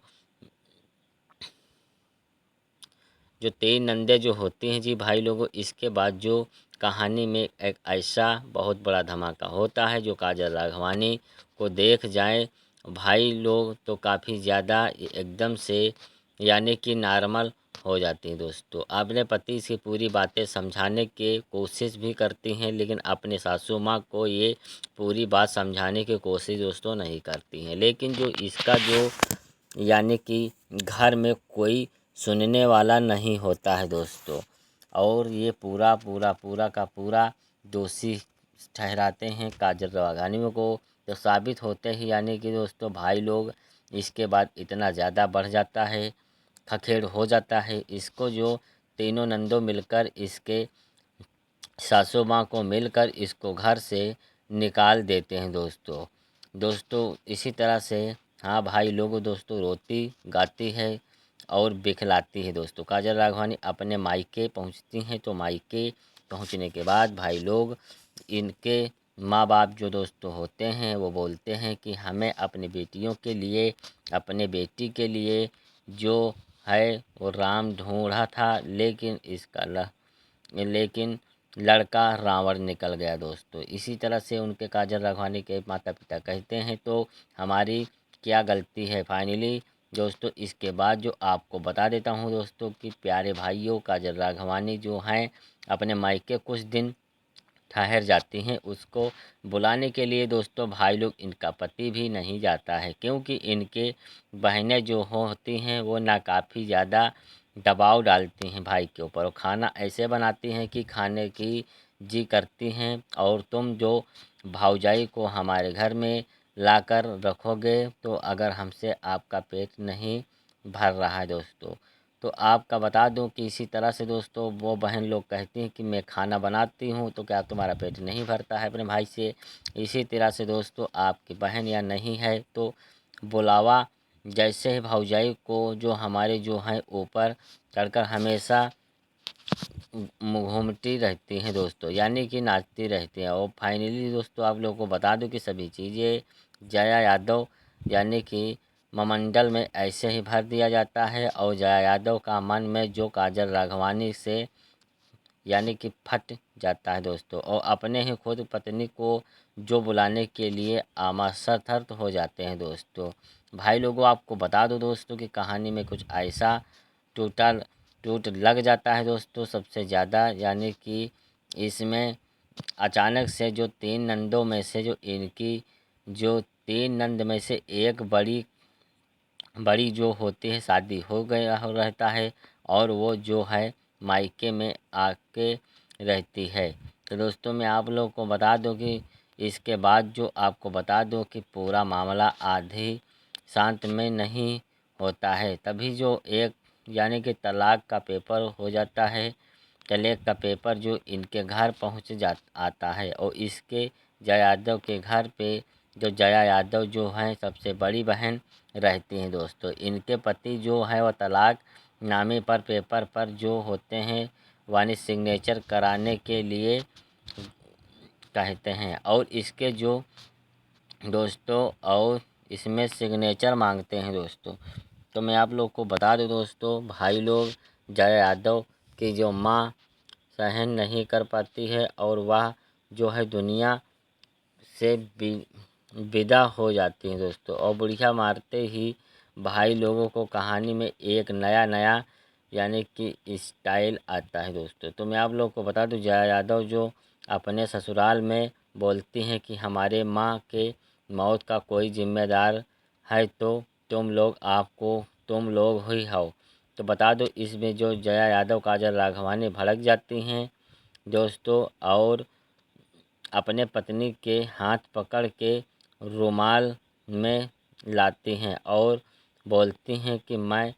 जो तीन नंदे जो होती हैं जी भाई लोगों, इसके बाद जो कहानी में एक ऐसा बहुत बड़ा धमाका होता है जो काजल राघवानी को देख जाए भाई लोग तो काफ़ी ज़्यादा एकदम से यानी कि नॉर्मल हो जाती हैं दोस्तों। अपने पति से पूरी बातें समझाने की कोशिश भी करती हैं, लेकिन अपने सासू माँ को ये पूरी बात समझाने की कोशिश दोस्तों नहीं करती हैं। लेकिन जो इसका जो यानी कि घर में कोई सुनने वाला नहीं होता है दोस्तों, और ये पूरा का पूरा दोषी ठहराते हैं काजल राघवानी को। तो साबित होते ही यानी कि दोस्तों भाई लोग इसके बाद इतना ज़्यादा बढ़ जाता है, खखेड़ हो जाता है। इसको जो तीनों नंदों मिलकर इसके सासू माँ को मिलकर इसको घर से निकाल देते हैं दोस्तों। इसी तरह से हाँ भाई लोग दोस्तों रोती गाती है और बिखलाती है दोस्तों। काजल राघवानी अपने मायके पहुंचती हैं, तो मायके पहुंचने के बाद भाई लोग इनके माँ बाप जो दोस्तों होते हैं वो बोलते हैं कि हमें अपनी बेटियों के लिए अपने बेटी के लिए जो है वो राम ढूंढा था, लेकिन लड़का रावण निकल गया दोस्तों। इसी तरह से उनके काजल राघवानी के माता पिता कहते हैं तो हमारी क्या गलती है। फाइनली दोस्तों इसके बाद जो आपको बता देता हूँ दोस्तों कि प्यारे भाइयों काजल राघवानी जो हैं अपने मायके कुछ दिन ठहर जाती हैं। उसको बुलाने के लिए दोस्तों भाई लोग इनका पति भी नहीं जाता है, क्योंकि इनके बहनें जो होती हैं वो ना काफ़ी ज़्यादा दबाव डालती हैं भाई के ऊपर, और खाना ऐसे बनाती हैं कि खाने की जी करती हैं, और तुम जो भौजाई को हमारे घर में लाकर रखोगे तो अगर हमसे आपका पेट नहीं भर रहा है दोस्तों। तो आपका बता दूं कि इसी तरह से दोस्तों वो बहन लोग कहती हैं कि मैं खाना बनाती हूं तो क्या तुम्हारा पेट नहीं भरता है अपने भाई से। इसी तरह से दोस्तों आपकी बहन या नहीं है तो बुलावा जैसे ही भौजाई को जो हमारे जो हैं ऊपर चढ़कर हमेशा घूमती रहती हैं दोस्तों, यानी कि नाचती रहती हैं। और फाइनली दोस्तों आप लोगों को बता दूं कि सभी चीज़ें जया यादव यानी कि मंडल में ऐसे ही भर दिया जाता है, और जया यादव का मन में जो काजल राघवानी से यानी कि फट जाता है दोस्तों, और अपने ही खुद पत्नी को जो बुलाने के लिए आमाशर्त हो जाते हैं दोस्तों। भाई लोगों आपको बता दो दोस्तों कि कहानी में कुछ ऐसा टूट लग जाता है दोस्तों सबसे ज़्यादा, यानी कि इसमें अचानक से जो तीन नंदों में से जो इनकी जो तीन नंद में से एक बड़ी जो होती है शादी हो गया हो रहता है, और वो जो है मायके में आके रहती है। तो दोस्तों मैं आप लोगों को बता दूं कि इसके बाद जो आपको बता दूं कि पूरा मामला आधी शांत में नहीं होता है, तभी जो एक यानी कि तलाक का पेपर हो जाता है। तलाक का पेपर जो इनके घर आता है, और इसके जया यादव के घर पे जो जया यादव जो हैं सबसे बड़ी बहन रहती हैं दोस्तों। इनके पति जो है वो तलाक नामे पर पेपर पर जो होते हैं वानी सिग्नेचर कराने के लिए कहते हैं, और इसके जो दोस्तों और इसमें सिग्नेचर मांगते हैं दोस्तों। तो मैं आप लोग को बता दूं दोस्तों भाई लोग जया यादव की जो माँ सहन नहीं कर पाती है, और वह जो है दुनिया से विदा हो जाती हैं दोस्तों, और बुढ़िया मारते ही भाई लोगों को कहानी में एक नया यानी कि स्टाइल आता है दोस्तों। तो मैं आप लोग को बता दूं, जया यादव जो अपने ससुराल में बोलती हैं कि हमारे माँ के मौत का कोई जिम्मेदार है तो तुम लोग ही हो। तो बता दो, इसमें जो जया यादव काजल राघवानी भड़क जाती हैं दोस्तों और अपने पत्नी के हाथ पकड़ के रुमाल में लाती हैं और बोलती हैं कि मैं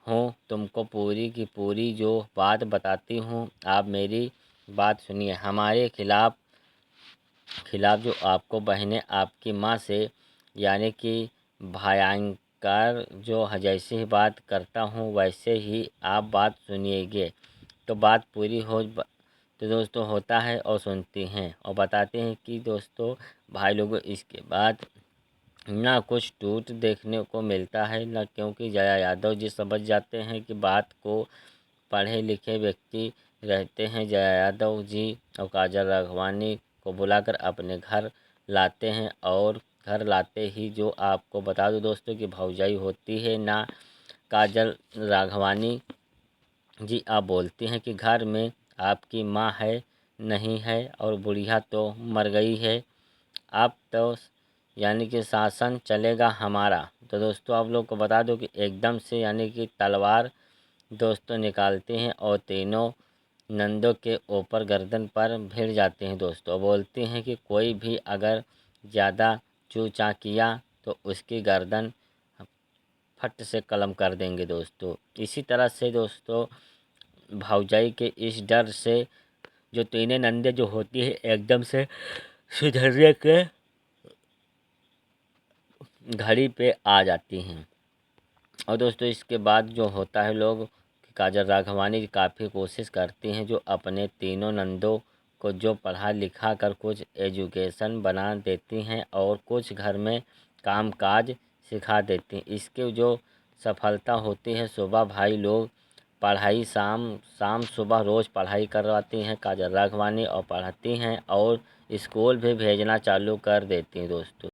हूँ, तुमको पूरी की पूरी जो बात बताती हूँ, आप मेरी बात सुनिए। हमारे खिलाफ जो आपको बहनें आपकी माँ से यानी कि भयंकर जो जैसे ही बात करता हूँ वैसे ही आप बात सुनिएगे। तो बात पूरी हो तो दोस्तों होता है और सुनती हैं और बताते हैं कि दोस्तों भाई लोगों इसके बाद ना कुछ टूट देखने को मिलता है ना, क्योंकि जया यादव जी समझ जाते हैं कि बात को पढ़े लिखे व्यक्ति रहते हैं। जया यादव जी और काजल राघवानी को बुलाकर अपने घर लाते हैं और घर लाते ही जो आपको बता दूं दोस्तों कि भौजाई होती है ना काजल राघवानी जी, आप बोलती हैं कि घर में आपकी माँ है नहीं है और बुढ़िया तो मर गई है, अब तो यानी कि शासन चलेगा हमारा। तो दोस्तों आप लोग को बता दो कि एकदम से यानी कि तलवार दोस्तों निकालते हैं और तीनों नंदों के ऊपर गर्दन पर भिड़ जाते हैं दोस्तों। बोलते हैं कि कोई भी अगर ज़्यादा चूचा किया तो उसकी गर्दन फट से कलम कर देंगे दोस्तों। इसी तरह से दोस्तों भौजाई के इस डर से जो तीनों नंदे जो होती है एकदम से सुधरने के घड़ी पे आ जाती हैं। और दोस्तों इसके बाद जो होता है, लोग काजल राघवानी काफ़ी कोशिश करती हैं जो अपने तीनों नंदों को जो पढ़ा लिखा कर कुछ एजुकेशन बना देती हैं और कुछ घर में कामकाज सिखा देती हैं। इसके जो सफलता होती है, सुबह भाई लोग पढ़ाई शाम सुबह रोज़ पढ़ाई करवाती हैं काजल राघवानी और पढ़ाती हैं और स्कूल भी भेजना चालू कर देती हैं दोस्तों।